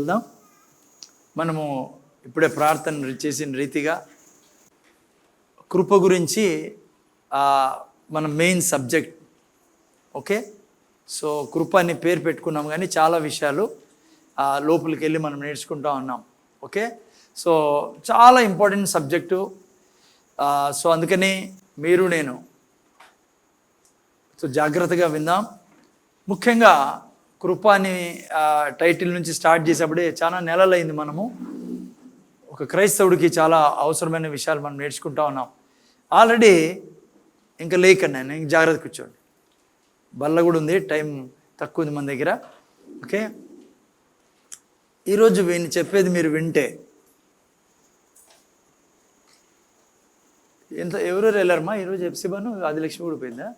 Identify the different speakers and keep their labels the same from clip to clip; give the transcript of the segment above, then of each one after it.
Speaker 1: వెళ్దాం. మనము ఇప్పుడే ప్రార్థన చేసిన రీతిగా కృప గురించి మన మెయిన్ సబ్జెక్ట్. ఓకే, సో కృప అని పేరు పెట్టుకున్నాం, కానీ చాలా విషయాలు లోపలికి వెళ్ళి మనం నేర్చుకుంటూ ఉన్నాం. ఓకే, సో చాలా ఇంపార్టెంట్ సబ్జెక్టు. సో అందుకని మీరు నేను సో జాగ్రత్తగా విందాం. ముఖ్యంగా కృప అని టైటిల్ నుంచి స్టార్ట్ చేసేప్పుడే చాలా నెలలైంది. మనము ఒక క్రైస్తవుడికి చాలా అవసరమైన విషయాలు మనం నేర్చుకుంటా ఉన్నాం. ఆల్రెడీ ఇంకా లేకన్నా ఇంక జాగ్రత్త కూర్చోండి. బల్ల కూడా ఉంది, టైం తక్కువ ఉంది మన దగ్గర. ఓకే, ఈరోజు చెప్పేది మీరు వింటే ఎవరెవరు వెళ్ళారమ్మా ఈరోజు? ఎఫ్సిబాను ఆదిలక్ష్మి కూడా పోయిందా?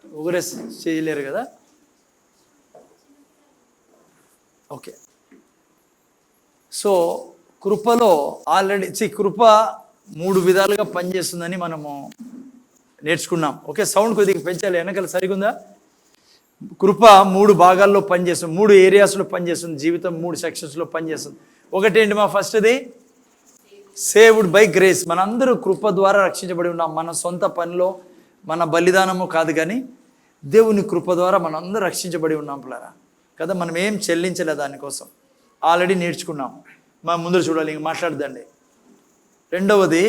Speaker 1: ఒకరే చేయలేరు కదా. ఓకే, సో కృపలో ఆల్రెడీ కృప 3 విధాలుగా పనిచేస్తుందని మనము నేర్చుకున్నాం. ఓకే, సౌండ్ కొద్దిగా పెంచాలి, వెనకాల సరిగుందా? కృప 3 భాగాల్లో పనిచేస్తుంది, 3 ఏరియాస్లో పనిచేస్తుంది. జీవితం 3 సెక్షన్స్లో పనిచేస్తుంది. ఒకటేంటి మా ఫస్ట్ది సేవ్డ్ బై గ్రేస్. మనందరూ కృప ద్వారా రక్షించబడి ఉన్నాం. మన సొంత పనిలో మన బలిదానము కాదు, కానీ దేవుని కృప ద్వారా మనందరూ రక్షించబడి ఉన్నాం పిల్లరా కదా. మనం ఏం చెల్లించలే దానికోసం, ఆల్రెడీ నేర్చుకున్నాం. మనం ముందు చూడాలి, ఇంక మాట్లాడదండి. రెండవది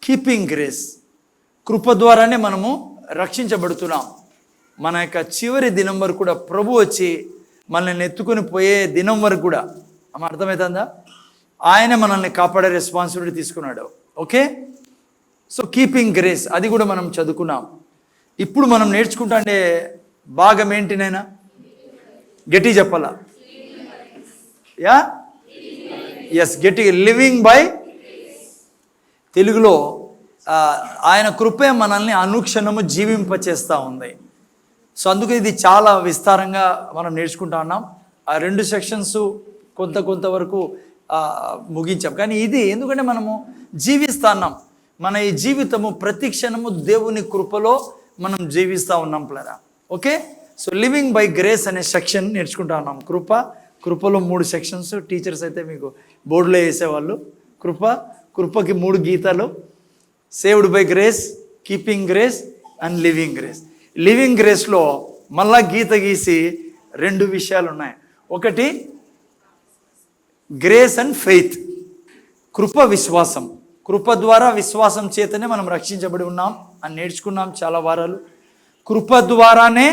Speaker 1: కీపింగ్ గ్రేస్. కృప ద్వారానే మనము రక్షించబడుతున్నాం. మన యొక్క చివరి దినం వరకు కూడా ప్రభు వచ్చి మనల్ని ఎత్తుకొని పోయే దినం వరకు కూడా అర్థమవుతుందా? ఆయన మనల్ని కాపాడే రెస్పాన్సిబిలిటీ తీసుకున్నాడు. ఓకే, సో కీపింగ్ గ్రేస్ అది కూడా మనం చదువుకున్నాం. ఇప్పుడు మనం నేర్చుకుంటా అంటే భాగం ఏంటినైనా గట్టి చెప్పాలా? యా ఎస్, గట్టి లివింగ్ బై. తెలుగులో ఆయన కృపే మనల్ని అనుక్షణము జీవింపచేస్తూ ఉంది. సో అందుకే ఇది చాలా విస్తారంగా మనం నేర్చుకుంటా ఉన్నాం. ఆ 2 సెక్షన్స్ కొంతవరకు ముగించాం, కానీ ఇది ఎందుకంటే మనము జీవిస్తున్నాం. మన ఈ జీవితము ప్రతి క్షణము దేవుని కృపలో మనం జీవిస్తూ ఉన్నాం పిల్లరా. Okay, so living by grace అనే సెక్షన్ నేర్చుకుంటా ఉన్నాం. కృపలో 3 సెక్షన్స్. టీచర్స్ అయితే మీకు బోర్డులో వేసేవాళ్ళు. కృపకి 3 గీతాలు: saved by grace, keeping grace and living grace. Living గ్రేస్లో మళ్ళా గీత గీసి 2 విషయాలు ఉన్నాయి. ఒకటి గ్రేస్ అండ్ ఫెయిత్. కృప, విశ్వాసం. కృప ద్వారా విశ్వాసం చేతనే మనం రక్షించబడి ఉన్నాం అని నేర్చుకున్నాం చాలా వారాలు. కృప ద్వారానే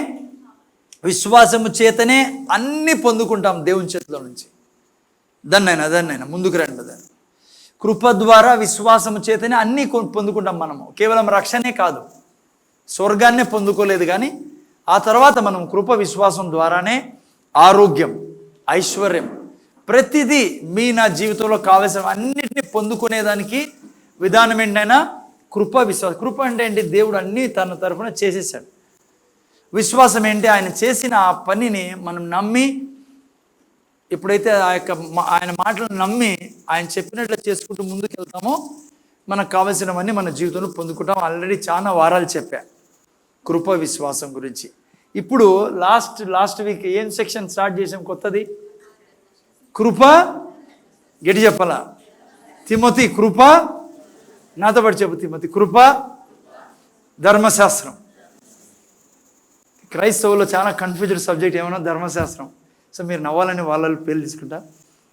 Speaker 1: విశ్వాసము చేతనే అన్నీ పొందుకుంటాం దేవుని చేతిలో నుంచి. దన్నైనా ముందుకు రండి. దాన్ని కృప ద్వారా విశ్వాసము చేతనే అన్నీ పొందుకుంటాం. మనము కేవలం రక్షణే కాదు, స్వర్గాన్నే పొందుకోలేదు, కానీ ఆ తర్వాత మనం కృప విశ్వాసం ద్వారానే ఆరోగ్యం, ఐశ్వర్యం, ప్రతిదీ నా జీవితంలో కావలసిన అన్నిటినీ పొందుకునేదానికి విధానం ఏంటైనా కృప, విశ్వాసం. కృప అంటే ఏంటి? దేవుడు అన్నీ తన తరఫున చేసేసాడు. విశ్వాసం ఏంటి? ఆయన చేసిన ఆ పనిని మనం నమ్మి, ఎప్పుడైతే ఆయన మాటలను నమ్మి ఆయన చెప్పినట్లు చేసుకుంటూ ముందుకు వెళ్తామో మనకు కావలసినవన్నీ మన జీవితంలో పొందుకుంటాం. ఆల్రెడీ చాలా వారాలు చెప్పా కృప విశ్వాసం గురించి. ఇప్పుడు లాస్ట్ వీక్ ఏం సెక్షన్ స్టార్ట్ చేసాం కొత్తది? కృప. గట్టి చెప్పాలా? తిమోతి కృప. నాతో పాటు చెప్పు తిమోతి. కృప, ధర్మశాస్త్రం. క్రైస్తవుల్లో చాలా కన్ఫ్యూజ్డ్ సబ్జెక్ట్ ఏమన్నా ధర్మశాస్త్రం. సో మీరు నవ్వాలని వాళ్ళ పేర్లు తీసుకుంటా.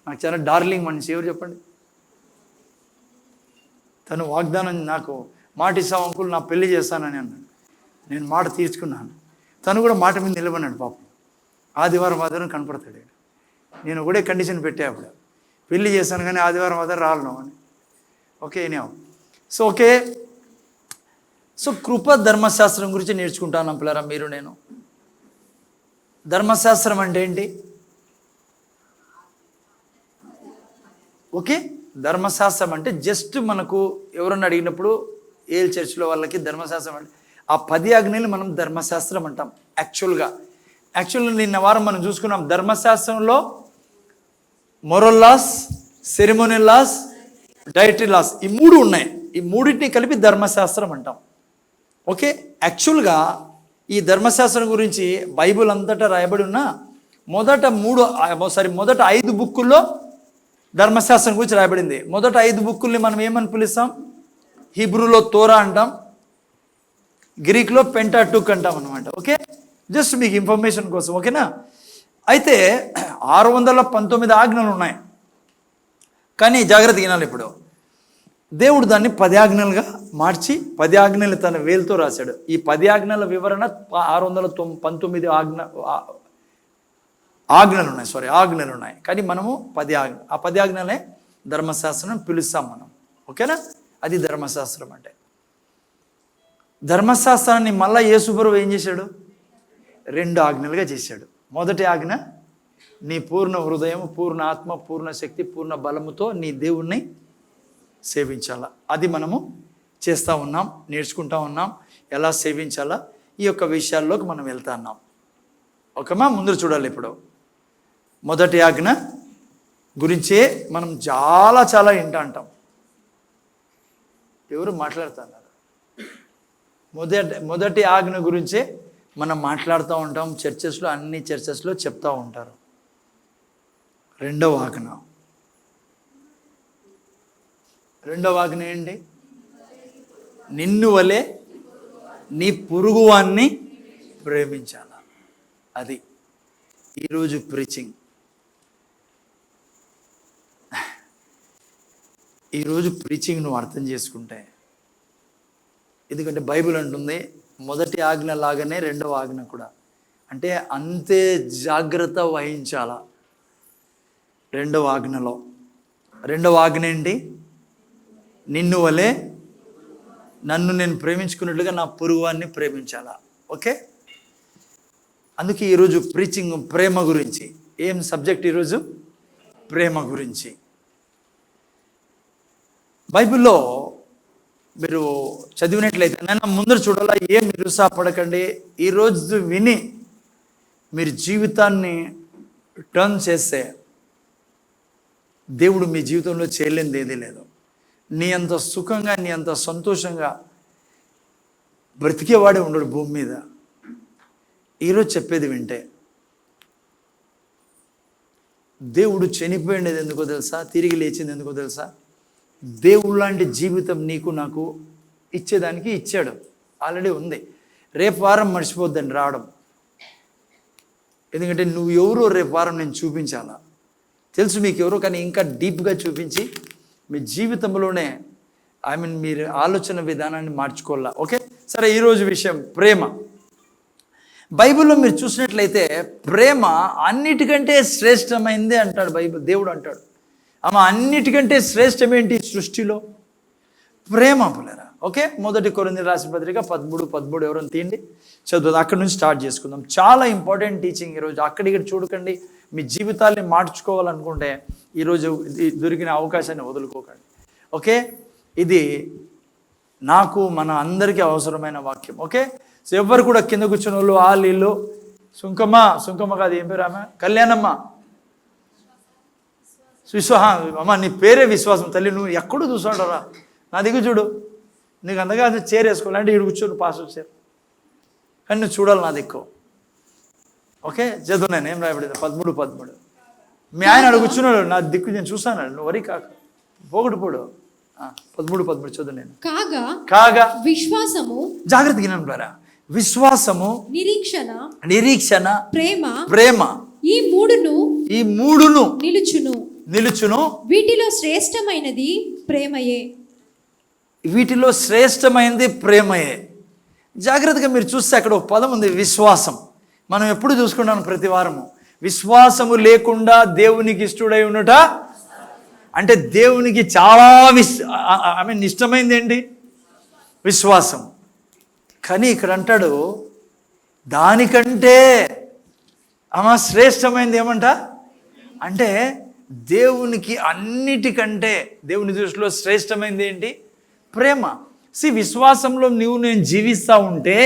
Speaker 1: నాకు చాలా డార్లింగ్ మనిషి ఎవరు చెప్పండి? తను వాగ్దానం, నాకు మాట ఇస్తాం అంకుల్, నా పెళ్లి చేస్తానని అన్నాడు. నేను మాట తీర్చుకున్నాను. తను కూడా మాట మీద నిలబడినాడు. పాపం ఆదివారం కనపడతాడు. నేను కూడా కండిషన్ పెట్టే అప్పుడు పెళ్లి చేశాను, కానీ ఆదివారం రాలను అని. ఓకే, సో ఓకే, సో కృప ధర్మశాస్త్రం గురించి నేర్చుకుంటాను పిల్లరా మీరు నేను. ధర్మశాస్త్రం అంటే ఏంటి? ఓకే, ధర్మశాస్త్రం అంటే జస్ట్ మనకు ఎవరన్నా అడిగినప్పుడు ఏల్ చర్చ్లో వాళ్ళకి ధర్మశాస్త్రం అంటే ఆ 10 ఆజ్ఞలు మనం ధర్మశాస్త్రం అంటాం. యాక్చువల్గా నిన్న వారం మనం చూసుకున్నాం. ధర్మశాస్త్రంలో moral laws, ceremonial laws, dietary laws, ఈ 3 ఉన్నాయి. ఈ 3టిని కలిపి ధర్మశాస్త్రం అంటాం. ఓకే, యాక్చువల్గా ఈ ధర్మశాస్త్రం గురించి బైబిల్ అంతటా రాయబడి ఉన్న మొదట 5 బుక్కుల్లో ధర్మశాస్త్రం గురించి రాయబడింది. మొదట 5 బుక్కుల్ని మనం ఏమని పిలుస్తాం? హీబ్రూలో తోరా అంటాం, గ్రీక్లో పెంటాటూక్ అంటాం అనమాట. ఓకే, జస్ట్ మీకు ఇన్ఫర్మేషన్ కోసం, ఓకేనా? అయితే 619 ఆజ్ఞలు ఉన్నాయి. కానీ జాగ్రత్త వినాలి. ఇప్పుడు దేవుడు దాన్ని 10 ఆజ్ఞలుగా మార్చి 10 ఆజ్ఞలు తన వేలుతో రాశాడు. ఈ 10 ఆజ్ఞల వివరణ 619 ఆజ్ఞలు ఉన్నాయి. కానీ మనము 10 ఆ 10 ఆజ్ఞలే ధర్మశాస్త్రం పిలుస్తాం మనం. ఓకేనా? అది ధర్మశాస్త్రం అంటే. ధర్మశాస్త్రాన్ని మళ్ళా యేసుప్రభువు ఏం చేశాడు? 2 ఆజ్ఞలుగా చేశాడు. మొదటి ఆజ్ఞ, నీ పూర్ణ హృదయం, పూర్ణ ఆత్మ, పూర్ణ శక్తి, పూర్ణ బలముతో నీ దేవుణ్ణి సేవించాలా. అది మనము చేస్తూ ఉన్నాం, నేర్చుకుంటూ ఉన్నాం ఎలా సేవించాలా. ఈ యొక్క విషయాల్లోకి మనం వెళ్తా ఉన్నాం. ఓకేమా? ముందు చూడాలి. ఇప్పుడు మొదటి ఆజ్ఞ గురించే మనం చాలా వింటా అంటాం. ఎవరు మాట్లాడుతున్నారు? మొదటి ఆజ్ఞ గురించే మనం మాట్లాడుతూ ఉంటాం. అన్ని చర్చెస్లో చెప్తూ ఉంటారు. రెండవ ఆజ్ఞ ఏంటి? నిన్ను వలె నీ పొరుగువాన్ని ప్రేమించాల. అది ఈరోజు ప్రీచింగ్. ఈరోజు ప్రీచింగ్ నువ్వు అర్థం చేసుకుంటే, ఎందుకంటే బైబిల్ అంటుంది మొదటి ఆజ్ఞ లాగానే రెండవ ఆజ్ఞ కూడా, అంటే అంతే జాగ్రత్త వహించాల. రెండవ ఆజ్ఞ ఏంటి? నిన్ను వలె నన్ను నేను ప్రేమించుకున్నట్లుగా నా పొరుగువాన్ని ప్రేమించాలా. ఓకే, అందుకే ఈరోజు ప్రీచింగ్ ప్రేమ గురించి. ఏం సబ్జెక్ట్ ఈరోజు? ప్రేమ గురించి. బైబిల్లో మీరు చదివినట్లయితే, నన్ను ముందర చూడాలా, ఏం నిరుత్సాహపడకండి. ఈరోజు విని మీరు జీవితాన్ని టర్న్ చేస్తే దేవుడు మీ జీవితంలో చేయలేనిది ఏదీ లేదు. నీ అంత సుఖంగా, నీ అంత సంతోషంగా బ్రతికేవాడే ఉండడు భూమి మీద. ఈరోజు చెప్పేది వింటే, దేవుడు చనిపోయినది ఎందుకో తెలుసా? తిరిగి లేచింది ఎందుకో తెలుసా? దేవుడు లాంటి జీవితం నీకు నాకు ఇచ్చేదానికి ఇచ్చాడు. ఆల్రెడీ ఉంది. రేపు వారం మర్చిపోద్దని రావడం. ఎందుకంటే నువ్వు ఎవరో రేపు వారం నేను చూపించాలా. తెలుసు మీకు ఎవరో, కానీ ఇంకా డీప్గా చూపించి మీ జీవితంలోనే మీరు ఆలోచన విధానాన్ని మార్చుకోవాలా. ఓకే, సరే. ఈరోజు విషయం ప్రేమ. బైబిల్లో మీరు చూసినట్లయితే ప్రేమ అన్నిటికంటే శ్రేష్టమైంది అంటాడు బైబిల్. దేవుడు అంటాడు, అన్నిటికంటే శ్రేష్టమేంటి సృష్టిలో? ప్రేమ పులరా. ఓకే, 1 కొరింథీయులకు రాసిన పత్రిక 13 ఎవరైనా తీయండి, చదువు. అక్కడి నుంచి స్టార్ట్ చేసుకుందాం. చాలా ఇంపార్టెంట్ టీచింగ్ ఈరోజు. అక్కడిక్కడ చూడకండి. మీ జీవితాన్ని మార్చుకోవాలనుకుంటే ఈరోజు దొరికిన అవకాశాన్ని వదులుకోకండి. ఓకే, ఇది నాకు మన అందరికీ అవసరమైన వాక్యం. ఓకే, సో ఎవరు కూడా కింద కూర్చున్న వాళ్ళు, వీళ్ళు సుంకమ్మ కాదు, ఏం పేరు ఆమె? కళ్యాణమ్మ. అమ్మ నీ పేరే విశ్వాసం తల్లి. నువ్వు ఎక్కడో చూసాడరా, నా దిగు చూడు. నీకు అందగా చేరేసుకోవాలంటే ఇటు కూర్చొని పాస్ వచ్చారు, కానీ నువ్వు చూడాలి నా దిక్కు. ఓకే, చదువు. నేను ఏం రాయబడింది? 13 మీ ఆయన అడుగు కూర్చున్నాడు, నా దిక్కు నేను చూసాను. నువ్వు వరి కాక పోగొట్టుపోడు. 13 చదువు. నేను కాగా విశ్వాసము, జాగ్రత్తగా వినండి. విశ్వాసము, నిరీక్షణ, ప్రేమ ఈ మూడును నిలుచును. వీటిలో శ్రేష్టమైనది ప్రేమయే. జాగ్రత్తగా మీరు చూస్తే అక్కడ ఒక పదం ఉంది, విశ్వాసం. మనం ఎప్పుడు చూసుకుంటాం ప్రతి వారము, విశ్వాసము లేకుండా దేవునికి ఇష్టడై ఉన్నట. అంటే దేవునికి చాలా ఇష్టమైంది ఏంటి? విశ్వాసం. కానీ ఇక్కడ అంటాడు దానికంటే శ్రేష్టమైంది ఏమంట అంటే, దేవునికి అన్నిటికంటే దేవుని దృష్టిలో శ్రేష్టమైంది ఏంటి? ప్రేమ. విశ్వాసంలో నేను జీవిస్తూ ఉంటే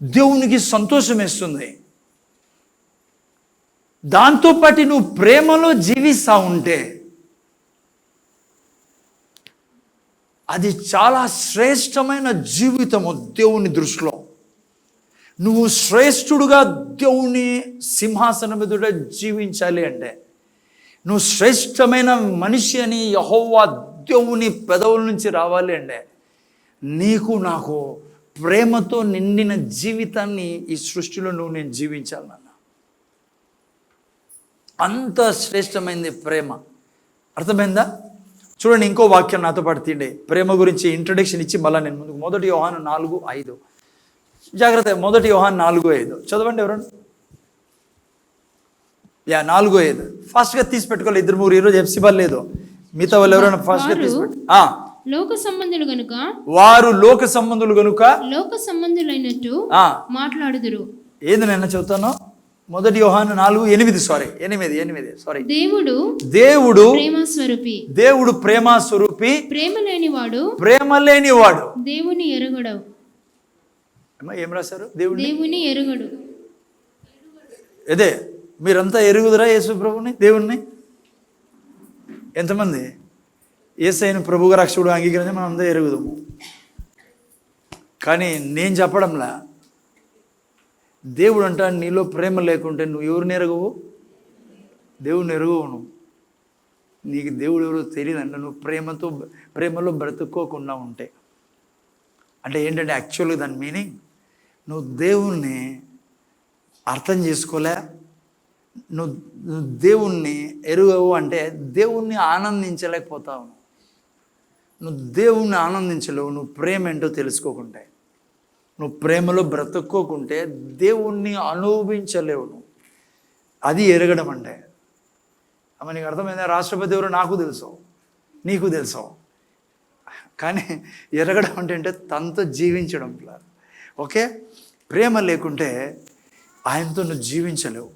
Speaker 1: దేవునికి సంతోషం వేస్తుంది. దాంతోపాటు నువ్వు ప్రేమలో జీవిస్తూ ఉంటే అది చాలా శ్రేష్టమైన జీవితము దేవుని దృష్టిలో. నువ్వు శ్రేష్ఠుడుగా దేవుని సింహాసనం ఎదుట జీవించాలి అంటే, నువ్వు శ్రేష్టమైన మనిషి అని యెహోవా దేవుని పెదవుల నుంచి రావాలి అంటే, నీకు నాకు ప్రేమతో నిండిన జీవితాన్ని ఈ సృష్టిలో నేను జీవించాలన్న. అంత శ్రేష్టమైనది ప్రేమ. అర్థమైందా? చూడండి, ఇంకో వాక్యం నాతో పాటు తీయండి. ప్రేమ గురించి ఇంట్రడక్షన్ ఇచ్చి మళ్ళీ నేను ముందుకు 1 యోహాను 4:5. జాగ్రత్త, 1 యోహాను 4:5 చదవండి ఎవరండి. 4:5 ఫాస్ట్గా తీసి పెట్టుకోవాలి. 2-3 ఈరోజు ఎఫ్సిబాల్ లేదు, మిగతా వాళ్ళు ఎవరైనా ఫాస్ట్గా తీసి పెట్టు.
Speaker 2: లోక సంబంధులు గనుక
Speaker 1: వారు లోక సంబంధులు గనుక
Speaker 2: లోక సంబంధులైనట్టు మాట్లాడుదురు.
Speaker 1: ఏది నేను చెబుతాను? 1 యోహాను 4:8 సారీ. దేవుడు ప్రేమ స్వరూపి, ప్రేమ లేనివాడు
Speaker 2: దేవుని ఎరుగడు.
Speaker 1: ఏం రాశారు?
Speaker 2: దేవుని ఎరుగడు.
Speaker 1: అదే, మీరంతా ఎరుగుదురా యేసు ప్రభుని, దేవుణ్ణి? ఎంతమంది యేసయ్యను ప్రభుగా రక్షకుడు అంగీకరించి మనం అంతా ఎరుగుదాము. కానీ నేను చెప్పడంలా, దేవుడు అంట నీలో ప్రేమ లేకుంటే నువ్వు ఎవరిని ఎరగవు? దేవుడిని ఎరగవు. నువ్వు, నీకు దేవుడు ఎవరో తెలియదంట నువ్వు ప్రేమలో బ్రతుక్కోకుండా ఉంటే. అంటే ఏంటంటే యాక్చువల్గా దాని మీనింగ్, నువ్వు దేవుణ్ణి అర్థం చేసుకోలే, నువ్వు దేవుణ్ణి ఎరుగవు అంటే దేవుణ్ణి ఆనందించలేకపోతావు. నువ్వు దేవుణ్ణి ఆనందించలేవు, నువ్వు ప్రేమ ఏంటో తెలుసుకోకుంటే. నువ్వు ప్రేమలో బ్రతుక్కోకుంటే దేవుణ్ణి అనుభవించలేవు నువ్వు. అది ఎరగడం అంటే. అమ్మ, నీకు అర్థమైందా? రాష్ట్రపతి ఎవరు నాకు తెలుసు, నీకు తెలుసు. కానీ ఎరగడం అంటే తనతో జీవించడం. ఓకే, ప్రేమ లేకుంటే ఆయనతో నువ్వు జీవించలేవు.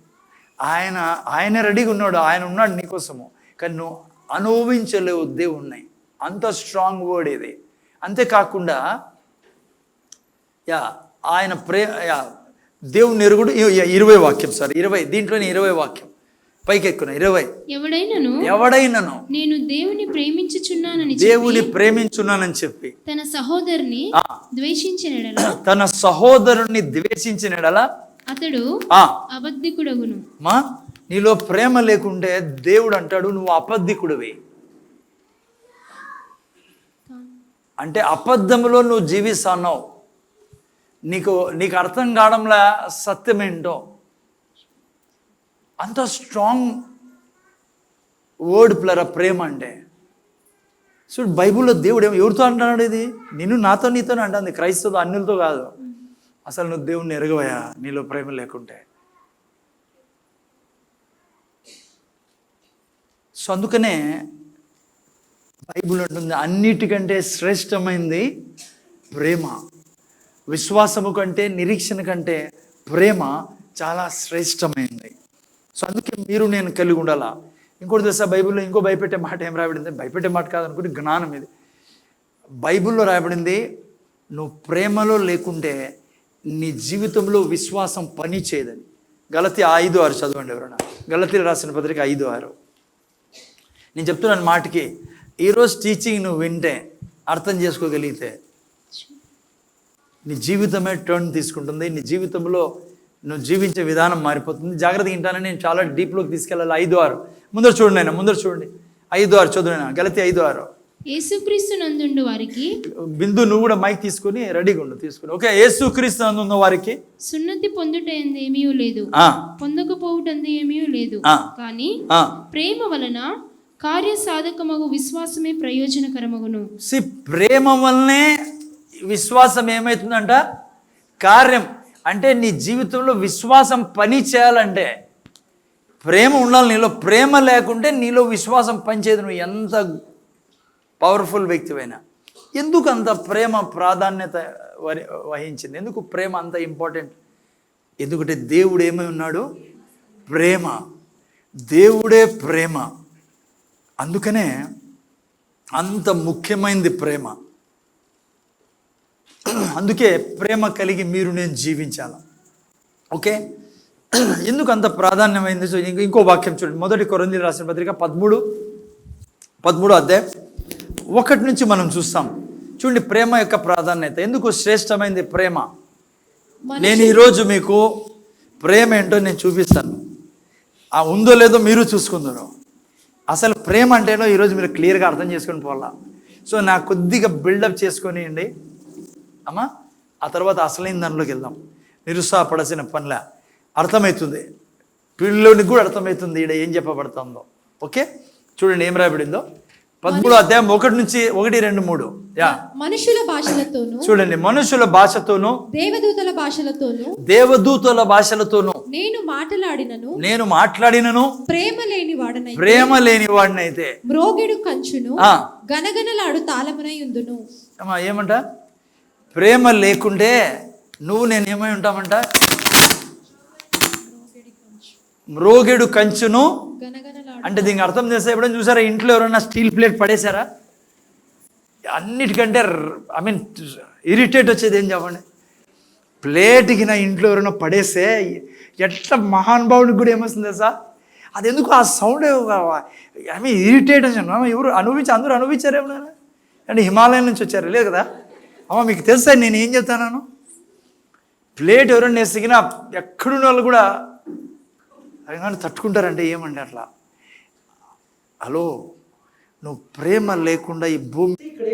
Speaker 1: ఆయన రెడీగా ఉన్నాడు, ఆయన ఉన్నాడు నీకోసము, కానీ నువ్వు అనుభవించలేవు దేవుణ్ణి. అంత స్ట్రాంగ్ వర్డ్ ఇది. అంతేకాకుండా ఆయన దేవుని ఎరుగుడు. 20 వాక్యం, సారీ 20, దీంట్లోనే 20 వాక్యం పైకి ఎక్కున 20. ఎవడైనను
Speaker 2: నేను దేవుని
Speaker 1: ప్రేమించున్నానని చెప్పి
Speaker 2: తన
Speaker 1: సహోదరుని ద్వేషించినడలా
Speaker 2: అతడు అబద్ధికుడగును.
Speaker 1: నీలో ప్రేమ లేకుంటే దేవుడు అంటాడు నువ్వు అబద్ధికుడివి. అంటే అబద్ధంలో నువ్వు జీవిస్తున్నావు. నీకు అర్థం కావడంలా సత్యమేంటో. అంత స్ట్రాంగ్ వర్డ్ ప్రేమ అంటే. సో బైబిల్లో దేవుడు ఎవరితో అంటున్నాడు? ఇది నిన్ను నీతోనే అంటుంది. క్రైస్తవుతో, అన్యులతో కాదు. అసలు నువ్వు దేవుణ్ణి ఎరగవయా నీలో ప్రేమ లేకుంటే. సో అందుకనే బైబిల్ అంటుంది అన్నిటికంటే శ్రేష్టమైంది ప్రేమ. విశ్వాసము కంటే, నిరీక్షణ కంటే ప్రేమ చాలా శ్రేష్టమైంది. సో అందుకే మీరు నేను కలిగి ఉండాలా. ఇంకోటి తెలుసా, బైబిల్లో ఇంకో భయపెట్టే మాట ఏం రాయబడింది? భయపెట్టే మాట కాదనుకుంటే జ్ఞానం ఇది. బైబిల్లో రాయబడింది, నువ్వు ప్రేమలో లేకుంటే నీ జీవితంలో విశ్వాసం పని చేయదని. గలతీ 5:6 చదవండి ఎవరైనా. గలతీలు రాసిన పత్రిక 5:6. నేను చెప్తున్నాను మాటకి, ఈరోజు టీచింగ్ నువ్వు వింటే, అర్థం చేసుకోగలిగితే నీ జీవితమే టర్న్ తీసుకుంటుంది. నీ జీవితంలో నువ్వు జీవించే విధానం మారిపోతుంది. జాగ్రత్తగా వింటానని నేను చాలా డీప్లోకి తీసుకెళ్ళాలి. 5:6 ముందర చూడండి, ఆయన ముందర చూడండి. 5:6 చదువునైనా. గలతీ 5:6.
Speaker 2: యేసుక్రీస్తు నందుండు వారికి,
Speaker 1: బిందు నువ్వు కూడా మైక్ తీసుకుని రెడీగా ఉండు, తీసుకుని. ఓకే, యేసుక్రీస్తు నందున్న వారికి
Speaker 2: సున్నతి పొందుటంది ఏమీ లేదు, పొందకపోవుటంది ఏమీ లేదు, కానీ ప్రేమ వలన కార్య సాధకమగు విశ్వాసమే ప్రయోజనకరమగును.
Speaker 1: ప్రేమ వల్లనే విశ్వాసం ఏమవుతుందంట? కార్యం. అంటే నీ జీవితంలో విశ్వాసం పని చేయాలంటే ప్రేమ ఉండాలి నీలో. ప్రేమ లేకుంటే నీలో విశ్వాసం పనిచేయదు. నువ్వు ఎంత పవర్ఫుల్ వ్యక్తివైనా. ఎందుకు అంత ప్రేమ ప్రాధాన్యత వహించింది? ఎందుకు ప్రేమ అంత ఇంపార్టెంట్? ఎందుకంటే దేవుడు ఏమై ఉన్నాడు? ప్రేమ. దేవుడే ప్రేమ. అందుకనే అంత ముఖ్యమైనది ప్రేమ. అందుకే ప్రేమ కలిగి మీరు నేను జీవించాలి. ఓకే, ఎందుకు అంత ప్రాధాన్యమైంది? సో ఇంకో వాక్యం చూడండి. 1 కొరింథీయులు రాసిన పత్రిక 13 అధ్యాయం 1 నుంచి మనం చూస్తాం. చూడండి ప్రేమ యొక్క ప్రాధాన్యత. ఎందుకు శ్రేష్టమైనది ప్రేమ? నేను ఈరోజు మీకు ప్రేమ ఏంటో నేను చూపిస్తాను. ఉందో లేదో మీరు చూసుకుందరు. అసలు ప్రేమ అంటేనో ఈరోజు మీరు క్లియర్గా అర్థం చేసుకొని పోవాలా. సో నాకు కొద్దిగా బిల్డప్ చేసుకొనియండి అమ్మా, ఆ తర్వాత అసలైన దానిలోకి వెళ్దాం. నిరుత్సాహపడాల్సిన పనిలా అర్థమవుతుంది, పిల్లోనికి కూడా అర్థమవుతుంది ఈడ ఏం చెప్పబడుతుందో. ఓకే, చూడండి ఏం రాయబడిందో. 13వ అధ్యాయం 1 నుంచి 1, 2, 3.
Speaker 3: మనుషుల భాషలతోను,
Speaker 1: చూడండి, మనుషుల భాషతోను దేవదూతల భాషలతోను నేను మాట్లాడినను ప్రేమ లేని వాడినైతే
Speaker 3: మ్రోగెడు కంచును గనగనలాడు తాళమునై ఉందును.
Speaker 1: ఏమంట? ప్రేమ లేకుంటే నువ్వు నేను ఏమై ఉంటామంట? మ్రోగెడు కంచును. అంటే దీనికి అర్థం చేస్తే ఎప్పుడైనా చూసారా? ఇంట్లో ఎవరైనా స్టీల్ ప్లేట్ పడేశారా? అన్నిటికంటే ఇరిటేట్ వచ్చేది ఏం చెప్పండి? ప్లేట్కి నా ఇంట్లో ఎవరైనా పడేస్తే ఎట్లా మహానుభావుడికి కూడా ఏమొస్తుంది తెలుసా? అది ఎందుకు ఆ సౌండ్ ఇరిటేట్ వచ్చాను. ఎవరు అందరూ అనుభవించారు ఏమన్నా? అంటే హిమాలయం నుంచి వచ్చారు లేదు కదా అమ్మ. మీకు తెలుసా నేను ఏం చెప్తాను? ప్లేట్ ఎవరైనా వేసినా ఎక్కడున్న వాళ్ళు కూడా అవి కానీ తట్టుకుంటారంటే ఏమండి అట్లా? హలో, నువ్వు ప్రేమ లేకుండా ఈ భూమి ఇక్కడ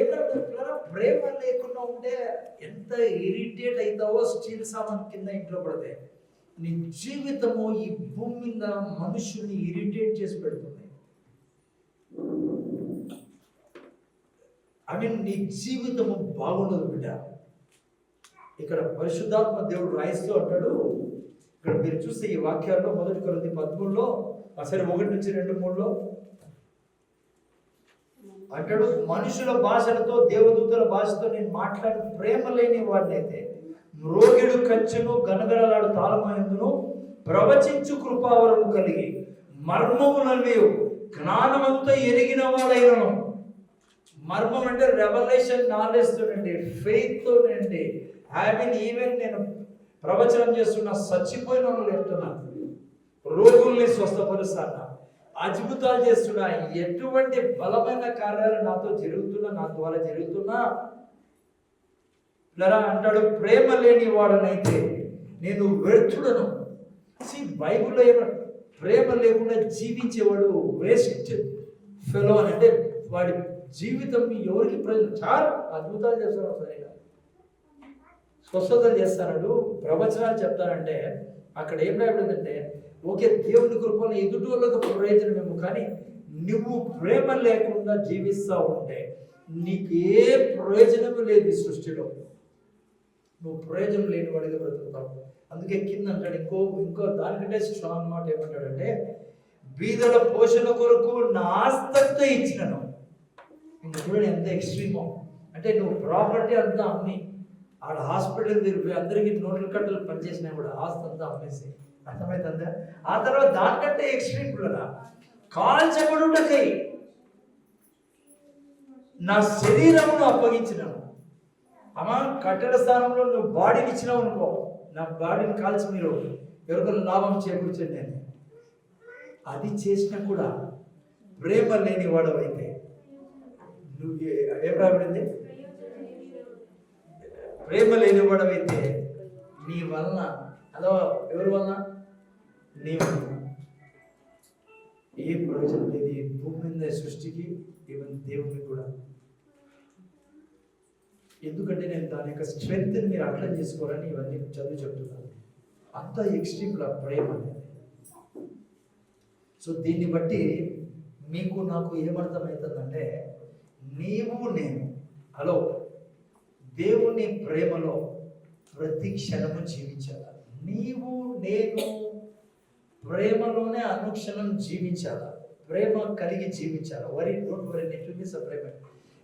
Speaker 1: ప్రేమ లేకుండా ఉంటే ఎంత ఇరిటేట్ అవుతావో స్టీల్ సామాన్ కింద ఇంట్లో పడితే. నీ జీవితము ఈ భూమి మీద మనుషుల్ని ఇరిటేట్ చేసి పెడుతుంది. నీ జీవితము బాగుండదు బిడ్డ. ఇక్కడ పరిశుద్ధాత్మ దేవుడు రాయిస్తూ అంటాడు. ఇక్కడ మీరు చూస్తే ఈ వాక్యాల్లో 1 కొరింథీ 13లో 1 నుంచి 2, 3లో అంటాడు, మనుషుల భాషలతో దేవదూతల భాషతో నేను మాట్లాడి ప్రేమ లేని వాడినైతే మ్రోగెడు కంచెను గనగనలాడు తాళమయందును ప్రవచించు కృపావరము కలిగి మర్మమునవి జ్ఞానమంతా ఎరిగిన వాడైనను. మర్మం అంటే రెవల్యూషన్ నాలెడ్జ్ తోనండి, ఫెయిత్ తోనండి. ఈవెన్ నేను ప్రవచనం చేస్తున్నా, చచ్చిపోయిన వాళ్ళు చెప్తున్నాను, రోగుల్ని స్వస్థపరుస్తాను, అద్భుతాలు చేస్తున్నా, ఎటువంటి బలమైన కార్యాలు నాతో జరుగుతున్నా, నా ద్వారా జరుగుతున్నా అంటాడు. ప్రేమ లేని వాడనైతే నేను వ్యర్థుడను. బైబిల్లో ఏమన్నా ప్రేమ లేకుండా జీవించేవాడు వేస్ట్ ఫెలో అని. అంటే వాడి జీవితం ఎవరికి ప్రయోజనం? చాలా అద్భుతాలు చేస్తున్నాడు, సరిగా స్వస్థతలు చేస్తాడు, ప్రవచనాలు చెప్తానంటే అక్కడ ఏం రాయబడిందంటే, ఓకే దేవుని కృపను ఎదుటి వాళ్ళకు ప్రయోజనమేమో, కానీ నువ్వు ప్రేమ లేకుండా జీవిస్తూ ఉంటే నీకు ఏ ప్రయోజనము లేదు ఈ సృష్టిలో. నువ్వు ప్రయోజనం లేని వాడిగా బ్రతుకుతావు. అందుకే కింద అంటాడు, ఇంకో దానికంటే స్ట్రాంగ్ మాట ఏమంటాడంటే, బీదల పోషణ కొరకు నా ఆస్తంతా ఇచ్చినను. ఇంకా చూడండి ఎంత ఎక్స్ట్రీమో. అంటే నువ్వు ప్రాపర్టీ అంతా అమ్మి ఆడ హాస్పిటల్ తిరిగి అందరికీ నోట్ల కట్టలు పనిచేసినా కూడా ఆస్తి అంతా అమ్మేసి, అర్థమవుతుందా? ఆ తర్వాత దానికంటే ఎక్స్ట్రీమ్ కూడా కాల్చబడుటకై నా శరీరమును అప్పగించినాను. అమ్మా, కట్టడ స్థానంలో నువ్వు బాడీని ఇచ్చినావు అనుకో, నా బాడీని కాల్చి మీరు ఎవరికైనా లాభం చేకూర్చండి నేను. అది చేసినా కూడా ప్రేమ లేని వాడవైతే నువ్వు ఏం రాబడింది? ప్రేమ లేని వాడవైతే నీ వలన, అదో ఎవరి వలన? నీ వలన ఏ ప్రయోజనం లేదు ఈ భూమి మీద సృష్టికి, ఈవెన్ దేవునికి కూడా. ఎందుకంటే నేను దాని యొక్క స్ట్రెంగ్త్ని మీరు అర్థం చేసుకోవాలని ఇవన్నీ చదివి చెప్తున్నాను. అంత ఎక్స్ట్రీమ్గా ప్రేమ అనేది. సో దీన్ని బట్టి మీకు నాకు ఏమర్థమవుతుందంటే, నీవు నేను దేవుని ప్రేమలో ప్రతి క్షణము జీవించాలి. నీవు నేను ప్రేమలోనే అనుక్షణం జీవించాలి, ప్రేమ కలిగి జీవించాలి. డోంట్ వరీ, నేను చూపిస్తా ప్రేమ.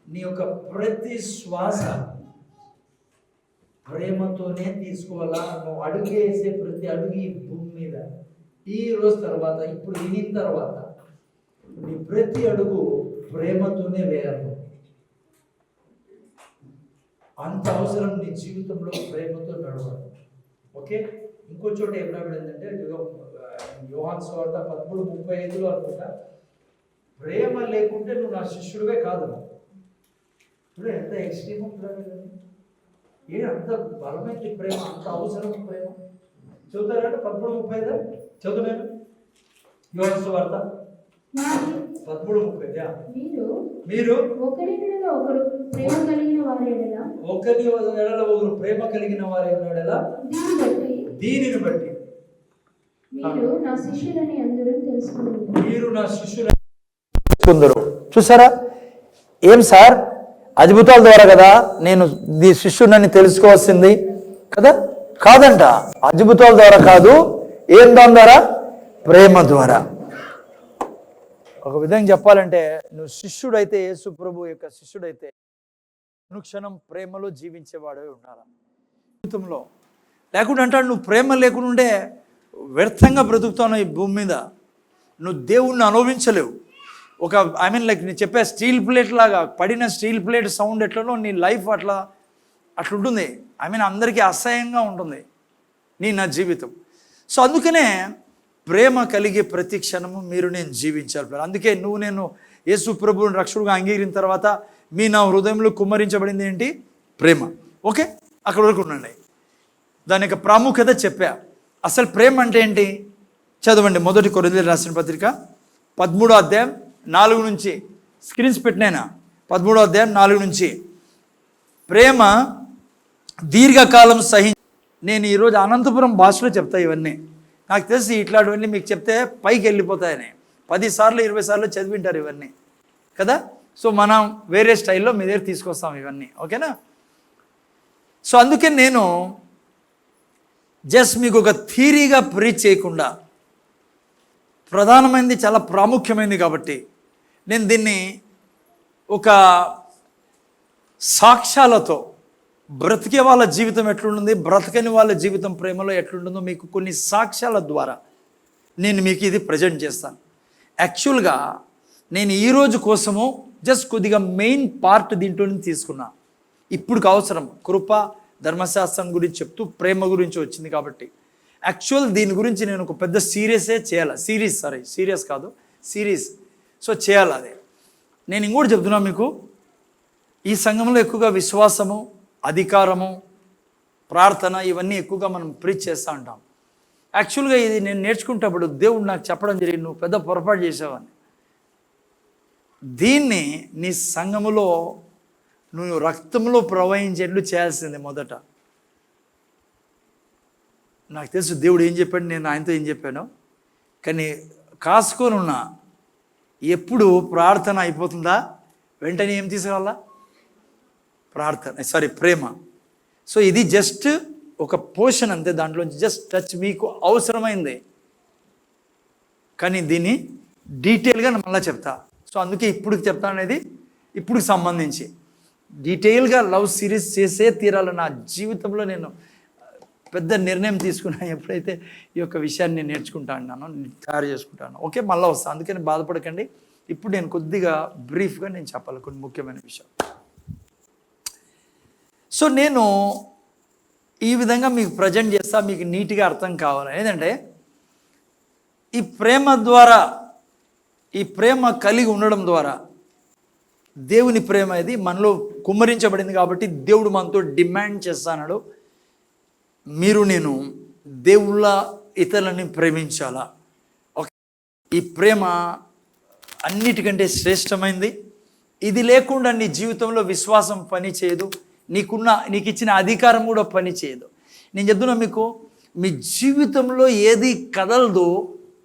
Speaker 1: నీ యొక్క ప్రతి శ్వాస ప్రేమతోనే తీసుకోవాలా. నువ్వు అడుగు వేసే ప్రతి అడుగు ఈ భూమి మీద ఈ రోజు తర్వాత, ఇప్పుడు వినిన తర్వాత నీ ప్రతి అడుగు ప్రేమతోనే వేయాలి. అంత అవసరం నీ జీవితంలో ప్రేమతో నడవాలి. ఓకే, ఇంకో చోట ఏం రాబడిందంటే, యోహాను సువార్త 13:35 అనుకుంటా, ప్రేమ లేకుంటే నువ్వు నా శిష్యుడివే కాదు. ఎంత ఎక్స్ట్రీమ్. ఏ అంత బలమైన ప్రేమ, అంత అవసరం ప్రేమ. చదువుతారంటే 13:35 చదువుతాను. యోహాను సువార్త 13:30. మీరు ఒకరి ఎడల ఒకరు ప్రేమ కలిగిన వారి ఎడల దీనిని బట్టి మీరు నా శిష్యులని తెలుసుకుందరు. చూసారా ఏం సార్, అద్భుతాల ద్వారా కదా నేను నీ శిష్యునని తెలుసుకోవాల్సింది కదా? కాదంట, అద్భుతాల ద్వారా కాదు. ఏం దాని ద్వారా? ప్రేమ ద్వారా. ఒక విధంగా చెప్పాలంటే నువ్వు శిష్యుడైతే, యేసు ప్రభు యొక్క శిష్యుడైతే అనుక్షణం ప్రేమలో జీవించేవాడే ఉండాలి జీవితంలో. లేకుంటే అంటాడు నువ్వు ప్రేమ లేకుండా వ్యర్థంగా బ్రతుకుతావు ఈ భూమి మీద, నువ్వు దేవుణ్ణి అనుభవించలేవు. ఒక లైక్ నేను చెప్పే స్టీల్ ప్లేట్ లాగా, పడిన స్టీల్ ప్లేట్ సౌండ్ ఎట్లనో నీ లైఫ్ అట్లుంటుంది. అందరికీ అసహ్యంగా ఉంటుంది నా జీవితం. సో అందుకనే ప్రేమ కలిగే ప్రతి క్షణము మీరు నేను జీవించాలి. అందుకే నేను యేసు ప్రభువుని రక్షకుడుగా అంగీకరించిన తర్వాత నా హృదయంలో కుమ్మరించబడింది ఏంటి? ప్రేమ. ఓకే, అక్కడ వరకు ఉండండి. దాని యొక్క ప్రాముఖ్యత చెప్పా. అసలు ప్రేమ అంటే ఏంటి? చదవండి. 1 కొరింథీయులకు రాసిన పత్రిక 13:4 నుంచి స్క్రీన్స్ పెట్టినైనా 13:4 నుంచి. ప్రేమ దీర్ఘకాలం నేను ఈరోజు అనంతపురం భాషలో చెప్తా ఇవన్నీ. నాకు తెలిసి ఇట్లాంటివన్నీ మీకు చెప్తే పైకి వెళ్ళిపోతాయని 10 సార్లు 20 సార్లు చదివింటారు ఇవన్నీ కదా. సో మనం వేరే స్టైల్లో మీ దగ్గర తీసుకొస్తాం ఇవన్నీ. ఓకేనా? సో అందుకే నేను జస్ట్ మీకు ఒక థియరీగా ప్రీచ్ చేయకుండా, ప్రధానమైనది చాలా ప్రాముఖ్యమైనది కాబట్టి నేను దీన్ని ఒక సాక్ష్యాలతో, బ్రతికే వాళ్ళ జీవితం ఎట్లుంటుంది, బ్రతకని వాళ్ళ జీవితం ప్రేమలో ఎట్లుంటుందో మీకు కొన్ని సాక్ష్యాల ద్వారా నేను మీకు ఇది ప్రజెంట్ చేస్తాను. యాక్చువల్గా నేను ఈరోజు కోసము జస్ట్ కొద్దిగా మెయిన్ పార్ట్ దీంట్లో తీసుకున్నా. ఇప్పుడుకి అవసరం కృప ధర్మశాస్త్రం గురించి చెప్తూ ప్రేమ గురించి వచ్చింది కాబట్టి యాక్చువల్ దీని గురించి నేను ఒక పెద్ద సిరీస్ సో చేయాలి. అదే నేను ఇంకోటి చెప్తున్నా మీకు. ఈ సంఘంలో ఎక్కువగా విశ్వాసము, అధికారము, ప్రార్థన ఇవన్నీ ఎక్కువగా మనం ప్రీచ్ చేస్తూ ఉంటాం. యాక్చువల్గా ఇది నేను నేర్చుకుంటప్పుడు దేవుడు నాకు చెప్పడం జరిగింది, నువ్వు పెద్ద పొరపాటు చేసావని. దీన్ని నీ సంఘములో నువ్వు రక్తంలో ప్రవహించేట్లు చేయాల్సింది మొదట. నాకు తెలుసు దేవుడు ఏం చెప్పాడు, నేను ఆయనతో ఏం చెప్పాను. కానీ కాసుకొని ఉన్నా, ఎప్పుడు ప్రార్థన అయిపోతుందా వెంటనే ఏం తీసుకురావాలా? ప్రేమ. సో ఇది జస్ట్ ఒక పోర్షన్ అంతే, దాంట్లోంచి జస్ట్ టచ్ మీకు అవసరమైంది. కానీ దీన్ని డీటెయిల్గా మళ్ళీ చెప్తా. సో అందుకే ఇప్పుడు చెప్తా అనేది ఇప్పుడు సంబంధించి డీటెయిల్గా లవ్ సిరీస్ చేసే తీరాలి. నా జీవితంలో నేను పెద్ద నిర్ణయం తీసుకున్నాను, ఎప్పుడైతే ఈ యొక్క విషయాన్ని నేను నేర్చుకుంటా అన్నాను, తయారు చేసుకుంటాను. ఓకే, మళ్ళీ వస్తాను. అందుకని బాధపడకండి. ఇప్పుడు నేను కొద్దిగా బ్రీఫ్గా నేను చెప్పాలి కొన్ని ముఖ్యమైన విషయాలు. సో నేను ఈ విధంగా మీకు ప్రజెంట్ చేస్తా, మీకు నీట్గా అర్థం కావాలి. ఏంటంటే ఈ ప్రేమ ద్వారా, ఈ ప్రేమ కలిగి ఉండడం ద్వారా దేవుని ప్రేమ ఇది మనలో కుమ్మరించబడింది కాబట్టి దేవుడు మనతో డిమాండ్ చేస్తాడు, మీరు నేను దేవుళ్ళ ఇతరులని ప్రేమించాలా. ఓకే, ఈ ప్రేమ అన్నిటికంటే శ్రేష్టమైంది. ఇది లేకుండా నీ జీవితంలో విశ్వాసం పని చేయదు, నీకు ఇచ్చిన అధికారం కూడా పని చేయదు. నేను చెప్తున్నా మీకు, మీ జీవితంలో ఏది కదలదు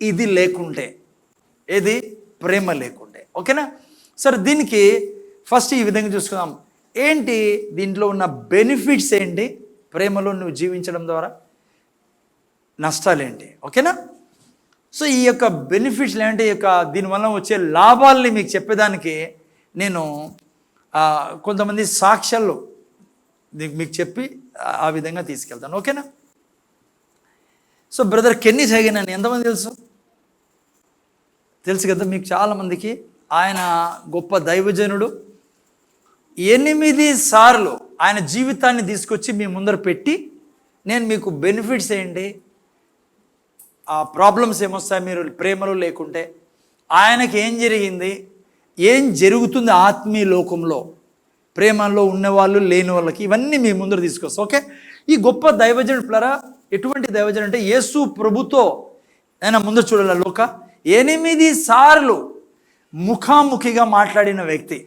Speaker 1: ఇది లేకుంటే, ఏది ప్రేమ లేకుంటే. ఓకేనా? సరే, దీనికి ఫస్ట్ ఈ విధంగా చూసుకుందాం. ఏంటి దీంట్లో ఉన్న బెనిఫిట్స్ ఏంటి, ప్రేమలో నువ్వు జీవించడం ద్వారా నష్టాలు ఏంటి? ఓకేనా? సో ఈ యొక్క బెనిఫిట్స్ ఏంటి, ఈ యొక్క దీనివల్ల వచ్చే లాభాలని మీకు చెప్పేదానికి నేను కొంతమంది సాక్ష్యాలు మీకు చెప్పి ఆ విధంగా తీసుకెళ్తాను. ఓకేనా? సో బ్రదర్ కెన్నీస్ హేగిన్ అని ఎంతమంది తెలుసు కదా మీకు చాలామందికి. ఆయన గొప్ప దైవజనుడు. 8 సార్లు ఆయన జీవితాన్ని తీసుకొచ్చి మీ ముందర పెట్టి, నేను మీకు బెనిఫిట్స్ ఏంటి, ఆ ప్రాబ్లమ్స్ ఏమొస్తాయి మీరు ప్రేమలో లేకుంటే, ఆయనకి ఏం జరిగింది, ఏం జరుగుతుంది ఆత్మీయ లోకంలో, ప్రేమలో ఉన్నవాళ్ళు లేని వాళ్ళకి ఇవన్నీ మీ ముందర తీసుకొస్తాం. ఓకే, ఈ గొప్ప దైవజనుడు ప్లరా ఎటువంటి దైవజనుడు అంటే యేసు ప్రభుతో ఆయన ముందర చూడాల లోక 8 సార్లు ముఖాముఖిగా మాట్లాడిన వ్యక్తి.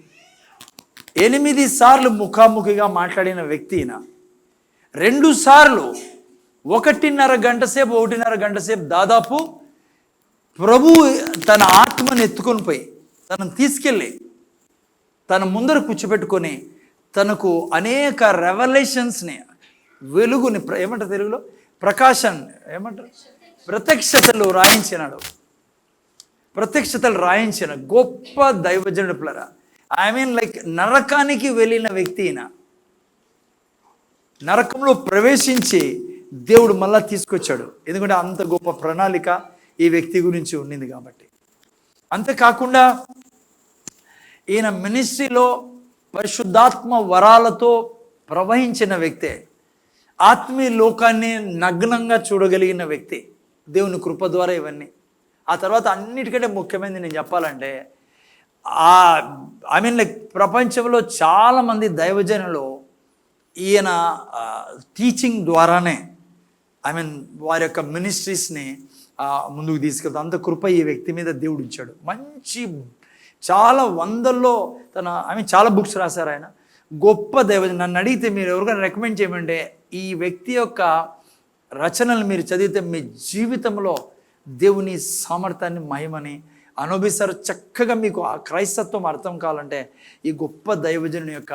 Speaker 1: 8 సార్లు ముఖాముఖిగా మాట్లాడిన వ్యక్తి ఈయన. 2 సార్లు 1.5 గంట సేపు దాదాపు ప్రభు తన ఆత్మను ఎత్తుకొని పోయి తనను తీసుకెళ్ళి తన ముందర కూర్చోబెట్టుకొని తనకు అనేక రెవల్యూషన్స్ని, వెలుగుని, ఏమంటారు తెలుగులో, ప్రకాశం, ఏమంటారు, ప్రత్యక్షతలు రాయించిన గొప్ప దైవజనుడు ప్లరా. ఐ మీన్ లైక్ నరకానికి వెళ్ళిన వ్యక్తి ఈయన. నరకంలో ప్రవేశించి దేవుడు మళ్ళా తీసుకొచ్చాడు. ఎందుకంటే అంత గొప్ప ప్రణాళిక ఈ వ్యక్తి గురించి ఉండింది కాబట్టి. అంతేకాకుండా ఈయన మినిస్ట్రీలో పరిశుద్ధాత్మ వరాలతో ప్రవహించిన వ్యక్తే. ఆత్మీయ లోకాన్ని నగ్నంగా చూడగలిగిన వ్యక్తి దేవుని కృప ద్వారా ఇవన్నీ. ఆ తర్వాత అన్నిటికంటే ముఖ్యమైనది నేను చెప్పాలంటే, ఐ మీన్ లైక్ ప్రపంచంలో చాలామంది దైవజనులు ఈయన టీచింగ్ ద్వారానే ఐ మీన్ వారి యొక్క మినిస్ట్రీస్ని ముందుకు తీసుకెళ్తాం. అంత కృప ఈ వ్యక్తి మీద దేవుడు ఇచ్చాడు. మంచి చాలా వందల్లో చాలా బుక్స్ రాశారు ఆయన. గొప్ప దైవజనుడు. నన్ను అడిగితే మీరు ఎవరికైనా రికమెండ్ చేయమంటే ఈ వ్యక్తి యొక్క రచనలు మీరు చదివితే మీ జీవితంలో దేవుని సామర్థ్యాన్ని, మహిమని అనుభవిస్తారు. చక్కగా మీకు ఆ క్రైస్తత్వం అర్థం కావాలంటే ఈ గొప్ప దైవజనుని యొక్క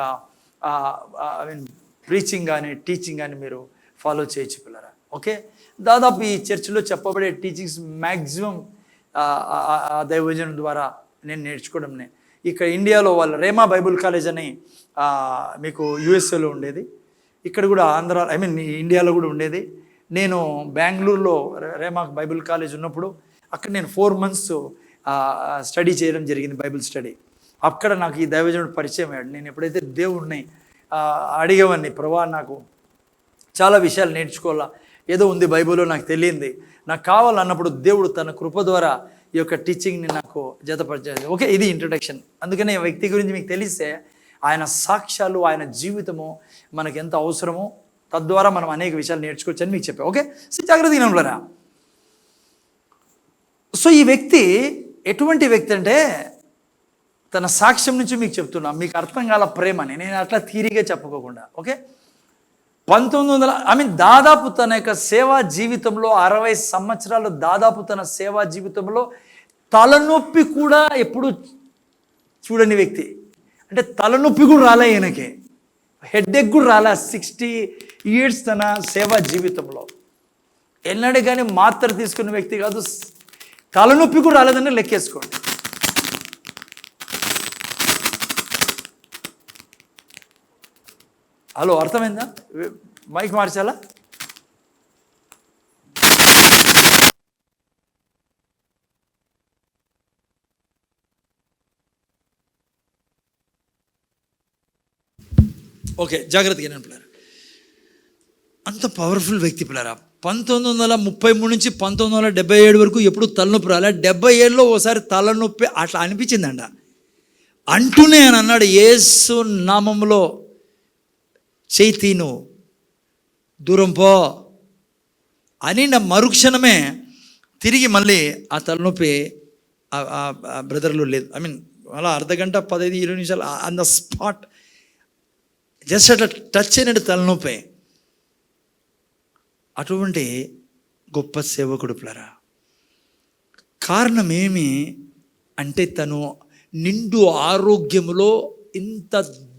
Speaker 1: ఐ మీన్ ప్రీచింగ్ కానీ టీచింగ్ కానీ మీరు ఫాలో చేయొచ్చు పిల్లరా. ఓకే, దాదాపు ఈ చర్చిలో చెప్పబడే టీచింగ్స్ మ్యాక్సిమం ఆ దైవజనుని ద్వారా నేను నేర్చుకోవడంనే. ఇక్కడ ఇండియాలో వాళ్ళ రేమా బైబుల్ కాలేజ్ అని మీకు యూఎస్ఏలో ఉండేది, ఇక్కడ కూడా ఆంధ్ర ఐ మీన్ ఇండియాలో కూడా ఉండేది. నేను బెంగళూరులో రేమా బైబుల్ కాలేజ్ ఉన్నప్పుడు అక్కడ నేను 4 months స్టడీ చేయడం జరిగింది, బైబిల్ స్టడీ. అక్కడ నాకు ఈ దైవజనుడు పరిచయం అయ్యాడు. నేను ఎప్పుడైతే దేవుడిని అడిగేవాడిని, ప్రభా నాకు చాలా విషయాలు నేర్చుకోవాలా, ఏదో ఉంది బైబిల్లో నాకు తెలియంది, నాకు కావాలన్నప్పుడు దేవుడు తన కృప ద్వారా ఈ యొక్క టీచింగ్ని నాకు జతపరిచాడు. ఓకే, ఇది ఇంట్రడక్షన్. అందుకనే ఈ వ్యక్తి గురించి మీకు తెలిస్తే ఆయన సాక్ష్యాలు, ఆయన జీవితము మనకు ఎంత అవసరమో తద్వారా మనం అనేక విషయాలు నేర్చుకోవచ్చు అని మీకు చెప్పాను. ఓకే, సో జాగ్రత్త వినండి. సో ఈ వ్యక్తి ఎటువంటి వ్యక్తి అంటే, తన సాక్ష్యం నుంచి మీకు చెప్తున్నా, మీకు అర్థం కాల ప్రేమని, నేను అట్లా థీరీగా చెప్పుకోకుండా. ఓకే, 1900 దాదాపు తన యొక్క సేవా జీవితంలో 60 సంవత్సరాలు దాదాపు తన సేవా జీవితంలో తలనొప్పి కూడా ఎప్పుడు చూడని వ్యక్తి. అంటే తలనొప్పి కూడా రాలే ఈయనకి, హెడ్ఏక్ కూడా రాలే 60 years తన సేవా జీవితంలో. ఎన్నడే కానీ మాత్ర తీసుకున్న వ్యక్తి కాదు, తలనొప్పి కూడా రాలేదని లెక్కేసుకోండి. హలో, అర్థమైందా? మైక్ మార్చాలా? ఓకే, జాగ్రత్తగా నేను పిల్లరా, అంత పవర్ఫుల్ వ్యక్తి పిల్లరా. 1933 నుంచి 1977 వరకు ఎప్పుడు తలనొప్పి రాలే. 77లో ఓసారి తలనొప్పి అట్లా అనిపించిందంట. అంటూనే అని అన్నాడు, యేసు నామములో చైతీను దూరం పో అని. నా మరుక్షణమే తిరిగి మళ్ళీ ఆ తలనొప్పి బ్రదర్లో లేదు. ఐ మీన్ అలా అర్ధగంట 15-20 నిమిషాలు ఆన్ ద స్పాట్ జస్ట్ అట్లా టచ్ అయినట్టు తలనొప్పి. అటువంటి గొప్ప సేవకుడు పిల్లరా. కారణం ఏమి అంటే, తను నిండు ఆరోగ్యములో ఇంత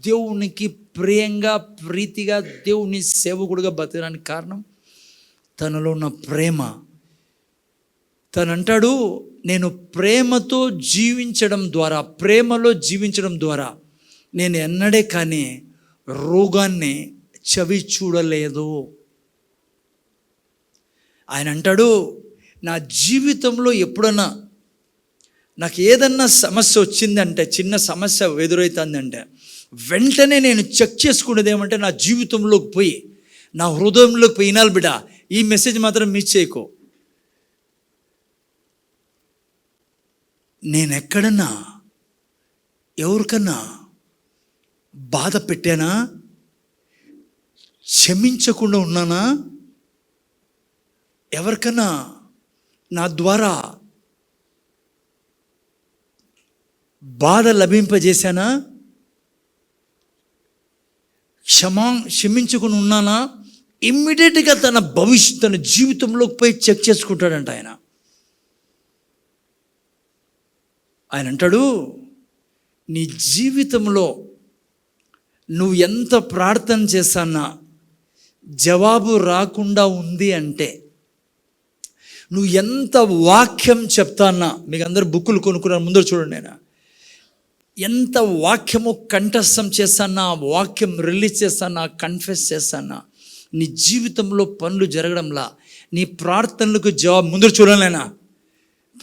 Speaker 1: దేవునికి ప్రియంగా ప్రీతిగా దేవుని సేవకుడుగా బతకడానికి కారణం తనలో ఉన్న ప్రేమ. తనంటాడు, నేను ప్రేమతో జీవించడం ద్వారా, ప్రేమలో జీవించడం ద్వారా నేను ఎన్నడే కానీ రోగాన్ని చవి చూడలేదు. ఆయన అంటాడు, నా జీవితంలో ఎప్పుడన్నా నాకు ఏదన్నా సమస్య వచ్చిందంటే, చిన్న సమస్య ఎదురవుతుందంటే వెంటనే నేను చెక్ చేసుకునేది ఏమంటే, నా జీవితంలోకి పోయి నా హృదయంలోకి పోయి, వినాలి బిడ్డ, ఈ మెసేజ్ మాత్రం మిస్ చేయకో, నేను ఎక్కడన్నా ఎవరికన్నా బాధ పెట్టానా? క్షమించకుండా ఉన్నానా? ఎవరికన్నా నా ద్వారా బాధ లభింపజేశానా? క్షమించకుండా ఉన్నానా? ఇమ్మీడియట్గా తన జీవితంలోకి పోయి చెక్ చేసుకుంటాడంట ఆయన. ఆయన అంటాడు, నీ జీవితంలో నువ్వు ఎంత ప్రార్థన చేస్తానా జవాబు రాకుండా ఉంది అంటే, నువ్వు ఎంత వాక్యం చెప్తానా, మీకు అందరు బుక్కులు కొనుక్కున్నాను ముందర చూడండి, నేను ఎంత వాక్యము కంఠస్థం చేస్తానా, వాక్యం రిలీజ్ చేస్తానా, కన్ఫెస్ చేస్తానా, నీ జీవితంలో పనులు జరగడంలా, నీ ప్రార్థనలకు జవాబు ముందర చూడలేనా,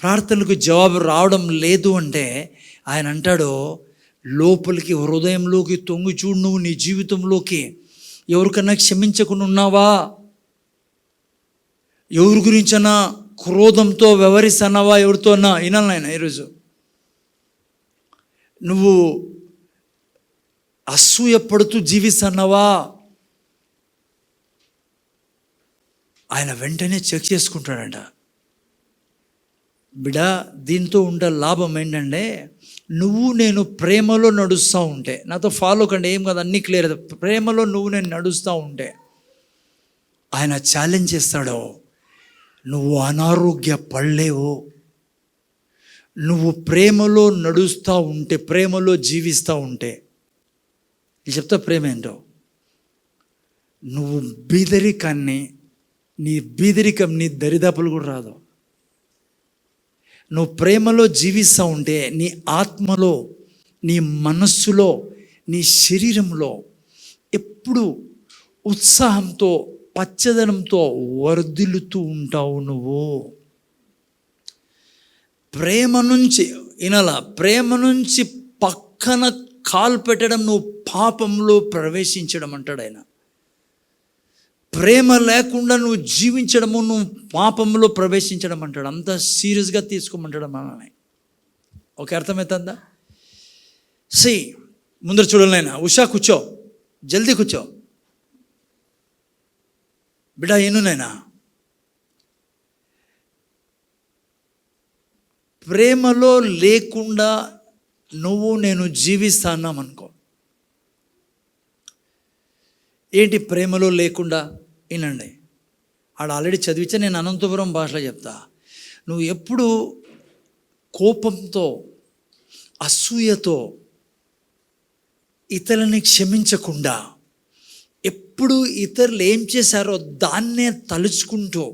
Speaker 1: ప్రార్థనలకు జవాబు రావడం లేదు అంటే ఆయన అంటాడు, లోపలికి హృదయంలోకి తొంగి చూడు, నువ్వు నీ జీవితంలోకి ఎవరికన్నా క్షమించకుండా ఉన్నావా? ఎవరి గురించన్నా క్రోధంతో వ్యవహరిస్తున్నావా? ఎవరితో అన్నా వినాలైనా ఈరోజు నువ్వు అసూయ పడుతూ జీవిస్తున్నావా? ఆయన వెంటనే చెక్ చేసుకుంటాడంట. బిడా, దీంతో ఉండే లాభం ఏంటంటే, నువ్వు నేను ప్రేమలో నడుస్తూ ఉంటే, నాతో ఫాలో కండి, ఏం కాదు, అన్నీ క్లియర్. ప్రేమలో నువ్వు నేను నడుస్తూ ఉంటే ఆయన ఛాలెంజ్ చేస్తాడు, నువ్వు అనారోగ్య పడలేవు. నువ్వు ప్రేమలో నడుస్తూ ఉంటే, ప్రేమలో జీవిస్తూ ఉంటే, నేను చెప్తా ప్రేమ ఏంటో. నువ్వు బీదరికం నీ దరిదాపులు కూడా రాదు. నువ్వు ప్రేమలో జీవిస్తూ ఉంటే నీ ఆత్మలో, నీ మనస్సులో, నీ శరీరంలో ఎప్పుడు ఉత్సాహంతో, పచ్చదనంతో వర్ధిల్లుతూ ఉంటావు. నువ్వు ప్రేమ నుంచి ప్రేమ నుంచి పక్కన కాలు పెట్టడం, నువ్వు పాపంలో ప్రవేశించడం అంటాడు ఆయన. ప్రేమ లేకుండా నువ్వు జీవించడము, నువ్వు పాపంలో ప్రవేశించడం అంటాడు. అంత సీరియస్గా తీసుకోమంటాడు మనల్ని. ఓకే, అర్థమవుతుందా? ముందర చూడలేనా, ఉషా కూర్చో, జల్దీ కూర్చో బిడ్డ, ఏనునైనా ప్రేమలో లేకుండా నువ్వు నేను జీవిస్తాన్నామనుకో. ఏంటి ప్రేమలో లేకుండా? వినండి, ఆల్రెడీ చదివించా, నేను అనంతపురం భాషలో చెప్తా. నువ్వు ఎప్పుడు కోపంతో, అసూయతో, ఇతరులని క్షమించకుండా, ఎప్పుడు ఇతరులు ఏం చేశారో దాన్నే తలుచుకుంటూ,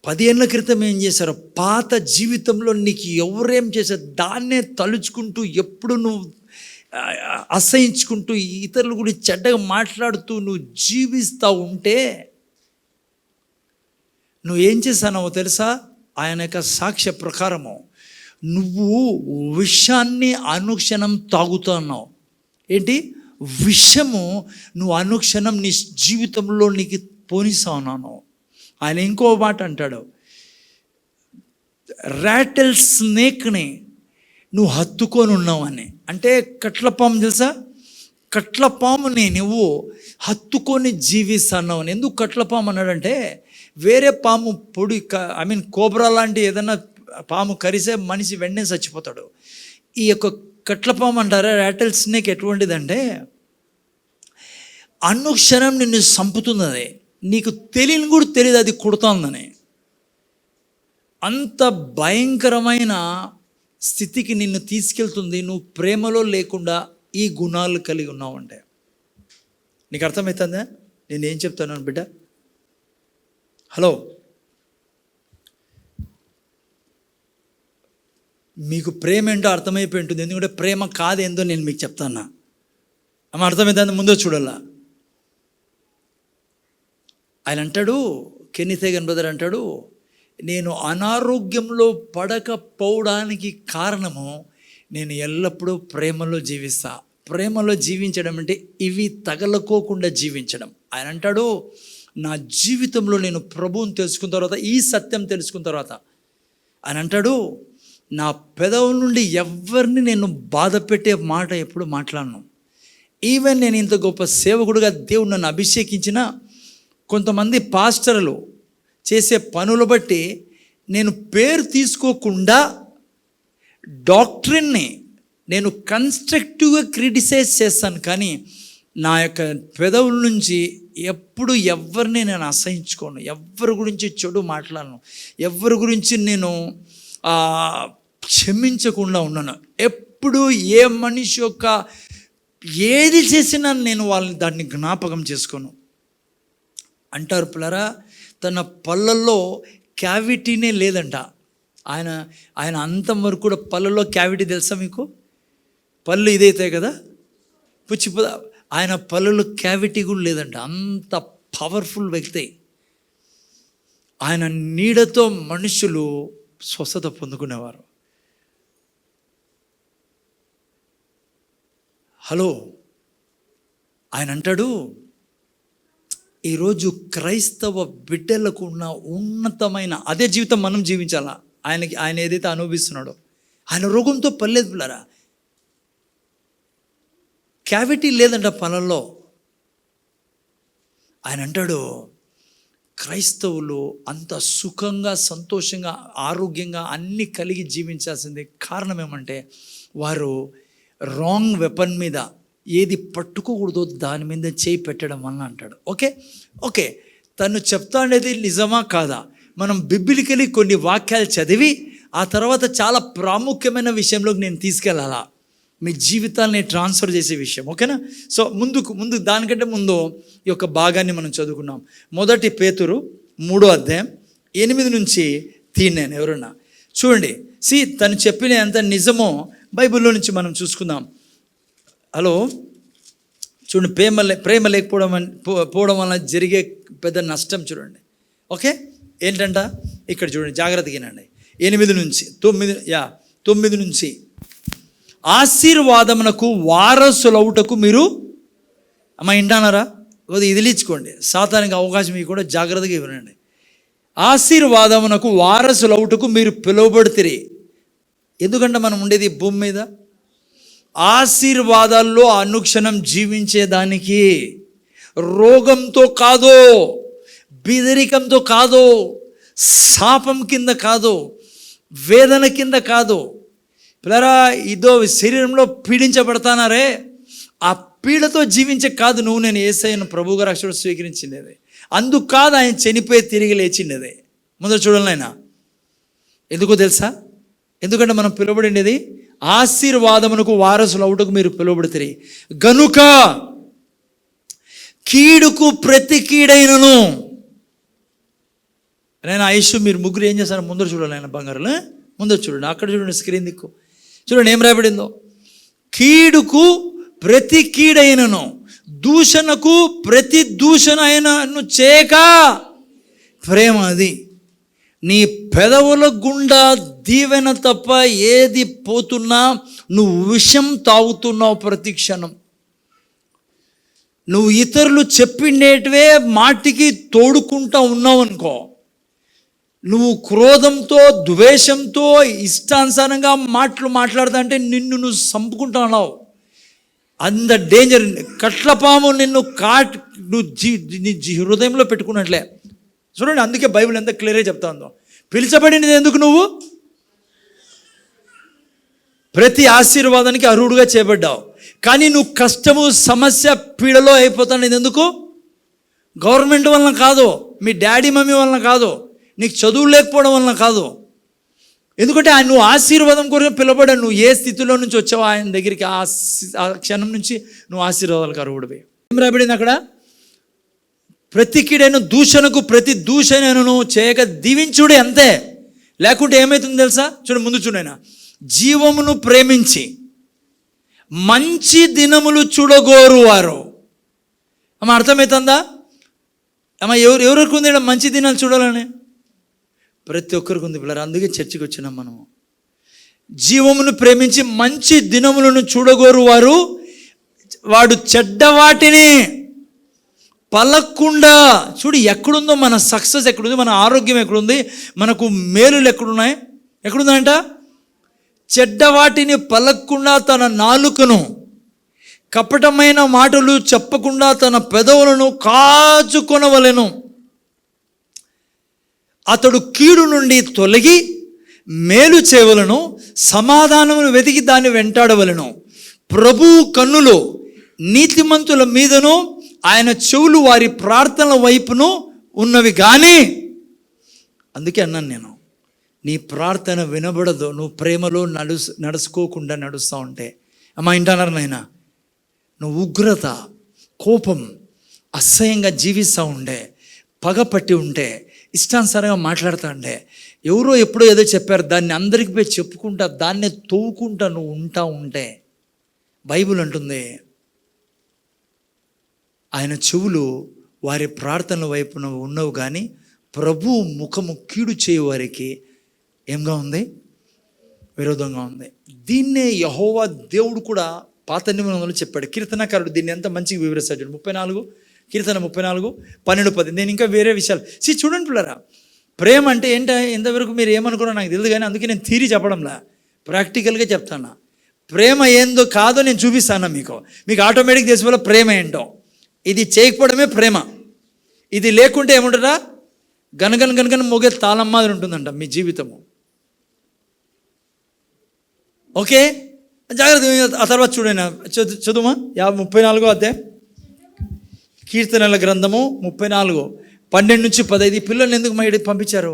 Speaker 1: 10 ఏళ్ళ క్రితం ఏం చేశారో, పాత జీవితంలో నీకు ఎవరేం చేశారో దాన్నే తలుచుకుంటూ, ఎప్పుడు నువ్వు అసహించుకుంటూ, ఇతరుల గురించి చెడ్డగా మాట్లాడుతూ నువ్వు జీవిస్తూ ఉంటే, నువ్వేం చేశానో తెలుసా? ఆయన యొక్క సాక్ష్య ప్రకారము నువ్వు విషాన్ని అనుక్షణం తాగుతున్నావు. ఏంటి విషము? నువ్వు అనుక్షణం నీ జీవితంలో నీకు పోనిస్తా ఉన్నాను. ఆయన ఇంకో మాట అంటాడు, రాటిల్ స్నేక్ని నువ్వు హత్తుకొని ఉన్నావు అని. అంటే కట్లపాము తెలుసా? కట్లపాముని నువ్వు హత్తుకొని జీవిస్తున్నావు అని. ఎందుకు కట్లపాము అన్నాడంటే, వేరే పాము పొడి, కోబ్రా లాంటి ఏదైనా పాము కరిసే మనిషి వెంటనే చచ్చిపోతాడు. ఈ యొక్క కట్లపాము అంటారా, రాటిల్ స్నేక్ ఎటువంటిదంటే అనుక్షణం నిన్ను చంపుతుంది. అది నీకు తెలియని కూడా తెలియదు అది కుడుతుందని. అంత భయంకరమైన స్థితికి నిన్ను తీసుకెళ్తుంది నువ్వు ప్రేమలో లేకుండా ఈ గుణాలు కలిగి ఉన్నావంటే. నీకు అర్థమవుతుందా నేనేం చెప్తాను బిడ్డ? హలో, మీకు ప్రేమ ఏంటో అర్థమైపోయి ఉంటుంది. ఎందుకంటే ప్రేమ కాదేందో నేను మీకు చెప్తాను. అమ్మ అర్థమవుతుంది, ముందో చూడాలా. ఆయన అంటాడు, కెన్నీత్ హేగన్ బ్రదర్ అంటాడు, నేను అనారోగ్యంలో పడకపోవడానికి కారణము నేను ఎల్లప్పుడూ ప్రేమలో జీవిస్తా. ప్రేమలో జీవించడం అంటే ఇవి తగలకోకుండా జీవించడం. ఆయన అంటాడు, నా జీవితంలో నేను ప్రభువుని తెలుసుకున్న తర్వాత, ఈ సత్యం తెలుసుకున్న తర్వాత ఆయన అంటాడు, నా పెదవుల నుండి ఎవరిని నేను బాధ పెట్టే మాట ఎప్పుడు మాట్లాడను. ఈవెన్ నేను ఇంత గొప్ప సేవకుడుగా దేవుడు నన్ను అభిషేకించిన కొంతమంది పాస్టర్లు చేసే పనులు బట్టి నేను పేరు తీసుకోకుండా డాక్ట్రిన్ని నేను కన్స్ట్రక్టివ్గా క్రిటిసైజ్ చేస్తాను, కానీ నా యొక్క పెదవుల నుంచి ఎప్పుడు ఎవరిని నేను అసహించుకోను, ఎవరి గురించి చెడు మాట్లాడను, ఎవరి గురించి నేను క్షమించకుండా ఉన్నాను. ఎప్పుడు ఏ మనిషి యొక్క ఏది చేసినా నేను వాళ్ళని దాన్ని జ్ఞాపకం చేసుకోను. అంటారు పిల్లరా, తన పళ్ళల్లో క్యావిటీనే లేదంట. ఆయన అంతం వరకు కూడా పళ్ళల్లో క్యావిటీ తెలుసా మీకు? పళ్ళు ఇదైతే కదా పుచ్చిపో, ఆయన పళ్ళలో క్యావిటీ కూడా లేదంట. అంత పవర్ఫుల్ వ్యక్తి. ఆయన నీడతో మనుషులు స్వస్థత పొందుకునేవారు. హలో, ఆయన అంటాడు, ఈరోజు క్రైస్తవ బిడ్డలకు ఉన్న ఉన్నతమైన అదే జీవితం మనం జీవించాలా. ఆయన ఏదైతే అనుభవిస్తున్నాడో, ఆయన రోగంతో పర్లేదు పిల్లరా, క్యావిటీ లేదంట పళ్ళల్లో. ఆయన అంటాడు, క్రైస్తవులు అంత సుఖంగా, సంతోషంగా, ఆరోగ్యంగా అన్నీ కలిగి జీవించాల్సిందే. కారణం ఏమంటే వారు రాంగ్ వెపన్ మీద ఏది పట్టుకోకూడదో దాని మీద చేయి పెట్టడం వల్ల అంటాడు. ఓకే, తను చెప్తా అనేది నిజమా కాదా? మనం బిబ్లికలీ కొన్ని వాక్యాలు చదివి ఆ తర్వాత చాలా ప్రాముఖ్యమైన విషయంలోకి నేను తీసుకెళ్ళాలా, మీ జీవితాన్ని ట్రాన్స్ఫర్ చేసే విషయం. ఓకేనా? సో ముందు దానికంటే ముందు ఈ యొక్క భాగాన్ని మనం చదువుకున్నాం. 1 పేతురు 3:8 నుంచి తీన్నాను. ఎవరన్నా చూడండి. తను చెప్పిన ఎంత నిజమో బైబిల్లో నుంచి మనం చూసుకుందాం. హలో, చూడండి, ప్రేమ లేకపోవడం వల్ల జరిగే పెద్ద నష్టం చూడండి. ఓకే, ఏంటంట ఇక్కడ చూడండి, జాగ్రత్తగా వినండి. 8 నుంచి 9 నుంచి ఆశీర్వాదమునకు వారసులవుటకు మీరు వింటున్నారా? ఇదిలించుకోండి, సాతానికి అవకాశం ఇవి కూడా జాగ్రత్తగా వినండి. ఆశీర్వాదమునకు వారసులవుటకు మీరు పిలువబడితిరి. ఎందుకంటే మనం ఉండేది భూమి మీద ఆశీర్వాదాల్లో అనుక్షణం జీవించేదానికి, రోగంతో కాదు, బెదిరికంతో కాదు, శాపం కింద కాదు, వేదన కింద కాదు. పిల్లరా, ఇదో శరీరంలో పీడించబడతానారే, ఆ పీడతో జీవించే కాదు నేను యేసయ్యను ప్రభువుగా రక్షకుడు స్వీకరించిండేది. అందుకు కాదు ఆయన చనిపోయి తిరిగి లేచిండేది. ముందు చూడాలి ఆయన. ఎందుకో తెలుసా? ఎందుకంటే మనం పిలువబడిండేది ఆశీర్వాదమునకు వారసులు అవుటకు మీరు పిలువబడితిరి గనుక కీడుకు ప్రతి కీడైనను. నేను ఆయుష్ మీరు ముగ్గురు ఏం చేస్తారు? ముందర చూడాలి ఆయన బంగారులు, ముందర చూడండి, అక్కడ చూడండి, స్క్రీన్ దిక్కు చూడండి ఏం రాబడిందో. కీడుకు ప్రతి కీడైనను, దూషణకు ప్రతి దూషణ అయినను చేయక ప్రేమ అది. నీ పెదవుల గుండా దీవెన తప్ప ఏది పోతున్నా నువ్వు విషం తాగుతున్నావు ప్రతి క్షణం. నువ్వు ఇతరులు చెప్పిండేటివే మాటికి తోడుకుంటా ఉన్నావు అనుకో, నువ్వు క్రోధంతో, ద్వేషంతో, ఇష్టానుసారంగా మాట్లాడుతా అంటే నిన్ను నువ్వు చంపుకుంటా ఉన్నావు. అంత డేంజర్. కట్లపాము నిన్ను నువ్వు హృదయంలో పెట్టుకున్నట్లే. చూడండి, అందుకే బైబిల్ ఎంత క్లియర్గా చెప్తా ఉందో. పిలిచబడినది ఎందుకు? నువ్వు ప్రతి ఆశీర్వాదానికి అర్హుడుగా చేయబడ్డావు. కానీ నువ్వు కష్టము, సమస్య, పీడలో అయిపోతాను ఎందుకు? గవర్నమెంట్ వలన కాదు, మీ డాడీ మమ్మీ వలన కాదు, నీకు చదువు లేకపోవడం వలన కాదు. ఎందుకంటే ఆయన నువ్వు ఆశీర్వాదం కొరకు పిలవబడ్డా. నువ్వు ఏ స్థితిలో నుంచి వచ్చావో ఆయన దగ్గరికి ఆ క్షణం నుంచి నువ్వు ఆశీర్వాదాలకు అర్హుడివి. ఏం రాబడింది అక్కడ? ప్రతి కీడైన దూషణకు ప్రతి దూషణను చేయక దీవించుడే, అంతే. లేకుంటే ఏమవుతుందో తెలుసా? చూడండి, ముందు చూడైనా జీవమును ప్రేమించి మంచి దినములు చూడగోరు వారు. అమ్మ అర్థమవుతుందా? అమ్మ ఎవరికి ఉంది మంచి దినాలు చూడాలని? ప్రతి ఒక్కరికి ఉంది పిల్లలు. అందుకే చర్చికి వచ్చినాం మనము. జీవమును ప్రేమించి మంచి దినములను చూడగోరు వాడు చెడ్డవాటిని పలక్కుండా. చూడు ఎక్కడుందో మన సక్సెస్, ఎక్కడుంది మన ఆరోగ్యం, ఎక్కడుంది మనకు మేలులు, ఎక్కడున్నాయి? ఎక్కడుందంట? చెడ్డవాటిని పలక్కుండా తన నాలుకను కపటమైన మాటలు చెప్పకుండా తన పెదవులను కాచుకొనవలెను. అతడు కీడు నుండి తొలగి మేలు చేయవలను, సమాధానమును వెతికి దాన్ని వెంటాడవలను. ప్రభువు కన్నులు నీతిమంతుల మీదను, ఆయన చెవులు వారి ప్రార్థనల వైపును ఉన్నవి. కానీ అందుకే అన్నాను నేను, నీ ప్రార్థన వినబడదు నువ్వు ప్రేమలో నడుచుకోకుండా నడుస్తూ ఉంటే. అమ్మా ఇంటన్నారు నాయన, నువ్వు ఉగ్రత, కోపం, అసహ్యంగా జీవిస్తూ ఉండే, పగపట్టి ఉంటే, ఇష్టానుసారంగా మాట్లాడుతూ ఉండే, ఎవరో ఎప్పుడో ఏదో చెప్పారు దాన్ని అందరికి పోయి చెప్పుకుంటా, దాన్నే తవ్వుకుంటా నువ్వు ఉంటా ఉంటే, బైబిల్ అంటుంది ఆయన చెవులు వారి ప్రార్థనల వైపున ఉన్నవి, కానీ ప్రభు ముఖము కీడు చేయు వారికి ఏంగా ఉంది? విరోధంగా ఉంది. దీన్నే యెహోవా దేవుడు కూడా పాత నిబంధనలో చెప్పాడు. కీర్తనకారుడు దీన్ని ఎంత మంచిగా వివరిస్తాడు. 34 కీర్తన 34:12-10. నేను ఇంకా వేరే విషయాలు చూడండి పిల్లరా. ప్రేమ అంటే ఏంటో ఎంతవరకు మీరు ఏమనుకున్నా నాకు తెలియదు, కానీ అందుకే నేను థియరీ చెప్పడంలా, ప్రాక్టికల్గా చెప్తాను. ప్రేమ ఏందో కాదో నేను చూపిస్తాను మీకు ఆటోమేటిక్ తెలిసి వల్ల ప్రేమ ఏంటో. ఇది చేయకపోవడమే ప్రేమ. ఇది లేకుంటే ఏముంటుందా? గనగన మోగే తాళం మాదిరి ఉంటుందంట మీ జీవితము. ఓకే, జాగ్రత్త. ఆ తర్వాత చూడండి, చదువుమా 34 అధ్యాయం కీర్తనల గ్రంథము 34:12-15. పిల్లల్ని ఎందుకు మా పంపించారు?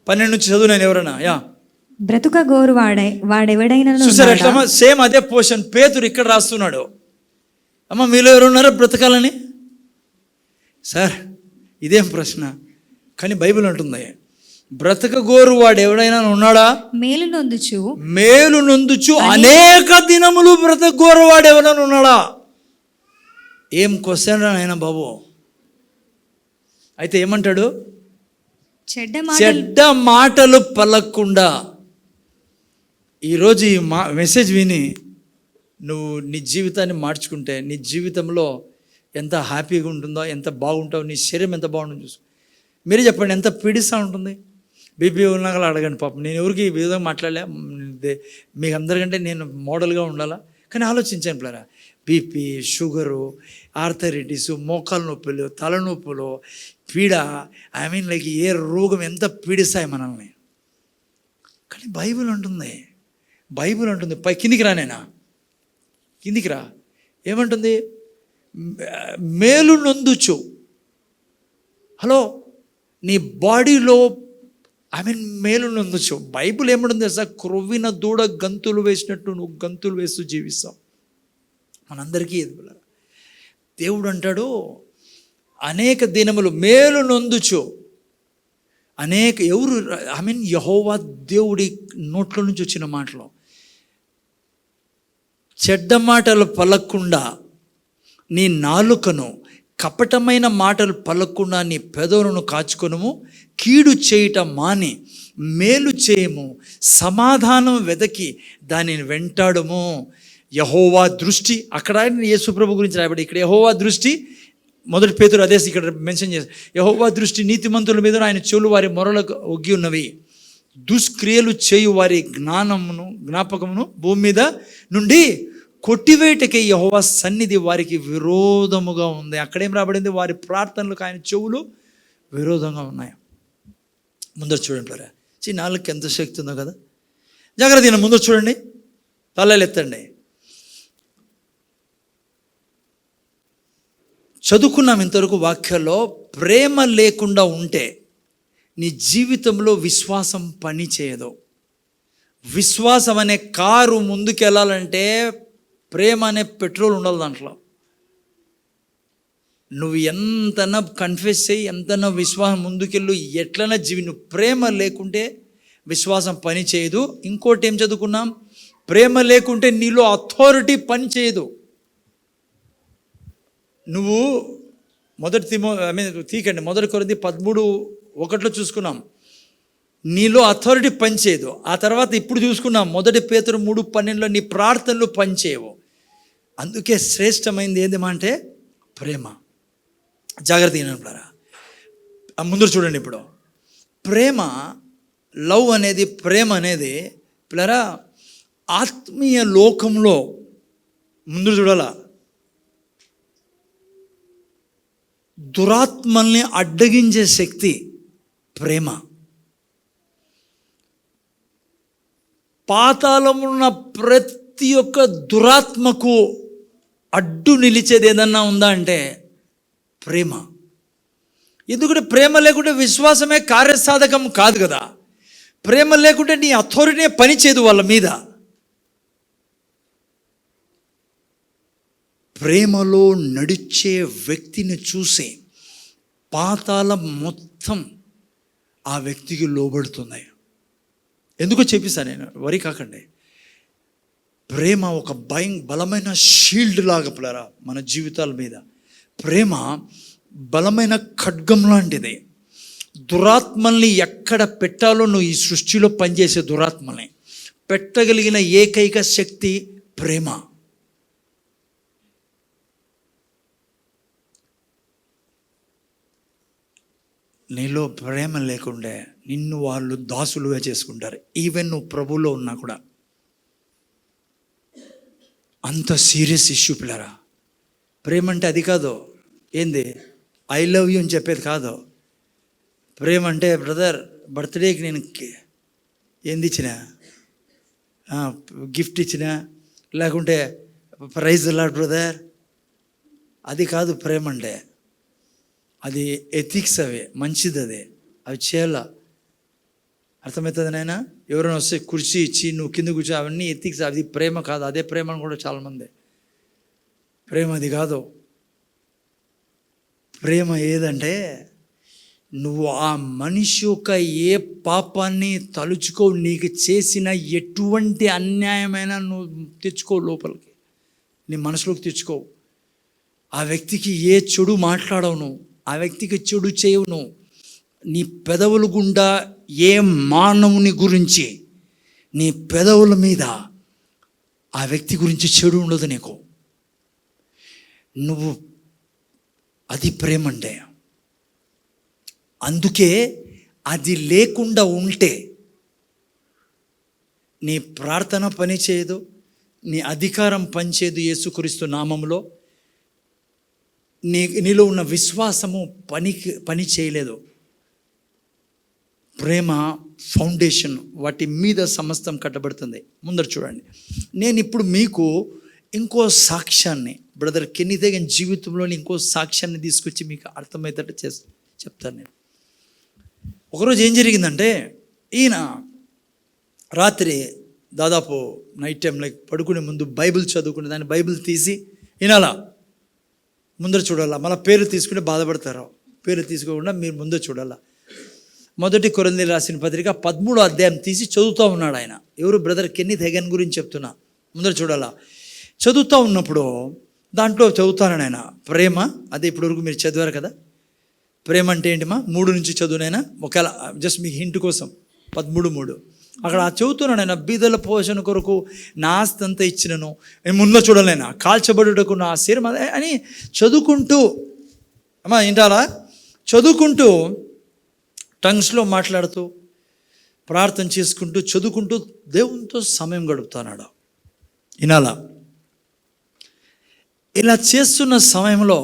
Speaker 1: 12 నుంచి చదువు. నేను ఎవరైనా
Speaker 4: బ్రతుక గోరు వాడెవడైనా
Speaker 1: చూసారు ఎట్లా? సేమ్ అదే పోర్షన్ పేతురు ఇక్కడ రాస్తున్నాడు. అమ్మ మీలో ఎవరున్నారో బ్రతకాలని? సార్ ఇదేం ప్రశ్న? కానీ బైబిల్ అంటుంది, బ్రతకగోరు వాడు ఎవడైనా ఉన్నాడా? మేలు నొందుచు అనేక దినములు బ్రతకగోరు వాడు ఎవరైనా ఉన్నాడా? ఏం క్వశ్చన్ రా నాయన బాబు. అయితే ఏమంటాడు? చెడ్డ మాటలు పలకకుండా. ఈరోజు ఈ మెసేజ్ విని నువ్వు నీ జీవితాన్ని మార్చుకుంటే నీ జీవితంలో ఎంత హ్యాపీగా ఉంటుందో, ఎంత బాగుంటావు, నీ శరీరం ఎంత బాగుంటుందో చూసు. మీరే చెప్పండి, ఎంత పీడిస్తూ ఉంటుంది. బీపీ ఉన్నాక అడగండి. పాపం నేను ఎవరికి ఈ విధంగా మాట్లాడలే, మీకు అందరికంటే నేను మోడల్గా ఉండాలా. కానీ ఆలోచించాను పిల్లరా, బీపీ, షుగరు, ఆర్థరైటిస్, మోకాలు నొప్పులు, తలనొప్పులు, పీడ, లైక్ ఏ రోగం ఎంత పీడిస్తాయి మనల్ని. కానీ బైబిల్ అంటుంది పై కిందికి రా, కిందికి రా. ఏమంటుంది? మేలు నొందుచు. హలో, నీ బాడీలో మేలు నొందుచు. బైబిల్ ఏమంటుంది సార్? క్రొవ్విన దూడ గంతులు వేసినట్టు నువ్వు గంతులు వేస్తూ జీవిస్తావు. మనందరికీ ఎదుగుల దేవుడు అంటాడు, అనేక దినములు మేలు నొందుచు. ఎవరు? యెహోవా దేవుడి నోట్లో నుంచి వచ్చిన మాటలు. చెడ్డ మాటలు పలకకుండా నీ నాలుకను, కపటమైన మాటలు పలకకుండా నీ పెదవులను కాచుకొనుము. కీడు చేయటం మాని మేలు చేయము, సమాధానం వెదకి దానిని వెంటాడము. యెహోవా దృష్టి, అక్కడ యేసుప్రభు గురించి రాయబడి, ఇక్కడ యెహోవా దృష్టి, 1 పేతురు అదే ఇక్కడ మెన్షన్ చేసి, యెహోవా దృష్టి నీతిమంతుల మీద, ఆయన చెవులు వారి మొరలకు ఒగ్గి ఉన్నవి. దుష్క్రియలు చేయు వారి జ్ఞాపకమును భూమి మీద నుండి కొట్టివేటకే యెహోవా సన్నిధి వారికి విరోధముగా ఉంది. అక్కడేం రాబడింది? వారి ప్రార్థనలకు ఆయన చెవులు విరోధంగా ఉన్నాయి. ముందర చూడండి, నాలుగుకి ఎంత శక్తి ఉందో కదా. జాగ్రత్త, ముందర చూడండి, తలలు ఎత్తండి. చదువుకున్నాం ఇంతవరకు వాక్యాల్లో. ప్రేమ లేకుండా ఉంటే నీ జీవితంలో విశ్వాసం పని చేయదు. విశ్వాసం అనే కారు ముందుకు వెళ్ళాలంటే ప్రేమ అనే పెట్రోల్ ఉండాలి దాంట్లో. నువ్వు ఎంతనా కన్ఫెస్ చేయి, ఎంతనా విశ్వాసం ముందుకెళ్ళు, ఎట్లన్నా నువ్వు ప్రేమ లేకుంటే విశ్వాసం పని చేయదు. ఇంకోటి ఏం చదువుకున్నాం? ప్రేమ లేకుంటే నీలో అథారిటీ పని చేయదు. నువ్వు 1 కొరింథీ 13:1 చూసుకున్నాం, నీలో అథారిటీ పనిచేయదు. ఆ తర్వాత ఇప్పుడు చూసుకున్నాం 1 పేతురు 3:12 నీ ప్రార్థనలు పనిచేయవు. అందుకే శ్రేష్టమైనది ఏంటంటే ప్రేమ. జాగ్రత్త అయినప్పుడారా, ముందు చూడండి. ఇప్పుడు ప్రేమ అనేది పిల్లరా ఆత్మీయ లోకంలో ముందు చూడాలా. దురాత్మల్ని అడ్డగించే శక్తి ప్రేమ. పాతాళమున్న ప్రతి ఒక్క దురాత్మకు అడ్డు నిలిచేది ఏదన్నా ఉందా అంటే ప్రేమ. ఎందుకంటే ప్రేమ లేకుంటే విశ్వాసమే కార్యసాధకం కాదు కదా. ప్రేమ లేకుంటే నీ అథారిటీ పనిచేయదు వాళ్ళ మీద. ప్రేమలో నడిచే వ్యక్తిని చూసి పాతాళం మొత్తం ఆ వ్యక్తికి లోబడుతుంది. ఎందుకో చెప్పిస్తాను నేను, వరి కాకండి. ప్రేమ ఒక బలమైన షీల్డ్ లాగా పిల్లరా మన జీవితాల మీద. ప్రేమ బలమైన ఖడ్గం లాంటిది. దురాత్మల్ని ఎక్కడ పెట్టాలో నువ్వు ఈ సృష్టిలో పనిచేసే దురాత్మల్ని పెట్టగలిగిన ఏకైక శక్తి ప్రేమ. నీలో ప్రేమ లేకుండే నిన్ను వాళ్ళు దాసులుగా చేసుకుంటారు. ఈవెన్ నువ్వు ప్రభువులో ఉన్నా కూడా. అంత సీరియస్ ఇష్యూ పిల్లరా. ప్రేమ అంటే అది కాదు. ఏంది ఐ లవ్ యూ అని చెప్పేది కాదు. ప్రేమ అంటే బ్రదర్ బర్త్డేకి నేను ఏంది ఇచ్చినా, గిఫ్ట్ ఇచ్చినా, లేకుంటే ప్రైజ్ లాడ్ బ్రదర్, అది కాదు ప్రేమ అంటే. అది ఎథిక్స్, అవి మంచిది, అవి చేయాల. అర్థమవుతుంది నాయన? ఎవరైనా వస్తే కుర్చీ ఇచ్చి నువ్వు కింద కూర్చో, అవన్నీ ఎథిక్స్. అది ప్రేమ కాదు. అదే ప్రేమ అని కూడా చాలామంది. ప్రేమ అది కాదు. ప్రేమ ఏదంటే నువ్వు ఆ మనిషి యొక్క ఏ పాపాన్ని తలుచుకో, నీకు చేసిన ఎటువంటి అన్యాయమైనా నువ్వు తెచ్చుకో లోపలికి, నీ మనసులోకి తెచ్చుకో. ఆ వ్యక్తికి ఏ చెడు మాట్లాడవు నువ్వు, ఆ వ్యక్తికి చెడు చేయవు నువ్వు. నీ పెదవుల గుండా ఏ మానవుని గురించి, నీ పెదవుల మీద ఆ వ్యక్తి గురించి చెడు ఉండదు నీకు. నువ్వు అది ప్రేమ అంటే. అందుకే అది లేకుండా ఉంటే నీ ప్రార్థన పనిచేయదు, నీ అధికారం పనిచేయదు. యేసుక్రీస్తు నామములో నీలో ఉన్న విశ్వాసము పని చేయలేదు. ప్రేమ ఫౌండేషన్, వాటి మీద సమస్తం కట్టబడుతుంది. ముందర చూడండి, నేను ఇప్పుడు మీకు ఇంకో సాక్ష్యాన్ని, బ్రదర్ కెన్నీత్ హేగిన్ జీవితంలోని ఇంకో సాక్ష్యాన్ని తీసుకొచ్చి మీకు అర్థమయ్యేటట్టు చెప్తాను నేను. ఒకరోజు ఏం జరిగిందంటే, ఈయన రాత్రి దాదాపు నైట్ టైం లైక్ పడుకునే ముందు బైబిల్ చదువుకునే దాన్ని బైబిల్ తీసి వినాలా, ముందర చూడాలా. మళ్ళీ పేరు తీసుకుంటే బాధపడతారు. పేరు తీసుకోకుండా మీరు ముందర చూడాలా. మొదటి కొరింథీయులకు రాసిన పత్రిక 13వ అధ్యాయం తీసి చదువుతూ ఉన్నాడు ఆయన. ఎవరు? బ్రదర్ కెన్నీత్ హేగిన్ గురించి చెప్తున్నా. ముందర చూడాలా. చదువుతూ ఉన్నప్పుడు దాంట్లో చదువుతాను ఆయన, ప్రేమ అదే ఇప్పుడు వరకు మీరు చదివారు కదా. ప్రేమ అంటే ఏంటిమా? 3 నుంచి చదువునైనా ఒకవేళ జస్ట్ మీకు హింట్ కోసం 13:3 అక్కడ చదువుతున్నాను ఆయన. బీదల పోషణ కొరకు నా ఆస్తి అంతా ఇచ్చినను, నేను ముందు చూడలేనా, కాల్చబడుటకు నా శరీరం అని చదువుకుంటూ, అమ్మా వింటారా, చదువుకుంటూ టంగ్స్లో మాట్లాడుతూ ప్రార్థన చేసుకుంటూ చదువుకుంటూ దేవునితో సమయం గడుపుతున్నాడు. వినాలా. ఇలా చేస్తున్న సమయంలో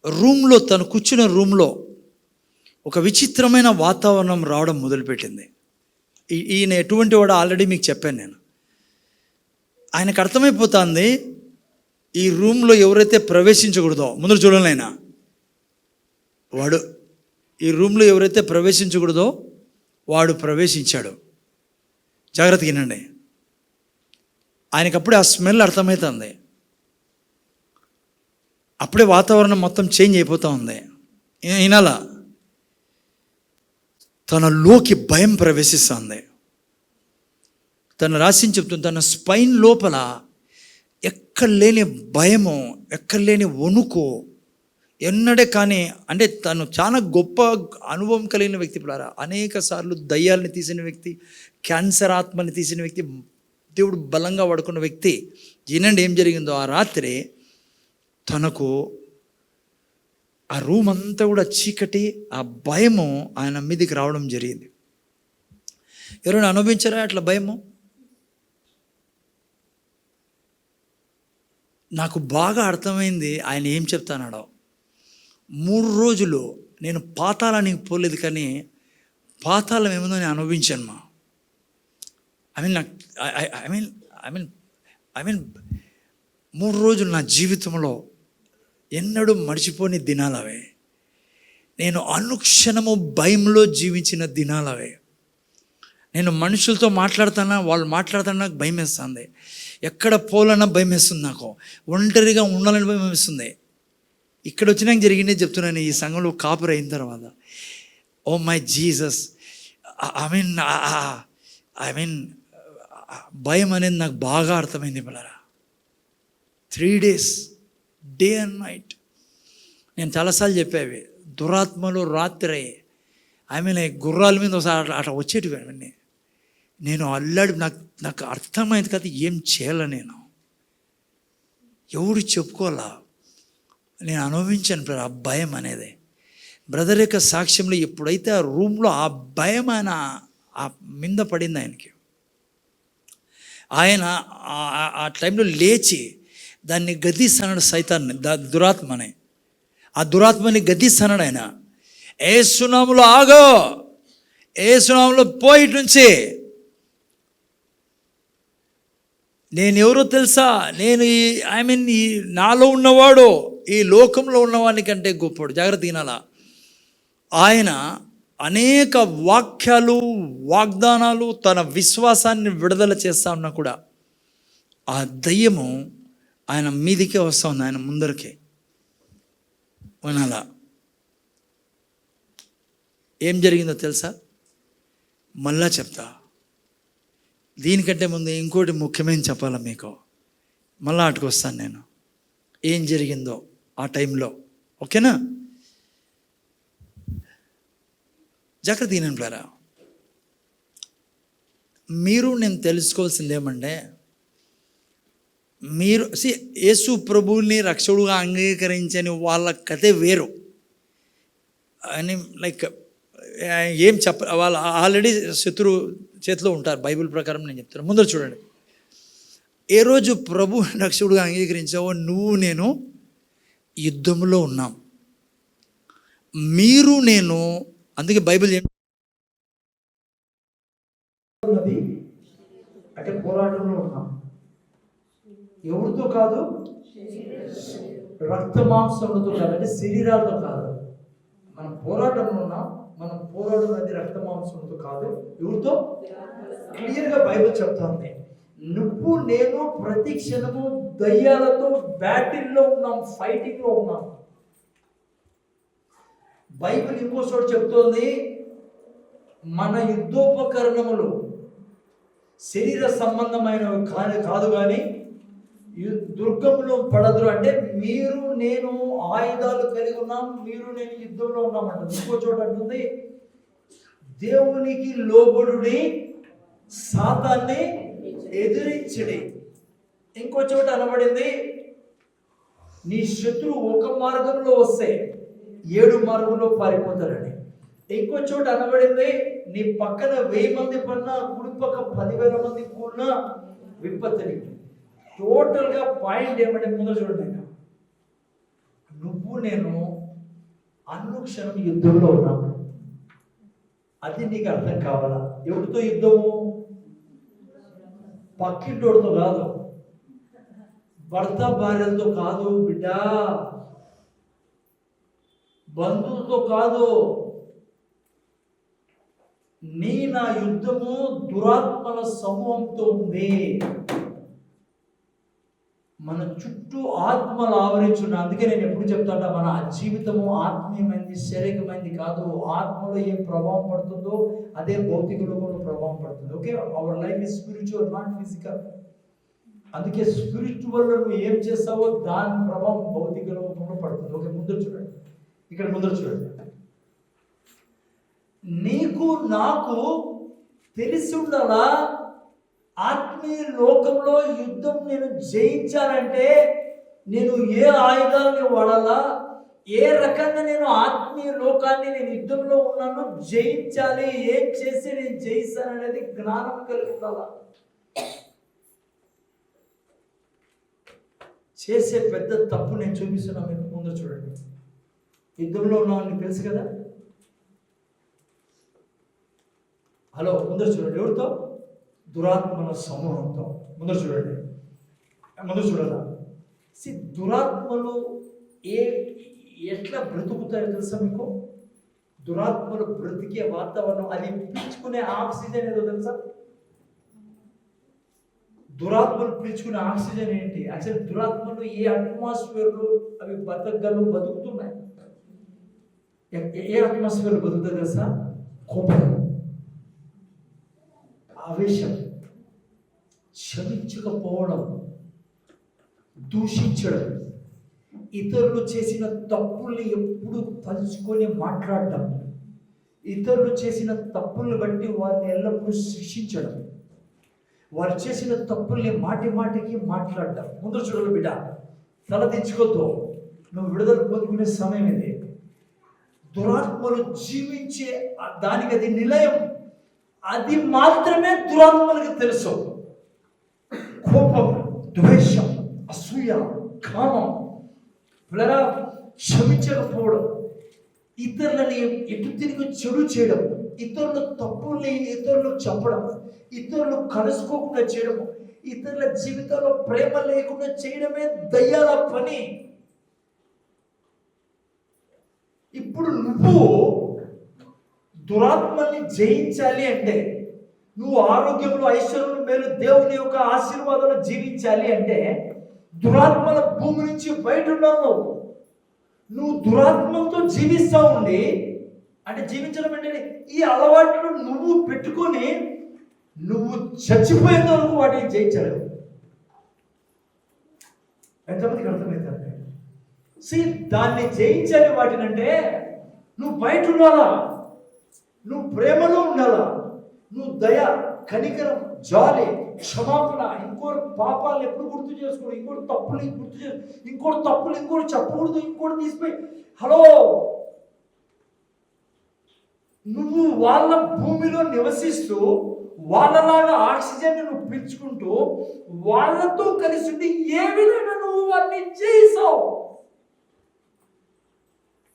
Speaker 1: రూమ్లో, తను కూర్చున్న రూమ్లో ఒక విచిత్రమైన వాతావరణం రావడం మొదలుపెట్టింది. ఈయన ఎటువంటి వాడు ఆల్రెడీ మీకు చెప్పాను నేను. ఆయనకు అర్థమైపోతుంది ఈ రూమ్లో ఎవరైతే ప్రవేశించకూడదో, ముందు చూడలేనా వాడు, ఈ రూమ్లో ఎవరైతే ప్రవేశించకూడదో వాడు ప్రవేశించాడు. జాగ్రత్తగా వినండి. ఆయనకు అప్పుడే ఆ స్మెల్ అర్థమవుతుంది. అప్పుడే వాతావరణం మొత్తం చేంజ్ అయిపోతూ ఉంది. వినాలా. తనలోకి భయం ప్రవేశిస్తుంది. తను రాసింది చెప్తుంది, తన స్పైన్ లోపల ఎక్కడ లేని భయము, ఎక్కడ లేని వణుకు, ఎన్నడే కానీ. అంటే తను చాలా గొప్ప అనుభవం కలిగిన వ్యక్తి. పిల్లారా, అనేక సార్లు దయ్యాలని తీసిన వ్యక్తి, క్యాన్సర్ ఆత్మని తీసిన వ్యక్తి, దేవుడు బలంగా వాడుకున్న వ్యక్తి. ఈనండి ఏం జరిగిందో ఆ రాత్రి తనకు ఆ రూమ్ అంతా కూడా చీకటి, ఆ భయము ఆయన మీదకి రావడం జరిగింది. ఎవరైనా అనుభవించారా అట్లా భయము? నాకు బాగా అర్థమైంది ఆయన ఏం చెప్తానాడో. 3 రోజులు నేను పాతాళానికి పోలేదు, కానీ పాతాళం ఏముందో నేను అనుభవించాను మా. ఐ మీన్ 3 రోజులు నా జీవితంలో ఎన్నడూ మర్చిపోని దినాలవే. నేను అనుక్షణము భయంలో జీవించిన దినాలవే. నేను మనుషులతో మాట్లాడుతున్నా, వాళ్ళు మాట్లాడుతున్నా నాకు భయం వేస్తుంది. ఎక్కడ పోలన్నా భయం వేస్తుంది, నాకు ఒంటరిగా ఉండాలని భయం వేస్తుంది. ఇక్కడ వచ్చినాక జరిగిందే చెప్తున్నాను. ఈ సంఘంలో కాపురు అయిన తర్వాత, oh my Jesus, I mean భయం అనేది నాకు బాగా అర్థమైంది పిల్లరా. 3 days డే అండ్ నైట్. నేను చాలాసార్లు చెప్పేవి, దురాత్మలు రాత్రి గుర్రాల మీద ఒకసారి అట్లా వచ్చేటివి అవన్నీ. నేను అల్లాడి నాకు అర్థమైంది కదా ఏం చేయాల, నేను ఎవడు చెప్పుకోవాలా, నేను అనుభవించాను ఆ భయం అనేది. బ్రదర్ యొక్క సాక్ష్యంలో ఎప్పుడైతే ఆ రూమ్లో ఆ భయం ఆయన ఆ మీద పడింది ఆయనకి, ఆయన ఆ టైంలో లేచి దాన్ని గద్దిస్తాడు సైతాన్ని, దురాత్మని. ఆ దురాత్మని గద్దిస్తాడు ఆయన. యేసునామములో ఆగో, యేసునామములో పోయి నుంచి. నేను ఎవరో తెలుసా, నేను ఈ నాలో ఉన్నవాడు ఈ లోకంలో ఉన్నవాడి కంటే గొప్పవాడు. జాగ్రత్త వినాలా. ఆయన అనేక వాక్యాలు, వాగ్దానాలు, తన విశ్వాసాన్ని విడుదల చేస్తా ఉన్నా కూడా ఆ దయ్యము ఆయన మీదికే వస్తూ ఉంది, ఆయన ముందరికే. వినాలా, ఏం జరిగిందో తెలుసా? మళ్ళా చెప్తా. దీనికంటే ముందు ఇంకోటి ముఖ్యమైన చెప్పాలా మీకు. మళ్ళా అటుకు వస్తాను నేను, ఏం జరిగిందో ఆ టైంలో. ఓకేనా? జాగ్రత్త వినండి. మీరు నేను తెలుసుకోవాల్సింది ఏమంటే, మీరు యేసు ప్రభువుని రక్షకుడుగా అంగీకరించని వాళ్ళ కథే వేరు అని. లైక్ ఏం వాళ్ళు ఆల్రెడీ శత్రు చేతిలో ఉంటారు. బైబిల్ ప్రకారం నేను చెప్తాను. ముందర చూడండి, ఏ రోజు ప్రభు రక్షకుడుగా అంగీకరించావో నువ్వు నేను యుద్ధంలో ఉన్నాం. మీరు నేను, అందుకే బైబిల్ అంటే పోరాటంలో ఉన్నాం. ఎవరితో కాదు, రక్త మాంసములతో కాదు, అంటే శరీరాలతో కాదు. మనం పోరాటంలో ఉన్నాం. మనం పోరాడున్నది రక్త మాంసంతో కాదు. ఎవరితో? క్లియర్గా బైబిల్ చెప్తాంది. నువ్వు నేను ప్రతి క్షణము దయ్యాలతో బ్యాటిల్లో ఉన్నాం, ఫైటింగ్లో ఉన్నాం. బైబిల్ ఇంకో చోట చెప్తోంది, మన యుద్ధోపకరణములు శరీర సంబంధమైనవి కాదు కానీ దుర్గంలో పడదురు. అంటే మీరు నేను ఆయుధాలు కలిగి ఉన్నాం, మీరు నేను యుద్ధంలో ఉన్నామంట. ఇంకో చోట అంటుంది, దేవునికి లోబడుడి, సాతాన్ని ఎదిరించడి. ఇంకో చోట అనబడింది, నీ శత్రువు ఒక మార్గంలో వస్తే 7 మార్గంలో పారిపోతారని. ఇంకో చోట అనబడింది, నీ పక్కన 1000 మంది పన్నా, కుడి పక్క 10,000 మంది కూడినా విపత్తుని. టోటల్గా పాయింట్ ఏమంటే, ముందు చూడండి, నువ్వు నేను అనుక్షణం యుద్ధంలో ఉన్నాము. అది నీకు అర్థం కావాలా? ఎవరితో యుద్ధము? పక్కింటోడితో కాదు, భర్త భార్యలతో కాదు బిడ్డ, బంధువులతో కాదు. నా యుద్ధము దురాత్మల సమూహంతో ఉంది. మన చుట్టూ ఆత్మలు ఆవరించున్నాయి. అందుకే నేను ఎప్పుడు చెప్తాను, మన జీవితము ఆత్మీయమైంది, శారీరకమైంది కాదు. ఆత్మలో ఏం ప్రభావం పడుతుందో అదే భౌతిక లోకంలో ప్రభావం పడుతుంది. Okay, our life is spiritual, not physical. అందుకే స్పిరిచువల్ నువ్వు ఏం చేస్తావో దాని ప్రభావం భౌతిక లోకంలో పడుతుంది. ఓకే, ముందర చూడండి, ఇక్కడ ముందర చూడండి. నీకు నాకు తెలిసి ఉండాలా, ఆత్మీయ లోకంలో యుద్ధం నేను జయించాలంటే నేను ఏ ఆయుధాలని వాడాలా, ఏ రకంగా నేను ఆత్మీయ లోకాన్ని నేను యుద్ధంలో ఉన్నాను జయించాలి, ఏం చేసి నేను జయిస్తాను అనేది జ్ఞానం కలిగి ఉండాలా. చేసే పెద్ద తప్పు నేను చూపిస్తున్నా, మీరు ముందు చూడండి. యుద్ధంలో ఉన్నామని తెలుసు కదా. హలో, ముందర చూడండి. ఎవరితో? దురాత్మల సమూహంతో. ముందర చూడండి, ముందర చూడాలా. దురాత్మలు ఎట్లా బ్రతుకుతాయో తెలుసా మీకు? దురాత్మలు బ్రతికే వాతావరణం, అది పీల్చుకునే ఆక్సిజన్ ఏదో తెలుసా? దురాత్మలు పీల్చుకునే ఆక్సిజన్ ఏంటి? యాక్చువల్ దురాత్మలు ఏ అట్మాస్ఫియర్లో అవి బతుకుతున్నాయి. ఏ అట్మాస్ఫియర్లో బతుకుతాయి తెలుసా? కోపం, ఆవేశం, క్షమించకపోవడం, దూషించడం, ఇతరులు చేసిన తప్పుల్ని ఎప్పుడు తలుచుకొని మాట్లాడడం, ఇతరులు చేసిన తప్పుల్ని బట్టి వారిని ఎల్లప్పుడూ శిక్షించడం, వారు చేసిన తప్పుల్ని మాటికి మాట్లాడడం. ముందు చూడాలి బిడ్డ, తలదించుకోద్దు. నువ్వు విడుదల పొందుకునే సమయం ఇది. దురాత్మలు జీవించే దానికి అది నిలయం. అది మాత్రమే దురాత్మలకు తెలుసు. కోపం, ద్వేషం, అసూయ, కామం, క్షమించకపోవడం, ఇతరులని ఎటు తిరిగి చెడు చేయడం, ఇతరుల తప్పుల్ని ఇతరులకు చెప్పడం, ఇతరులు కలుసుకోకుండా చేయడం, ఇతరుల జీవితంలో ప్రేమ లేకుండా చేయడమే దయ్యాల పని. ఇప్పుడు నువ్వు దురాత్మల్ని జయించాలి అంటే, నువ్వు ఆరోగ్యంలో, ఐశ్వర్యంలో, మేలు, దేవుని యొక్క ఆశీర్వాదాలు జీవించాలి అంటే, దురాత్మల భూమి నుంచి బయట ఉన్నావు. నువ్వు దురాత్మలతో జీవిస్తా ఉండి, అంటే జీవించడం అంటే ఈ అలవాట్లు నువ్వు పెట్టుకొని నువ్వు చచ్చిపోయేంత వరకు వాటిని జయించలేవు. ఎంతమందికి అర్థమవుతుంది? దాన్ని జయించాలి. వాటినంటే నువ్వు బయట ఉండాలా, నువ్వు ప్రేమలో ఉండాలా, నువ్వు దయ, కనికరం, జాలి, క్షమాపణ, ఇంకోటి పాపాలను ఎప్పుడు గుర్తు చేసుకోడు, ఇంకోటి తప్పులు గుర్తు చేసు, ఇంకోటి తప్పులు ఇంకోటి చెప్పకూడదు, ఇంకోటి తీసిపోయి. హలో, నువ్వు వాళ్ళ భూమిలో నివసిస్తూ వాళ్ళలాగా ఆక్సిజన్ నువ్వు పీల్చుకుంటూ వాళ్ళతో కలిసి ఉండి ఏ విధంగా నువ్వు వారిని చేసావు.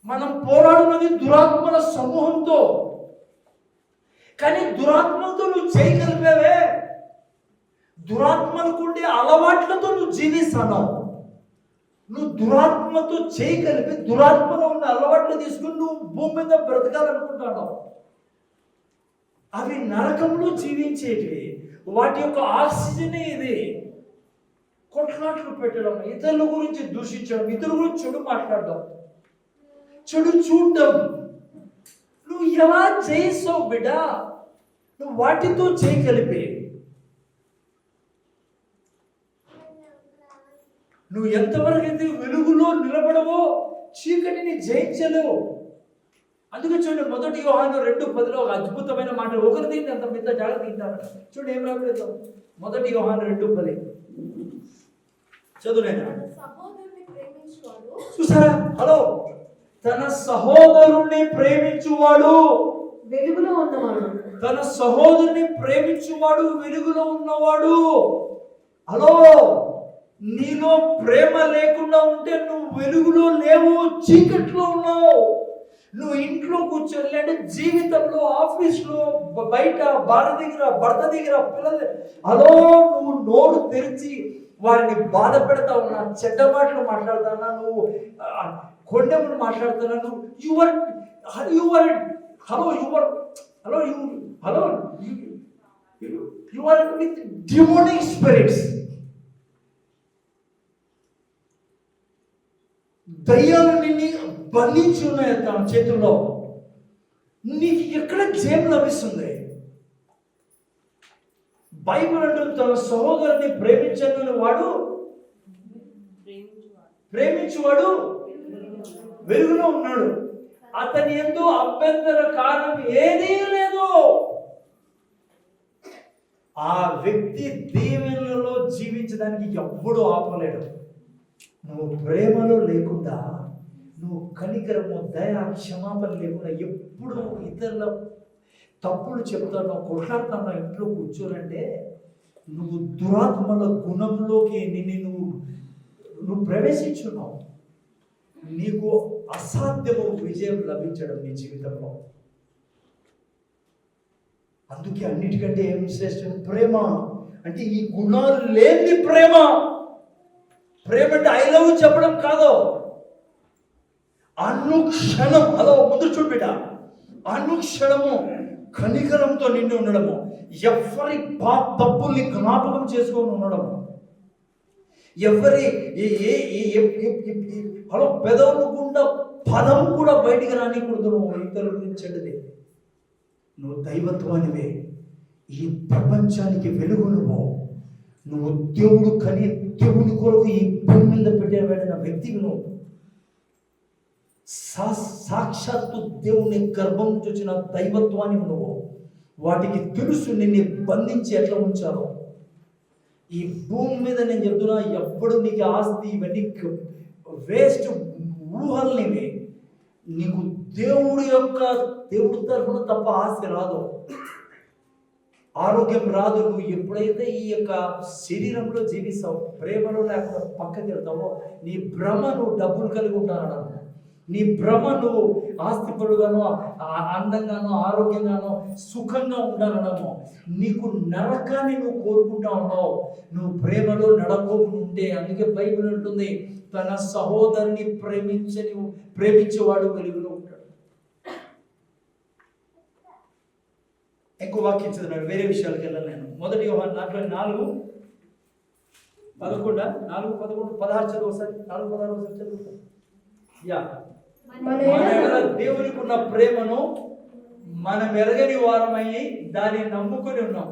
Speaker 1: మనం పోరాడున్నది దురాత్మల సమూహంతో. కానీ దురాత్మలతో నువ్వు చేయగలిపావే, దురాత్మలకు ఉండే అలవాట్లతో నువ్వు జీవిస్తాను. నువ్వు దురాత్మతో చేయగలిపి దురాత్మలో ఉన్న అలవాట్లు తీసుకుని నువ్వు భూమి మీద బ్రతకాలనుకుంటాను. అవి నరకంలో జీవించేటివి. వాటి యొక్క ఆక్సిజనే ఇది. కొట్లాట్లు పెట్టడం, ఇతరుల గురించి దూషించడం, ఇతరుల గురించి చెడు మాట్లాడడం, చెడు చూడడం. నువ్వు ఎలా చేసావు బిడ్డ? నువ్వు వాటితో చేయగలిపి నువ్వు ఎంతవరకు అయితే వెలుగులో నిలబడవో చీకటిని జయించలేవు. అందుకే చూడండి, 1 యోహాను 2:10 ఒక అద్భుతమైన మాట. ఒకరు తింటే అంత మిగతా జాగ్రత్త తింటారు. చూడండి ఏం రాబడతాం. 1 యోహాను 2:10 చదువునైనా చూసారా? హలో, తన సహోదరుణ్ణి ప్రేమించువాడు
Speaker 3: వెలుగులో ఉన్నవాడు,
Speaker 1: తన సహోదరుని ప్రేమించువాడు వెలుగులో ఉన్నవాడు. హలో, నీలో ప్రేమ లేకుండా ఉంటే నువ్వు వెలుగులో లేవు, చీకట్లో ఉన్నావు. నువ్వు ఇంట్లో కూర్చొని అంటే జీవితంలో, ఆఫీస్లో, బయట, భర్త దగ్గర, పిల్లల, హలో, నువ్వు నోరు తెరిచి వారిని బాధ పెడతా ఉన్నా, చెడ్డ మాటలు మాట్లాడుతున్నా, నువ్వు కొండెములు మాట్లాడుతున్నా, నువ్వు you are with demonic spirits. దయ్యాలు నిన్ను బంధించి ఉన్నాయి తన చేతుల్లో. నీకు ఎక్కడ జయం లభిస్తుంది? బైబిల్ అంటుంది, తన సహోదరుని ప్రేమించని వాడు ప్రేమించువాడు వెలుగులో ఉన్నాడు, అతని యందు అభ్యంతరకారం ఏదీ లేదు. ఆ వ్యక్తి దీవెనలలో జీవించడానికి ఎప్పుడూ ఆపలేడు. నువ్వు ప్రేమలో లేకుండా, నువ్వు కనికరము, దయ, క్షమాపణ లేకుండా ఎప్పుడు ఇతరుల తప్పులు చెప్తానో, కొట్లాడుతానో ఇంట్లో కూర్చోనంటే నువ్వు దురాత్మల గుణంలోకి నువ్వు ప్రవేశించున్నావు. నీకు అసాధ్యము విజయం లభించడం నీ జీవితంలో. అందుకే అన్నిటికంటే ఏం శ్రేష్టం? ప్రేమ. అంటే ఈ గుణాలు లేని ప్రేమ. ప్రేమ అంటే ఐ లవ్ చెప్పడం కాదు, అనుక్షణం అలా ముందు చూపిట, అనుక్షణము కనికరంతో నిండి ఉండడము, ఎవరి తప్పుల్ని జ్ఞాపకం చేసుకొని ఉండడము, ఎవరి అలా పెదవులు గుండా పదం కూడా బయటికి రానికూడదు. నువ్వు ఇతరుల గురించి చెడ్డది. నువ్వు దైవత్వానివే, ఈ ప్రపంచానికి వెలుగు. నువ్వు దేవుడు కని దేవుడి కొరకు ఈ భూమి మీద పెట్టిన వ్యక్తివి. నువ్వు సాక్షాత్తు దేవుని గర్భం నుంచి వచ్చిన దైవత్వాన్ని నువ్వు. వాటికి తెలుసు నిన్ను బంధించి ఎట్లా ఉంచాలో. ఈ భూమి మీద నేను చెప్తున్నా, ఎప్పుడు నీకు ఆస్తి ఇవన్నీ వేస్ట్ ఊహల్నివి. నీకు దేవుడి తరఫున తప్ప ఆస్తి రాదు, ఆరోగ్యం రాదు. నువ్వు ఎప్పుడైతే ఈ యొక్క శరీరంలో జీవిస్తావు, ప్రేమలో లేకుండా పక్కకి వెళ్తావో, నీ భ్రమ నువ్వు డబ్బులు కలిగి ఉంటానడం, నీ భ్రమ నువ్వు ఆస్తిపరుగానో అందంగానో ఆరోగ్యంగానో సుఖంగా ఉండాలనము, నీకు నరకాన్ని నువ్వు కోరుకుంటా ఉన్నావు నువ్వు ప్రేమలో నడకోకుండా ఉంటే. అందుకే బైబిల్ ఉంటుంది, తన సహోదరుని ప్రేమించేవాడు వెలుగులో ఉంటాడు. ఎక్కువ వాక్యం చదివాడు, వేరే విషయాలకు వెళ్ళాను నేను. 1 యోహాను 4:11 చదువు ఒకసారి. 4:16 ఒకసారి చదువుతాను. దేవునికి ఉన్న ప్రేమను మనం ఎరగని వారమై దాన్ని నమ్ముకొని ఉన్నాం.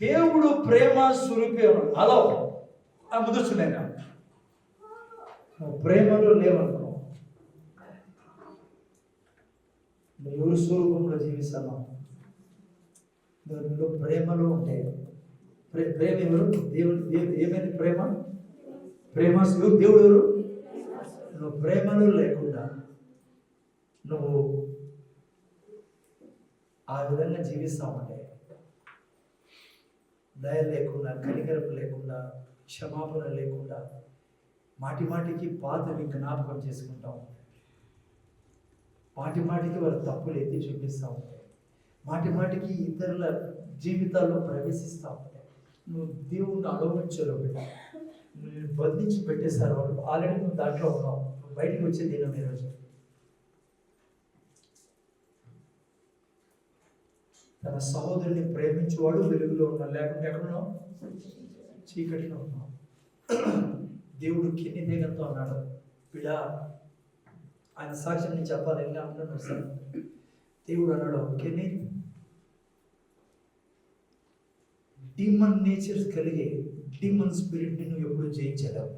Speaker 1: దేవుడు ప్రేమ స్వరూపే ఉన్నాడు. అలా ముదుస్తున్నాయినా ప్రేమలో లేవనుకో, ఎవరు స్వరూపంలో జీవిస్తాను. నువ్వు ప్రేమలో ఉంటే, ప్రేమ ఎవరు? దేవుడు. ఏమైంది ప్రేమ? దేవుడు ఎవరు? నువ్వు ప్రేమలో లేకుండా నువ్వు ఆ విధంగా జీవిస్తామంటే, దయ లేకుండా, కనికరం లేకుండా, క్షమాపణ లేకుండా, మాటికి పాతవి జ్ఞాపకం చేసుకుంటాం, మాటికి వారి తప్పులు ఎత్తి చూపిస్తూ ఉంటాయి, మాటికి ఇతరుల జీవితాల్లో ప్రవేశిస్తూ ఉంటాయి. నువ్వు దేవుణ్ణి అడవించరు, నువ్వు బంధించి పెట్టేశారు వాళ్ళు. ఆల్రెడీ నువ్వు దాంట్లో ఉన్నావు, నువ్వు బయటకు వచ్చే దినం ఈరోజు. తన సహోదరుని ప్రేమించేవాడు వెలుగులో ఉన్నాడు, లేకుంటే ఎక్కడున్నావు? చీకటిలో ఉన్నావు. దేవుడు కిన్ని దేగంతో అన్నాడు, బిడా ఆయన సాక్ష్యం నేను చెప్పాలి, ఎలా అంటున్నాను సార్. దేవుడు అన్నాడు, కిన్ని డీమన్ నేచర్స్ కలిగే డీమన్ స్పిరిట్ని నువ్వు ఎప్పుడు జయించలేవు.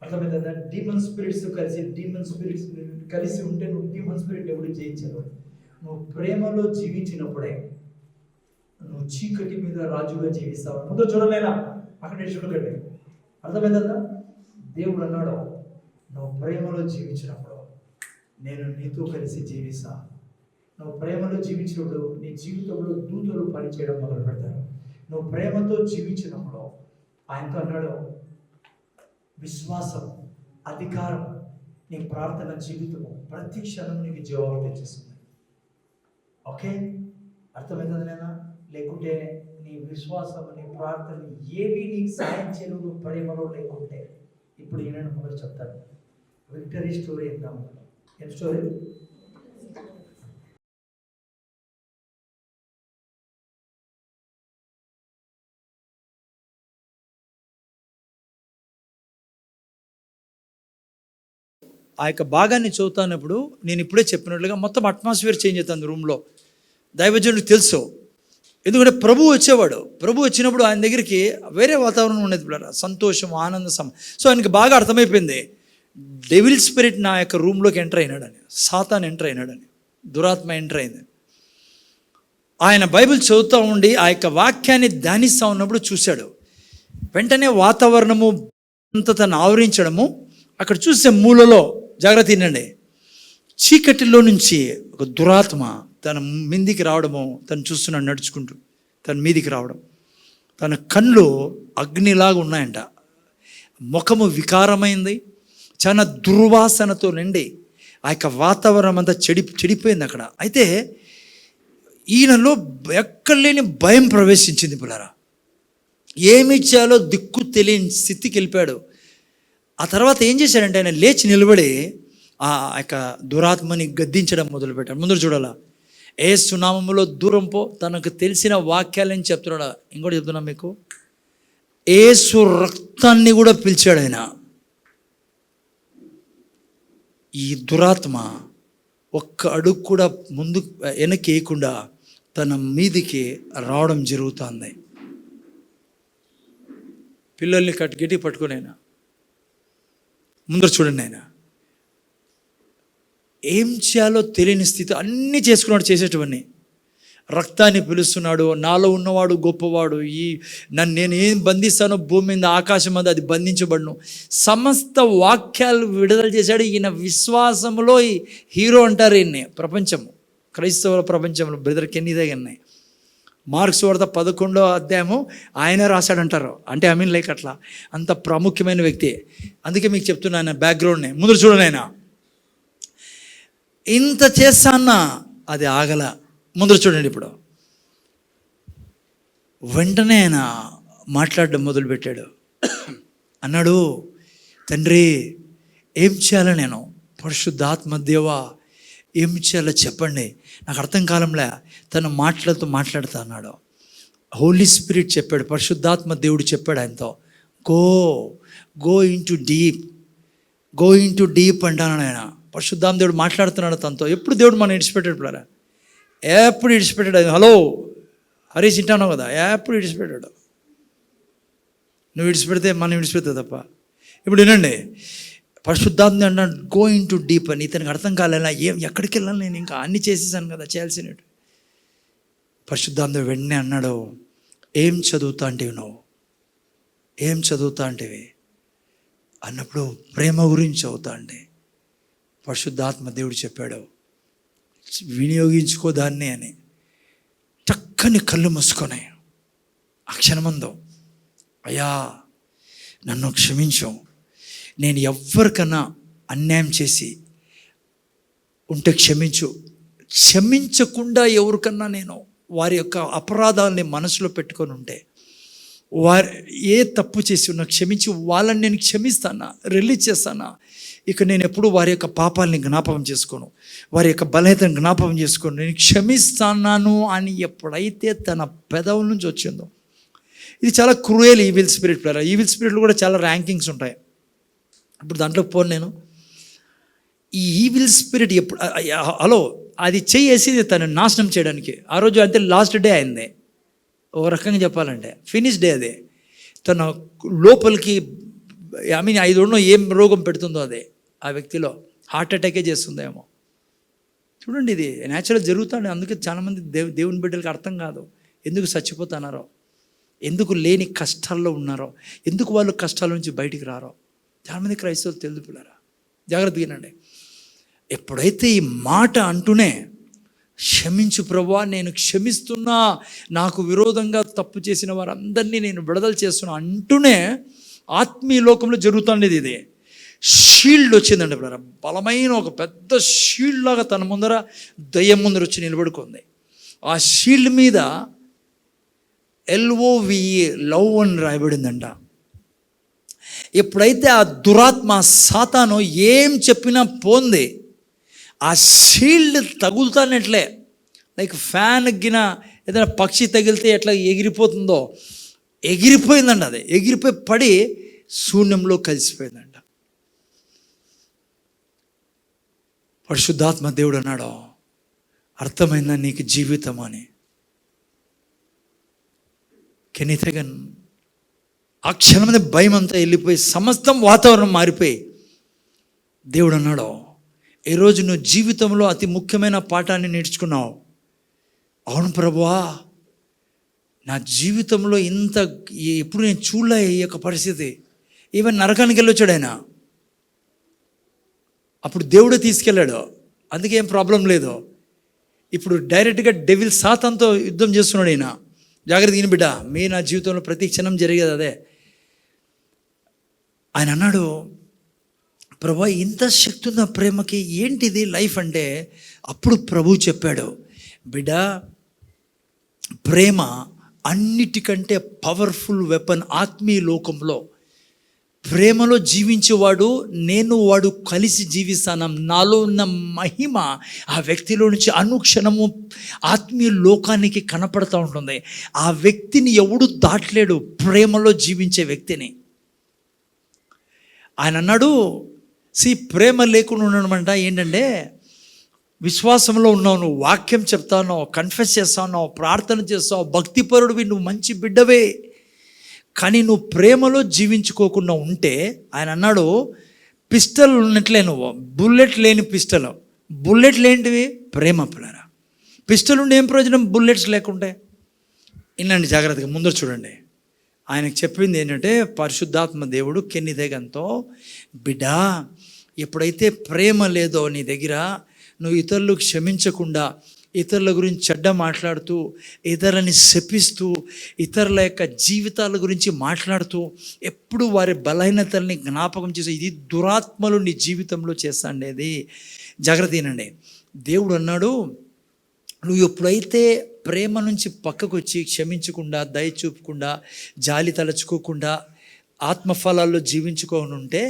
Speaker 1: అర్థమైందా? డీమన్ స్పిరిట్స్ కలిసి ఉంటే నువ్వు డీమన్ స్పిరిట్ ఎప్పుడు జయించలేవు. నువ్వు ప్రేమలో జీవించినప్పుడే నువ్వు చీకటి మీద రాజుగా జీవిస్తావు. ముందు చూడలేనా, అక్కడ చూడకండి. అర్థమైందా? దేవుడు అన్నాడు, నువ్వు ప్రేమలో జీవించినప్పుడు నేను నీతో కలిసి జీవిస్తా. నువ్వు ప్రేమలో జీవించినప్పుడు నీ జీవితంలో దూతలు పనిచేయడం మొదలు పెడతారు. నువ్వు ప్రేమతో జీవించినప్పుడు ఆయనతో అన్నాడు, విశ్వాసం, అధికారం, నీ ప్రార్థన జీవితము ప్రతి క్షణం నీకు జవాబు తెచ్చేస్తుంది. ఓకే, అర్థమవుతుందిలేనా? లేకుంటే నీ విశ్వాసం, నీ ప్రార్థన ఏవి నీకు సాయం చేయను నువ్వు ప్రేమలో లేకుంటే. ఇప్పుడు ఈయన మొదలు చెప్తాను, విక్టరీ స్టోరీ ఇద్దాము. ఏం స్టోరీ? ఆ యొక్క భాగాన్ని చదువుతున్నప్పుడు నేను ఇప్పుడే చెప్పినట్లుగా మొత్తం అట్మాస్ఫియర్ చేంజ్ అవుతుంది రూమ్లో. దైవజనుడికి తెలుసు, ఎందుకంటే ప్రభు వచ్చేవాడు. ప్రభు వచ్చినప్పుడు ఆయన దగ్గరికి వేరే వాతావరణం ఉండేది, సంతోషం, ఆనందం. సో ఆయనకి బాగా అర్థమైపోయింది, డెవిల్ స్పిరిట్ నా యొక్క రూమ్లోకి ఎంటర్ అయినాడని, సాతాన్ ఎంటర్ అయినాడని, దురాత్మ ఎంటర్ అయింది. ఆయన బైబిల్ చదువుతూ ఉండి ఆ యొక్క వాక్యాన్ని ధ్యానిస్తూ ఉన్నప్పుడు చూశాడు. వెంటనే వాతావరణము అంతా తను ఆవరించడము. అక్కడ చూసే మూలలో జాగ్రత్త తినండి, చీకటిలో నుంచి ఒక దురాత్మ తన మీదికి రావడము, తను చూస్తున్నాడు నడుచుకుంటూ తన మీదికి రావడం. తన కళ్ళు అగ్నిలాగా ఉన్నాయంట, ముఖము వికారమైంది, చాలా దుర్వాసనతో నిండి ఆ యొక్క వాతావరణం అంతా చెడిపోయింది అక్కడ. అయితే ఈయనలో ఎక్కడలేని భయం ప్రవేశించింది పిల్లరా. ఏమి చేయాలో దిక్కు తెలియని స్థితికి వెళ్ళిపోయాడు. ఆ తర్వాత ఏం చేశాడంటే ఆయన లేచి నిలబడి ఆ యొక్క దురాత్మని గద్దించడం మొదలుపెట్టాడు. ముందు చూడాలా, యేసు నామములో దూరం పో, తనకు తెలిసిన వాక్యాలని చెప్తున్నాడు. ఇంకోటి చెప్తున్నా మీకు, యేసు రక్తాన్ని కూడా పిలిచాడు ఆయన. ఈ దురాత్మ ఒక్క అడుగు కూడా ముందు వెనక్కి వేయకుండా తన మీదికి రావడం జరుగుతుంది. పిల్లల్ని గట్టి పట్టుకుని ఆయన ముందర చూడండి. ఆయన ఏం చేయాలో తెలియని స్థితి అన్నీ చేసుకున్నాడు, చేసేటవన్నీ. రక్తాన్ని పిలుస్తున్నాడు, నాలో ఉన్నవాడు గొప్పవాడు, నేను ఏం బంధిస్తానో భూమి మీద ఆకాశం మీద అది బంధించబడును, సమస్త వాక్యాలు విడుదల చేశాడు. ఈయన విశ్వాసంలో హీరో అంటారు ఈయన్ని. ప్రపంచం, క్రైస్తవుల ప్రపంచంలో బ్రదర్ కెన్నీ దగ్గరనే మార్క్స్ వార్త 11వ అధ్యాయము ఆయన రాశాడంటారు. అంటే ఐ మీన్ లైక్ అట్లా అంత ప్రాముఖ్యమైన వ్యక్తి. అందుకే మీకు చెప్తున్నాను బ్యాక్గ్రౌండ్ని. ముందు చూడండి, ఆయన ఇంత చేస్తాన్నా అది ఆగల. ముందర చూడండి. ఇప్పుడు వెంటనే ఆయన మాట్లాడడం మొదలుపెట్టాడు. అన్నాడు, తండ్రి ఏం చేయాలో నేను, పరిశుద్ధాత్మ దేవా ఏం చేయాలో చెప్పండి, నాకు అర్థం కాలంలే. తను మాట్లాడుతూ అన్నాడు. హోలీ స్పిరిట్ చెప్పాడు, పరిశుద్ధాత్మ దేవుడు చెప్పాడు ఆయనతో, గో ఇన్ టు డీప్ అంటాను ఆయన. పరిశుద్ధాత్మ దేవుడు మాట్లాడుతున్నాడు తనతో. ఎప్పుడు దేవుడు మనం ఇడిచిపెట్టాడు పిల్లరా, ఎప్పుడు ఇడిచిపెట్టాడు. హలో హరీష్ ఇంటాను కదా, ఎప్పుడు ఇడిచిపెట్టాడు. నువ్వు ఇడిచిపెడితే మనం ఇడిచిపెడతా తప్ప. ఇప్పుడు వినండి, పరిశుద్ధాత్మ అన్నాడు గో ఇన్ టు డీప్ అని. ఇతనికి అర్థం కాలేలా, ఎక్కడికి వెళ్ళాలి, నేను ఇంకా అన్నీ చేసేసాను కదా చేయాల్సినట్టు. పరిశుద్ధాత్మ వెంటనే అన్నాడు, ఏం చదువుతా అంటివి నువ్వు, ఏం చదువుతా అంటివి అన్నప్పుడు ప్రేమ గురించి చదువుతా అంటే పరిశుద్ధాత్మ దేవుడు చెప్పాడు, వినియోగించుకో దాన్ని అని. టక్కని కళ్ళు మూసుకొని ఆ క్షణమందు, అయ్యా నన్ను క్షమించు, నేను ఎవరికన్నా అన్యాయం చేసి ఉంటే క్షమించకుండా ఎవరికన్నా నేను వారి యొక్క అపరాధాలని మనసులో పెట్టుకొని ఉంటే, వారు ఏ తప్పు చేసి ఉన్నా క్షమించి వాళ్ళని నేను క్షమిస్తానా, రిలీజ్ చేస్తానా. ఇక నేను ఎప్పుడు వారి యొక్క పాపాలని జ్ఞాపకం చేసుకోను, వారి యొక్క బలహీనతను జ్ఞాపకం చేసుకోను, నేను క్షమిస్తాను అని ఎప్పుడైతే తన పెదవుల నుంచి వచ్చిందో, ఇది చాలా క్రూయల్ ఈవిల్ స్పిరిట్. ఈవిల్ స్పిరిట్లు కూడా చాలా ర్యాంకింగ్స్ ఉంటాయి. ఇప్పుడు దాంట్లో పోను నేను. ఈ ఈవిల్ స్పిరిట్ ఎప్పుడు అది చేసేది తను నాశనం చేయడానికి. ఆ రోజు అయితే లాస్ట్ డే అయింది, ఒక రకంగా చెప్పాలంటే ఫినిష్ డే. అదే తన లోపలికి ఐ డోంట్ నో ఏం రోగం పెడుతుందో అదే ఆ వ్యక్తిలో. హార్ట్ అటాకే చేస్తుందేమో. చూడండి, ఇది న్యాచురల్ జరుగుతుంది. అందుకే చాలామంది దేవుని బిడ్డలకి అర్థం కాదు ఎందుకు చచ్చిపోతున్నారో, ఎందుకు లేని కష్టాల్లో ఉన్నారో, ఎందుకు వాళ్ళు కష్టాల నుంచి బయటికి రారో. చాలామంది క్రైస్తవులు తెలుసు పిల్లరా, జాగ్రత్తగా వినండి. ఎప్పుడైతే ఈ మాట అంటూనే క్షమించు ప్రభువా, నేను క్షమిస్తున్నా, నాకు విరోధంగా తప్పు చేసిన వారందరినీ నేను విడుదల చేస్తున్నా అంటూనే ఆత్మీయ లోకంలో జరుగుతుండేది. ఇది షీల్డ్ వచ్చిందండి పిల్లరా, బలమైన ఒక పెద్ద షీల్డ్ లాగా తన ముందర దయ్యం ముందర వచ్చి నిలబడుకుంది. ఆ షీల్డ్ మీద LOVE లవ్ అని రాయబడిందంట. ఎప్పుడైతే ఆ దురాత్మ సాతాను ఏం చెప్పినా పోంది, ఆ షీల్డ్ తగులుతానట్లే లైక్ ఫ్యాన్ గిన ఏదైనా పక్షి తగిలితే ఎట్లా ఎగిరిపోతుందో ఎగిరిపోయిందంట. అది ఎగిరిపోయి పడి శూన్యంలో కలిసిపోయిందంట. పరిశుద్ధాత్మ దేవుడు అన్నాడు, అర్థమైందా నీకు జీవితం అని. కెనితగన్ ఆ క్షణమైన భయం అంతా వెళ్ళిపోయి సమస్తం వాతావరణం మారిపోయి దేవుడు అన్నాడు, ఈరోజు నువ్వు జీవితంలో అతి ముఖ్యమైన పాఠాన్ని నేర్చుకున్నావు. అవును ప్రభువా, నా జీవితంలో ఇంత ఎప్పుడు నేను చూడలే ఈ యొక్క పరిస్థితి. ఈవెన్ నరకానికి వెళ్ళొచ్చాడు ఆయన, అప్పుడు దేవుడే తీసుకెళ్ళాడు, అందుకే ఏం ప్రాబ్లం లేదు. ఇప్పుడు డైరెక్ట్గా డెవిల్ సాతానుతో యుద్ధం చేస్తున్నాడు ఈయన. జాగ్రత్త ఈయన బిడ్డ, నా జీవితంలో ప్రతి క్షణం జరిగేది అదే. ఆయన అన్నాడు, ప్రభా ఇంత శక్తి ఉన్న ప్రేమకి ఏంటిది లైఫ్ అంటే, అప్పుడు ప్రభు చెప్పాడు, బిడ్డ ప్రేమ అన్నిటికంటే పవర్ఫుల్ వెపన్ ఆత్మీయ లోకంలో. ప్రేమలో జీవించేవాడు, నేను వాడు కలిసి జీవిస్తాను, నాలో ఉన్న మహిమ ఆ వ్యక్తిలో నుంచి అనుక్షణము ఆత్మీయ లోకానికి కనపడుతూ ఉంటుంది. ఆ వ్యక్తిని ఎవడు దాటలేడు, ప్రేమలో జీవించే వ్యక్తిని. ఆయన అన్నాడు, ప్రేమ లేకుండా ఉండడమంట ఏంటంటే, విశ్వాసంలో ఉన్నావు, నువ్వు వాక్యం చెప్తా ఉన్నావు, కన్ఫెస్ చేస్తా ఉన్నావు, ప్రార్థన చేస్తావు, భక్తిపరుడివి, నువ్వు మంచి బిడ్డవే, కానీ నువ్వు ప్రేమలో జీవించుకోకుండా ఉంటే, ఆయన అన్నాడు, పిస్టల్ ఉన్నట్లే నువ్వు, బుల్లెట్ లేని పిస్టల్. బుల్లెట్లు ఏంటివి? ప్రేమ పిల్లరా. పిస్టల్ ఉండి ఏం ప్రయోజనం బుల్లెట్స్ లేకుంటే? వినండి జాగ్రత్తగా, ముందర చూడండి. ఆయనకు చెప్పింది ఏంటంటే, పరిశుద్ధాత్మ దేవుడు కెన్నిదేగంతో, బిడ్డా ఎప్పుడైతే ప్రేమ లేదో నీ దగ్గర, నువ్వు ఇతరులకు క్షమించకుండా, ఇతరుల గురించి చెడ్డ మాట్లాడుతూ, ఇతరులని శపిస్తూ, ఇతరుల యొక్క జీవితాల గురించి మాట్లాడుతూ, ఎప్పుడు వారి బలహీనతల్ని జ్ఞాపకం చేసి, ఇది దురాత్మలు నీ జీవితంలో చేస్తాండేది. జాగ్రత్త వినండి. దేవుడు అన్నాడు, నువ్వు ఎప్పుడైతే ప్రేమ నుంచి పక్కకు వచ్చి క్షమించకుండా, దయ చూపకుండా, జాలి తలచుకోకుండా, ఆత్మఫలాల్లో జీవించుకోని ఉంటే,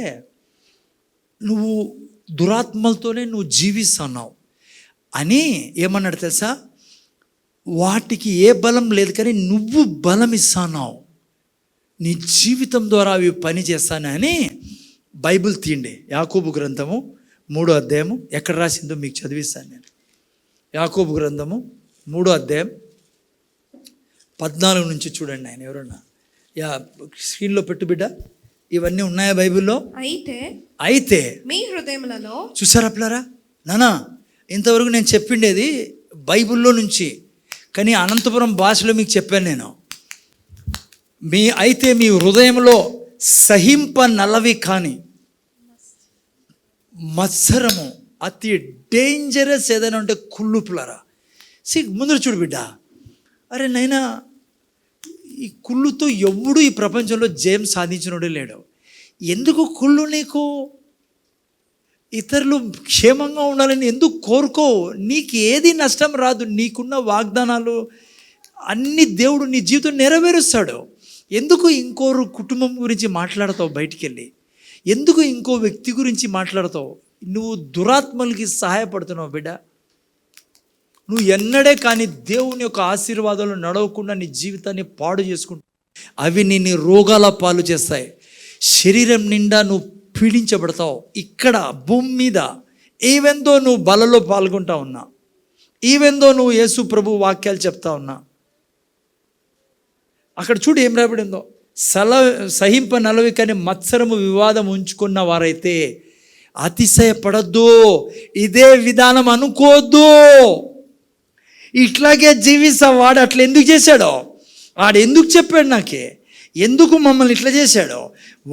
Speaker 1: నువ్వు దురాత్మలతోనే నువ్వు జీవిస్తున్నావు అని ఏమన్నాడు తెలుసా? వాటికి ఏ బలం లేదు, కానీ నువ్వు బలం ఇస్తున్నావు, నీ జీవితం ద్వారా అవి పని చేస్తానని బైబిల్ తీయండి. యాకోబు గ్రంథము 3వ అధ్యాయము, ఎక్కడ రాసిందో మీకు చదివిస్తాను నేను. యాకోబు గ్రంథము 3వ అధ్యాయం 14 నుంచి చూడండి. ఆయన ఎవరన్నా స్క్రీన్లో పెట్టు బిడ్డ. ఇవన్నీ ఉన్నాయా బైబిల్లో? అయితే
Speaker 3: మీ హృదయములలో,
Speaker 1: చూసారా పిల్లరా, నానా ఇంతవరకు నేను చెప్పిండేది బైబిల్లో నుంచి, కానీ అనంతపురం భాషలో మీకు చెప్పాను నేను. అయితే మీ హృదయంలో సహింపనలవి కాని మత్సరము, అతి డేంజరస్ ఏదైనా ఉంటే కుళ్ళు పిల్లరా. ముందర చూడు బిడ్డ, అరే నైనా ఈ కుళ్ళుతో ఎవడు ఈ ప్రపంచంలో జయం సాధించినోడే లేడు. ఎందుకు కుళ్ళు? నీకు ఇతరులు క్షేమంగా ఉండాలని ఎందుకు కోరుకో? నీకు ఏది నష్టం రాదు. నీకున్న వాగ్దానాలు అన్ని దేవుడు నీ జీవితం నెరవేరుస్తాడు. ఎందుకు ఇంకోరు కుటుంబం గురించి మాట్లాడతావు బయటికి వెళ్ళి? ఎందుకు ఇంకో వ్యక్తి గురించి మాట్లాడతావు? నువ్వు దురాత్మలకి సహాయపడుతున్నావు బిడ్డ. నువ్వు ఎన్నడే కానీ దేవుని యొక్క ఆశీర్వాదాలు నడవకుండా నీ జీవితాన్ని పాడు చేసుకుంటావు. అవి నిన్ను రోగాల పాలు చేస్తాయి. శరీరం నిండా నువ్వు పీడించబడతావు. ఇక్కడ భూమి మీద ఈవెందో నువ్వు బలలో పాల్గొంటా ఉన్నా, ఈవెందో నువ్వు యేసు ప్రభు వాక్యాలు చెప్తా ఉన్నా, అక్కడ చూడు ఏం రాబడిందో, సహింపనలవి కానీ మత్సరము వివాదం ఉంచుకున్న వారైతే అతిశయపడద్దు, ఇదే విధానం అనుకోవద్దు. ఇట్లాగే జీవిస్తా. వాడు అట్లా ఎందుకు చేశాడో, వాడు ఎందుకు చెప్పాడు నాకే, ఎందుకు మమ్మల్ని ఇట్లా చేశాడో,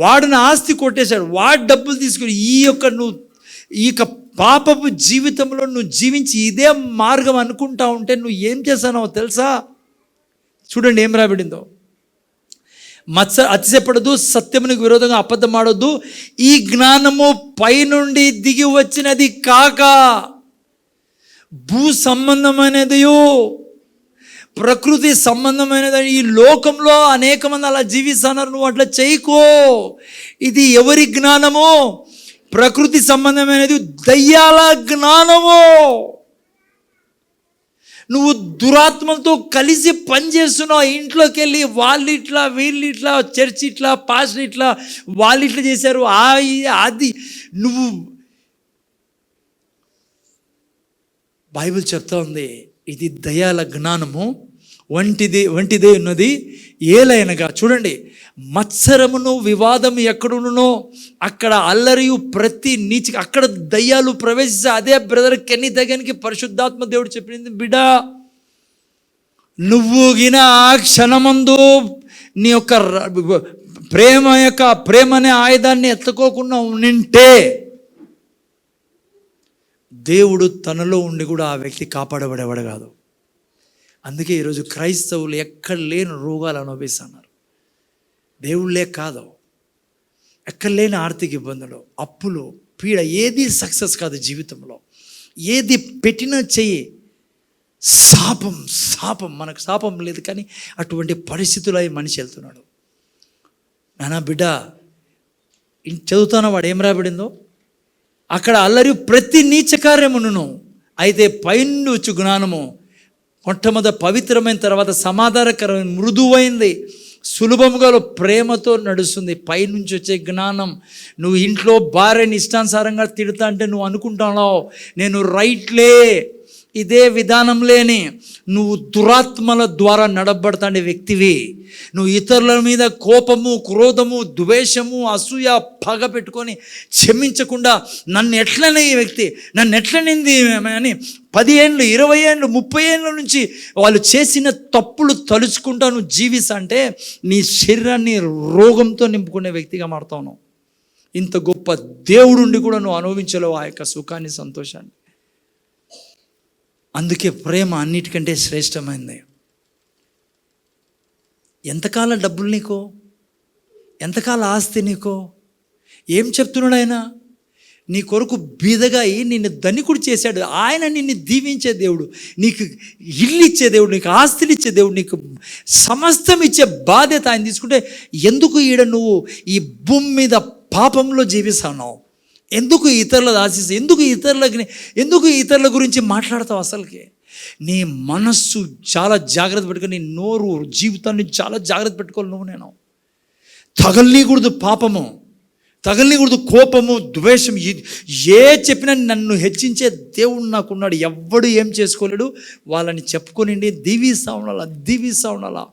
Speaker 1: వాడు నా ఆస్తి కొట్టేశాడు, వాడు డబ్బులు తీసుకుని ఈ యొక్క పాపపు జీవితంలో నువ్వు జీవించి ఇదే మార్గం అనుకుంటా ఉంటే నువ్వు ఏం చేస్తానో తెలుసా? చూడండి ఏం రాబడిందో, అతిశయపడదు, సత్యమునికి విరోధంగా అబద్ధం ఆడొద్దు, ఈ జ్ఞానము పైనుండి దిగి వచ్చినది కాక భూ సంబంధమైనదియో ప్రకృతి సంబంధమైనది. ఈ లోకంలో అనేక మంది అలా జీవిస్తున్నారు, నువ్వు అట్లా చేయకో. ఇది ఎవరి జ్ఞానము? ప్రకృతి సంబంధమైనది, దయ్యాల జ్ఞానము. నువ్వు దురాత్మలతో కలిసి పనిచేస్తున్నావు. ఇంట్లోకి వెళ్ళి వాళ్ళు ఇట్లా, వీళ్ళు ఇట్లా, చర్చ్ ఇట్లా, పాస్టర్ ఇట్లా, వాళ్ళు ఇట్లా చేశారు, అది నువ్వు. బైబిల్ చెప్తా ఉంది, ఇది దయాల జ్ఞానము వంటిదే ఉన్నది. ఏలైనగా చూడండి, మత్సరమును వివాదం ఎక్కడున్నో అక్కడ అల్లరియు ప్రతి నీచి, అక్కడ దయ్యాలు ప్రవేశిస్తే, అదే బ్రదర్ కెన్ని దగ్గరికి పరిశుద్ధాత్మ దేవుడు చెప్పింది, బిడ్డా నువ్వు గిన ఆ క్షణమందు నీ యొక్క ప్రేమ అనే ఆయుధాన్ని ఎత్తుకోకుండా ఉంటే దేవుడు తనలో ఉండి కూడా ఆ వ్యక్తి కాపాడబడేవాడు కాదు. అందుకే ఈరోజు క్రైస్తవులు ఎక్కడ లేని రోగాలు అనుభవిస్తున్నారు. దేవుళ్ళే కాదు, ఎక్కడ లేని ఆర్థిక ఇబ్బందులు, అప్పులు, పీడ, ఏది సక్సెస్ కాదు జీవితంలో. ఏది పెట్టినా చెయ్యి శాపం. మనకు శాపం లేదు, కానీ అటువంటి పరిస్థితుల్లో ఈ మనిషి వెళ్తున్నాడు. నానా బిడ్డ, చదువుతానో వాడు ఏం రాబడిందో, అక్కడ అల్లరి ప్రతి నీచ కార్యమును, అయితే పైన వచ్చు జ్ఞానము మొట్టమొదటి పవిత్రమైన, తర్వాత సమాధానకరమైన, మృదువైంది, సులభముగా ప్రేమతో నడుస్తుంది. పైనుంచి వచ్చే జ్ఞానం. నువ్వు ఇంట్లో భార్యని ఇష్టానుసారంగా తిడతా అంటే నువ్వు అనుకుంటున్నావు నేను రైట్లే, ఇదే విధానం లేని, నువ్వు దురాత్మల ద్వారా నడబడతాండే వ్యక్తివి. నువ్వు ఇతరుల మీద కోపము, క్రోధము, ద్వేషము, అసూయ, పగ పెట్టుకొని క్షమించకుండా నన్ను ఎట్లనే ఈ వ్యక్తి నన్ను ఎట్లనింది అని 10 ఏళ్ళు, 20 ఏళ్ళు, 30 ఏళ్ళ నుంచి వాళ్ళు చేసిన తప్పులు తలుచుకుంటా నువ్వు జీవిస్తా నీ శరీరాన్ని రోగంతో నింపుకునే వ్యక్తిగా మారుతావు. ఇంత గొప్ప దేవుడుండి కూడా నువ్వు అనుభవించలేవు ఆ యొక్క సుఖాన్ని, సంతోషాన్ని. అందుకే ప్రేమ అన్నిటికంటే శ్రేష్టమైంది. ఎంతకాల డబ్బులు నీకో, ఎంతకాల ఆస్తి నీకో, ఏం చెప్తున్నాడు ఆయన? నీ కొరకు బీదగా అయి నిన్ను ధనికుడు చేశాడు. ఆయన నిన్ను దీవించే దేవుడు, నీకు ఇల్లు ఇచ్చే దేవుడు, నీకు ఆస్తులు ఇచ్చే దేవుడు, నీకు సమస్తం ఇచ్చే బాధ్యత ఆయన తీసుకుంటే ఎందుకు ఈడ నువ్వు ఈ భూమి మీద పాపంలో జీవిస్తున్నావు? ఎందుకు ఇతరుల ఆశిస్తావు? ఎందుకు ఇతరుల గురించి మాట్లాడతావు? అసలుకి నీ మనస్సు చాలా జాగ్రత్త పెట్టుకొని, నీ నోరు, జీవితాన్ని చాలా జాగ్రత్త పెట్టుకోవాలి. నేను తగలనీకూడదు పాపము, తగలనీకూడదు కోపము, ద్వేషం. ఏ చెప్పినా నన్ను హెచ్చించే దేవుడు నాకున్నాడు. ఎవ్వడు ఏం చేసుకోలేడు. వాళ్ళని చెప్పుకొని దీవిస్తూ ఉండాలా.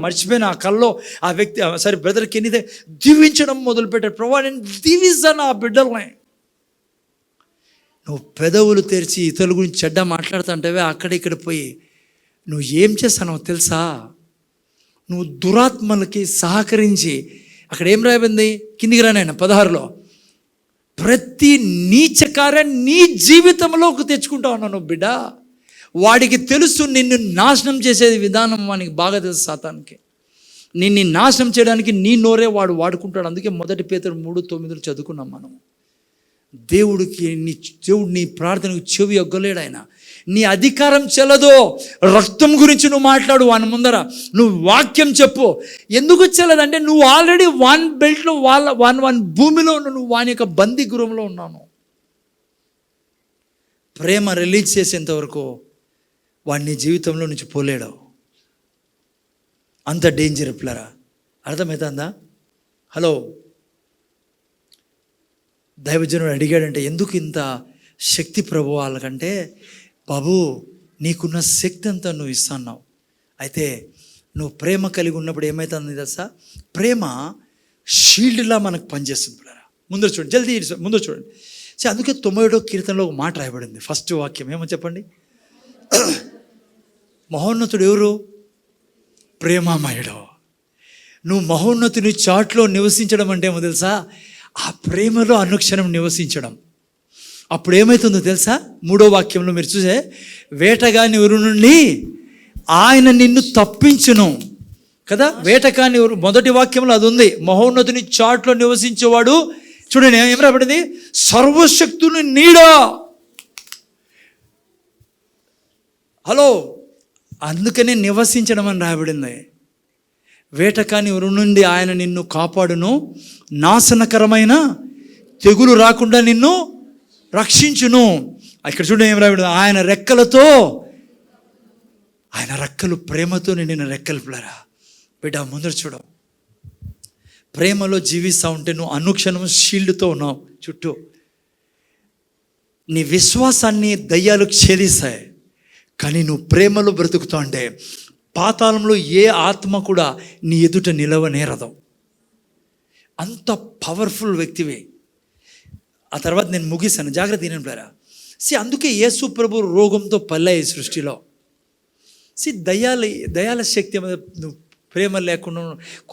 Speaker 1: మర్చిపోయిన ఆ కల్లో ఆ వ్యక్తి, సరే బ్రదర్కి ఎన్నిదే దీవించడం మొదలుపెట్టాడు. ప్రభా నేను దీవిస్తాను ఆ బిడ్డల్ని. నువ్వు పెదవులు తెరిచి ఇతరుల గురించి చెడ్డ మాట్లాడుతుంటావే, అక్కడిక్కడ పోయి నువ్వు ఏం చేస్తానో తెలుసా? నువ్వు దురాత్మలకి సహకరించి, అక్కడ ఏం రాయింది కిందికి రానైనా 16లో, ప్రతి నీచ కార్యాన్ని నీ జీవితంలోకి తెచ్చుకుంటా ఉన్నావు నువ్వు బిడ్డ. వాడికి తెలుసు నిన్ను నాశనం చేసే విధానం, వానికి బాగా తెలుసు సాతానికి. నిన్ను నాశనం చేయడానికి నీ నోరే వాడు వాడుకుంటాడు. అందుకే 1 పేతురు 3:9 చదువుకున్నాం మనం. దేవుడు నీ ప్రార్థనకు చెవి ఒగ్గలేడు ఆయన. నీ అధికారం చెల్లదో. రక్తం గురించి నువ్వు మాట్లాడు వాని ముందర, నువ్వు వాక్యం చెప్పు. ఎందుకు చెల్లదంటే నువ్వు ఆల్రెడీ వాన్ బెల్ట్లో వాన్ భూమిలో ఉన్నావు, నువ్వు వాని యొక్క బందీ గృహంలో ఉన్నాను. ప్రేమ రిలీజ్ చేసేంత వరకు వాడిని జీవితంలో నుంచి పోలేడు. అంత డేంజర్ పిల్లరా, అర్థమవుతుందా? హలో, దైవజనుడు అడిగాడంటే ఎందుకు ఇంత శక్తి ప్రభు వాళ్ళకంటే, బాబు నీకున్న శక్తి అంతా నువ్వు ఇస్తున్నావు. అయితే నువ్వు ప్రేమ కలిగి ఉన్నప్పుడు ఏమవుతుంది తెలుసా? ప్రేమ షీల్డ్లా మనకు పనిచేస్తుంది పిల్లరా. ముందర చూడండి, జల్దీ ముందర చూడండి. సో అందుకే 90వ కీర్తనలో ఒక మాట రాయబడింది. ఫస్ట్ వాక్యం ఏమో చెప్పండి. మహోన్నతుడు ఎవరు? ప్రేమమయుడు. నువ్వు మహోన్నతుని చాట్లో నివసించడం అంటే ఏమో తెలుసా? ఆ ప్రేమలో అనుక్షణం నివసించడం. అప్పుడు ఏమవుతుందో తెలుసా? 3వ వాక్యంలో మీరు చూసే, వేటగాని ఊరు నుండి ఆయన నిన్ను తప్పించును కదా. వేటగాని ఊరు 1వ వాక్యంలో అది ఉంది. మహోన్నతుని చాట్లో నివసించేవాడు, చూడండి ఏం రాబడింది? సర్వశక్తుని నీడా. హలో, అందుకనే నివసించడం అని రాయబడింది. వేటకాని ఊరు నుండి ఆయన నిన్ను కాపాడును, నాశనకరమైన తెగులు రాకుండా నిన్ను రక్షించును. ఇక్కడ చూడండి ఏం రాయబడింది? ఆయన రెక్కలతో, ఆయన రెక్కలు ప్రేమతో నిండిన రెక్కలు పిల్లరా. బిడ్డ ముందర చూడ, ప్రేమలో జీవిస్తూ ఉంటే నువ్వు అనుక్షణం షీల్డ్తో ఉన్నావు చుట్టూ. నీ విశ్వాసాన్ని దయ్యాలు ఛేదిస్తాయి, కానీ నువ్వు ప్రేమలో బ్రతుకుతావు అంటే పాతాళంలో ఏ ఆత్మ కూడా నీ ఎదుట నిలవనేరదు. అంత పవర్ఫుల్ వ్యక్తివే. ఆ తర్వాత నేను ముగిస్తాను, జాగ్రత్త వినండి. అందుకే యేసు ప్రభు రోగంతో పల్లాయి సృష్టిలో. దయాల శక్తి నువ్వు ప్రేమ లేకుండా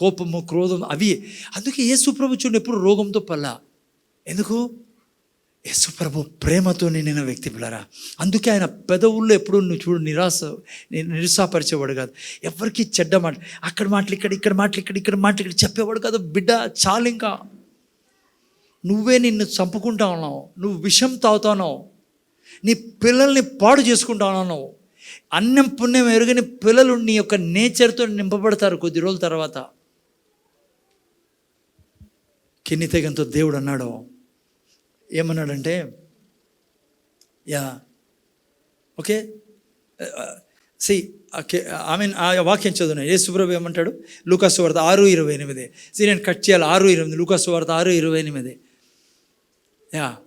Speaker 1: కోపము, క్రోధం అవి. అందుకే యేసు ప్రభు చూడండి ఎప్పుడు రోగంతో పల్లా. ఎందుకు? యేసు ప్రభు ప్రేమతో నిండిన వ్యక్తి పిల్లరా. అందుకే ఆయన పెదవుల్లో ఎప్పుడు నువ్వు చూడు నిరుత్సాహపరిచేవాడు కాదు. ఎవరికి చెడ్డ మాట, అక్కడ మాటలు ఇక్కడ, ఇక్కడ మాటలు ఇక్కడ, ఇక్కడ మాటలు ఇక్కడ చెప్పేవాడు కాదు. బిడ్డ చాలు, ఇంకా నువ్వే నిన్ను చంపుకుంటా ఉన్నావు, నువ్వు విషం తాగుతున్నావు, నీ పిల్లల్ని పాడు చేసుకుంటా ఉన్నావు. అన్నం పుణ్యం ఎరుగని పిల్లలు నీ యొక్క నేచర్తో నింపబడతారు కొద్ది రోజుల తర్వాత. కెన్నితేగంతో దేవుడు అన్నాడు, ఏమన్నాడంటే, ఓకే ఆ వాక్యం చదువున్నాను. యేసుప్రభు ఏమంటాడు? లూకాసు వార్త 6:28. నేను కట్ చేయాలి. 6:28, లూకాసు వార్త 6:28.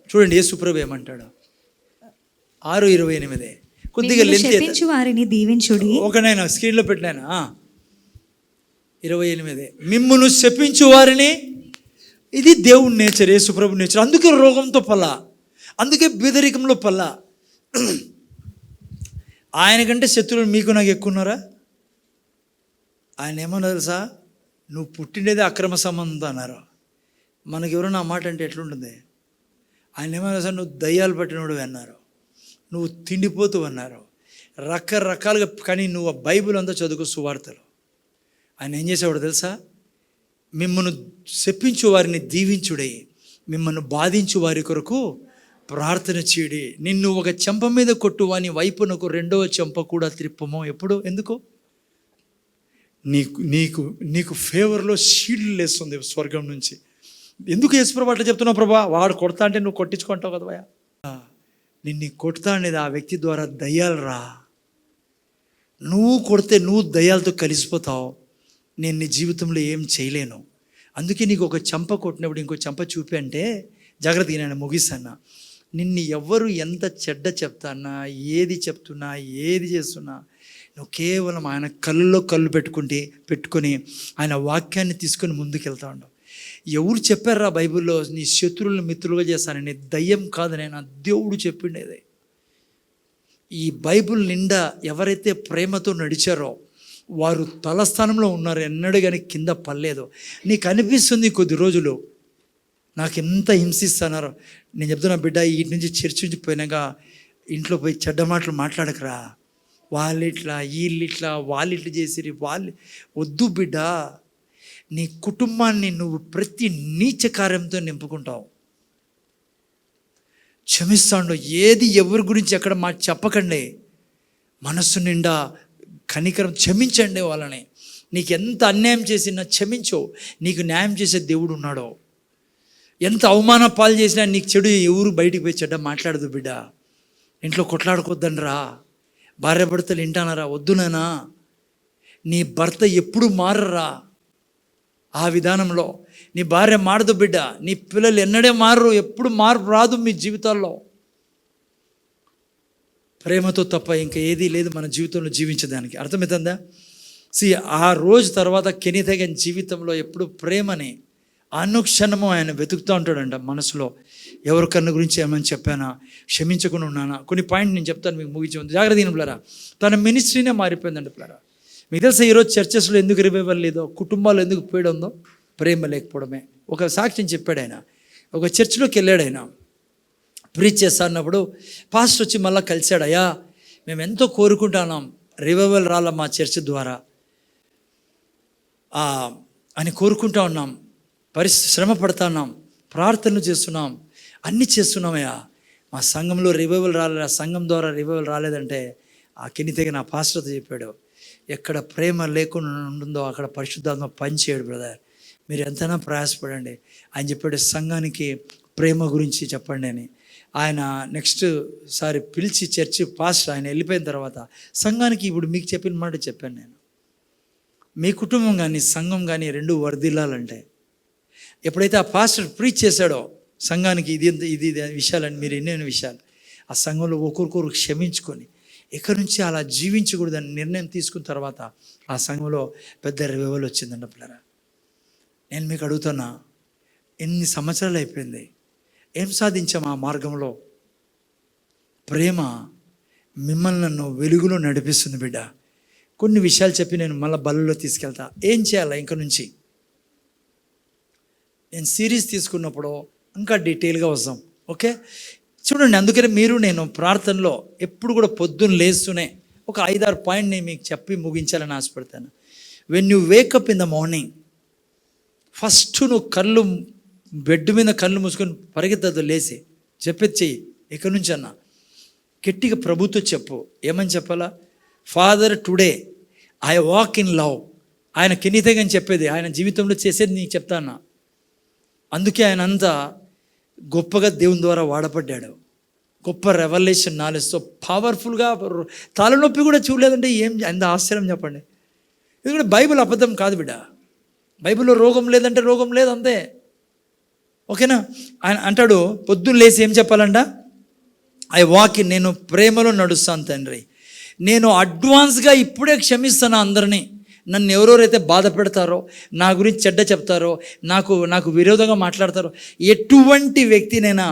Speaker 1: చూడండి యేసుప్రభు ఏమంటాడు. 6:28 కొద్దిగా
Speaker 4: శపించు వారిని దీవించుడి.
Speaker 1: ఒకనైనా స్క్రీన్లో పెట్టినాను. 28 మిమ్మును శపించు వారిని. ఇది దేవుని నేచర్, యేసుప్రభు నేచర్. అందుకే రోగంతో పల్లా, అందుకే బెదరికంలో పల్లా. ఆయన కంటే శత్రువులు మీకు నాకు ఎక్కువ ఉన్నారా? ఆయన ఏమన్నా తెలుసా? నువ్వు పుట్టినదే అక్రమ సంబంధం అన్నారు. మనకి ఎవరైనా ఆ మాట అంటే ఎట్లుంటుంది? ఆయన ఏమన్నా సార్, నువ్వు దయ్యాలు పట్టినోడు అన్నారు, నువ్వు తిండిపోతూ అన్నారు, రకరకాలుగా. కానీ నువ్వు ఆ బైబిల్ అంతా చదువుకో, సువార్తలు. ఆయన ఏం చేసేవాడు తెలుసా? మిమ్మల్ని శపించు వారిని దీవించుడే, మిమ్మల్ని బాధించు వారి కొరకు ప్రార్థన చేయడి. నిన్ను ఒక చెంప మీద కొట్టు వాని వైపునకు రెండవ చెంప కూడా త్రిప్పము. ఎప్పుడు? ఎందుకు? నీకు నీకు నీకు ఫేవర్లో షీల్డ్ లేస్తుంది స్వర్గం నుంచి. ఎందుకు యేసుప్రభు అట్లా చెప్తున్నావు? ప్రభా, వాడు కొడతా అంటే నువ్వు కొట్టించుకుంటావు కదా భయ. నిన్ను కొడతా అనేది ఆ వ్యక్తి ద్వారా దయ్యాలు రా. నువ్వు కొడితే నువ్వు దయ్యాలతో కలిసిపోతావు. నేను నీ జీవితంలో ఏం చేయలేను. అందుకే నీకు ఒక చెంప కొట్టినప్పుడు ఇంకో చెంప చూపి అంటే జాగ్రత్తగా నేను ముగిస్తాను. నిన్ను ఎవ్వరు ఎంత చెడ్డ చెప్తానా, ఏది చెప్తున్నా, ఏది చేస్తున్నా, నువ్వు కేవలం ఆయన కళ్ళలో కళ్ళు పెట్టుకొని ఆయన వాక్యాన్ని తీసుకొని ముందుకెళ్తా ఉండవు. ఎవరు చెప్పారా బైబిల్లో నీ శత్రువులను మిత్రులుగా చేస్తానని? దయ్యం కాదు, నేను దేవుడు చెప్పిండేది. ఈ బైబిల్ నిండా ఎవరైతే ప్రేమతో నడిచారో వారు తలస్థానంలో ఉన్నారు, ఎన్నడూ కానీ కింద పడలేదు. నీకు అనిపిస్తుంది కొద్ది రోజులు నాకు ఎంత హింసిస్తున్నారో. నేను చెప్తున్నా బిడ్డ, వీటి నుంచి చర్చ నుంచి పోయినాక ఇంట్లో పోయి చెడ్డ మాటలు మాట్లాడకరా. వాళ్ళిట్లా వీళ్ళిట్లా వాళ్ళిట్లా చేసిరి వాళ్ళు వద్దు బిడ్డ. నీ కుటుంబాన్ని నువ్వు ప్రతి నీచ కార్యంతో నింపుకుంటావు. క్షమిస్తాండు. ఏది ఎవరి గురించి ఎక్కడ మాట చెప్పకండి. మనస్సు నిండా కనికరం, క్షమించండి వాళ్ళని. నీకు ఎంత అన్యాయం చేసినా క్షమించో. నీకు న్యాయం చేసే దేవుడు ఉన్నాడో. ఎంత అవమాన పాలు చేసినా నీకు చెడు ఎవరు బయటికి పోయి చెడ్డ మాట్లాడదు బిడ్డ. ఇంట్లో కొట్లాడుకోద్దండ్రా. భార్య భర్తలు వింటానరా? వద్దునానా. నీ భర్త ఎప్పుడు మారరా ఆ విధానంలో. నీ భార్య మారదు బిడ్డ. నీ పిల్లలు ఎన్నడే మారరు, ఎప్పుడు మార్పు రాదు మీ జీవితాల్లో. ప్రేమతో తప్ప ఇంకా ఏదీ లేదు మన జీవితంలో జీవించడానికి. అర్థమవుతుందా? ఆ రోజు తర్వాత కెనీతేగన్ జీవితంలో ఎప్పుడు ప్రేమని అనుక్షణము ఆయన వెతుకుతూ ఉంటాడంట మనసులో. ఎవరికన్నా గురించి ఏమైనా చెప్పానా, క్షమించకుండా ఉన్నానా? కొన్ని పాయింట్ నేను చెప్తాను మీకు ముగించే ముందు. జాగ్రత్త పిల్లరా, తన మినిస్ట్రీనే మారిపోయిందండి పిల్లరా. మీకు తెలుసా ఈరోజు చర్చెస్లో ఎందుకు రివైవల్ లేదో, కుటుంబాలు ఎందుకు పోయడం ఉందో? ప్రేమ లేకపోవడమే. ఒక సాక్ష్యం చెప్పాడు ఆయన. ఒక చర్చిలోకి వెళ్ళాడు ఆయన, ప్రీచ్ చేస్తా అన్నప్పుడు పాస్టర్ వచ్చి మళ్ళీ కలిశాడు. అయ్యా, మేము ఎంతో కోరుకుంటున్నాం రివైవల్ రాల మా చర్చ్ ద్వారా అని కోరుకుంటా ఉన్నాం, శ్రమ పడుతున్నాం, ప్రార్థనలు చేస్తున్నాం, అన్నీ చేస్తున్నామయ్యా. మా సంఘంలో రివైవల్ రాలేదు, ఆ సంఘం ద్వారా రివైవల్ రాలేదంటే ఆ కెన్నితేగ నా పాస్టర్తో చెప్పాడు, ఎక్కడ ప్రేమ లేకుండా ఉంటుందో అక్కడ పరిశుద్ధాత్మ పనిచేయడు బ్రదర్. మీరు ఎంతైనా ప్రయాసపడండి. ఆయన చెప్పాడు సంఘానికి ప్రేమ గురించి చెప్పండి అని. ఆయన నెక్స్ట్ సారి పిలిచి చర్చి పాస్టర్ ఆయన వెళ్ళిపోయిన తర్వాత సంఘానికి ఇప్పుడు మీకు చెప్పిన మాట చెప్పాను నేను. మీ కుటుంబం కానీ సంఘం కానీ రెండు వర్ధిల్లాలంటే ఎప్పుడైతే ఆ పాస్టర్ ప్రీచ్ చేశాడో సంఘానికి ఇది విషయాలని, మీరు ఎన్నెన్ని విషయాలు ఆ సంఘంలో ఒకరికొకరు క్షమించుకొని ఇక్కడి నుంచి అలా జీవించకూడదని నిర్ణయం తీసుకున్న తర్వాత ఆ సంఘంలో పెద్ద రివైవల్ వచ్చిందండి పిల్లరా. నేను మీకు అడుగుతున్నా, ఎన్ని సంవత్సరాలు అయిపోయింది, ఏం సాధించాం ఆ మార్గంలో? ప్రేమ మిమ్మల్ని నన్ను వెలుగులో నడిపిస్తుంది బిడ్డ. కొన్ని విషయాలు చెప్పి నేను మళ్ళీ బలలో తీసుకెళ్తా. ఏం చేయాలా ఇంక నుంచి? నేను సిరీస్ తీసుకున్నప్పుడు ఇంకా డీటెయిల్గా వస్తాం, ఓకే? చూడండి, అందుకని మీరు నేను ప్రార్థనలో ఎప్పుడు కూడా పొద్దున్న లేస్తూనే ఒక 5-6 పాయింట్ నేను మీకు చెప్పి ముగించాలని ఆశపడతాను. When you wake up in the morning, first నువ్వు కళ్ళు బెడ్ మీద కళ్ళు మూసుకొని పరిగెత్తదు, లేచి చెప్పేది చెయ్యి, ఇక్కడి నుంచి అన్న గట్టిగా ప్రభుతో చెప్పు. ఏమని చెప్పాలా? Father today I walk in love. ఆయన కెనీతేగని చెప్పేది, ఆయన జీవితంలో చేసేది నీకు చెప్తా అన్న. అందుకే ఆయన అంతా గొప్పగా దేవుని ద్వారా వాడబడ్డాడు. గొప్ప రెవల్యూషన్ నాలెడ్జ్తో పవర్ఫుల్గా. తలనొప్పి కూడా చూడలేదంటే ఏం ఎంత ఆశ్చర్యం చెప్పండి. ఎందుకంటే బైబిల్ అబద్ధం కాదు బిడ్డ. బైబిల్లో రోగం లేదంటే రోగం లేదు, అంతే. ఓకేనా? ఆయన అంటాడు పొద్దున్న లేచి ఏం చెప్పాలంట? ఐ వాక్ ఇన్, నేను ప్రేమలో నడుస్తాను తండ్రి. నేను అడ్వాన్స్గా ఇప్పుడే క్షమిస్తాను అందరినీ. నన్ను ఎవరెవరైతే బాధ పెడతారో, నా గురించి చెడ్డ చెప్తారో, నాకు విరోధంగా మాట్లాడతారో, ఎటువంటి వ్యక్తినైనా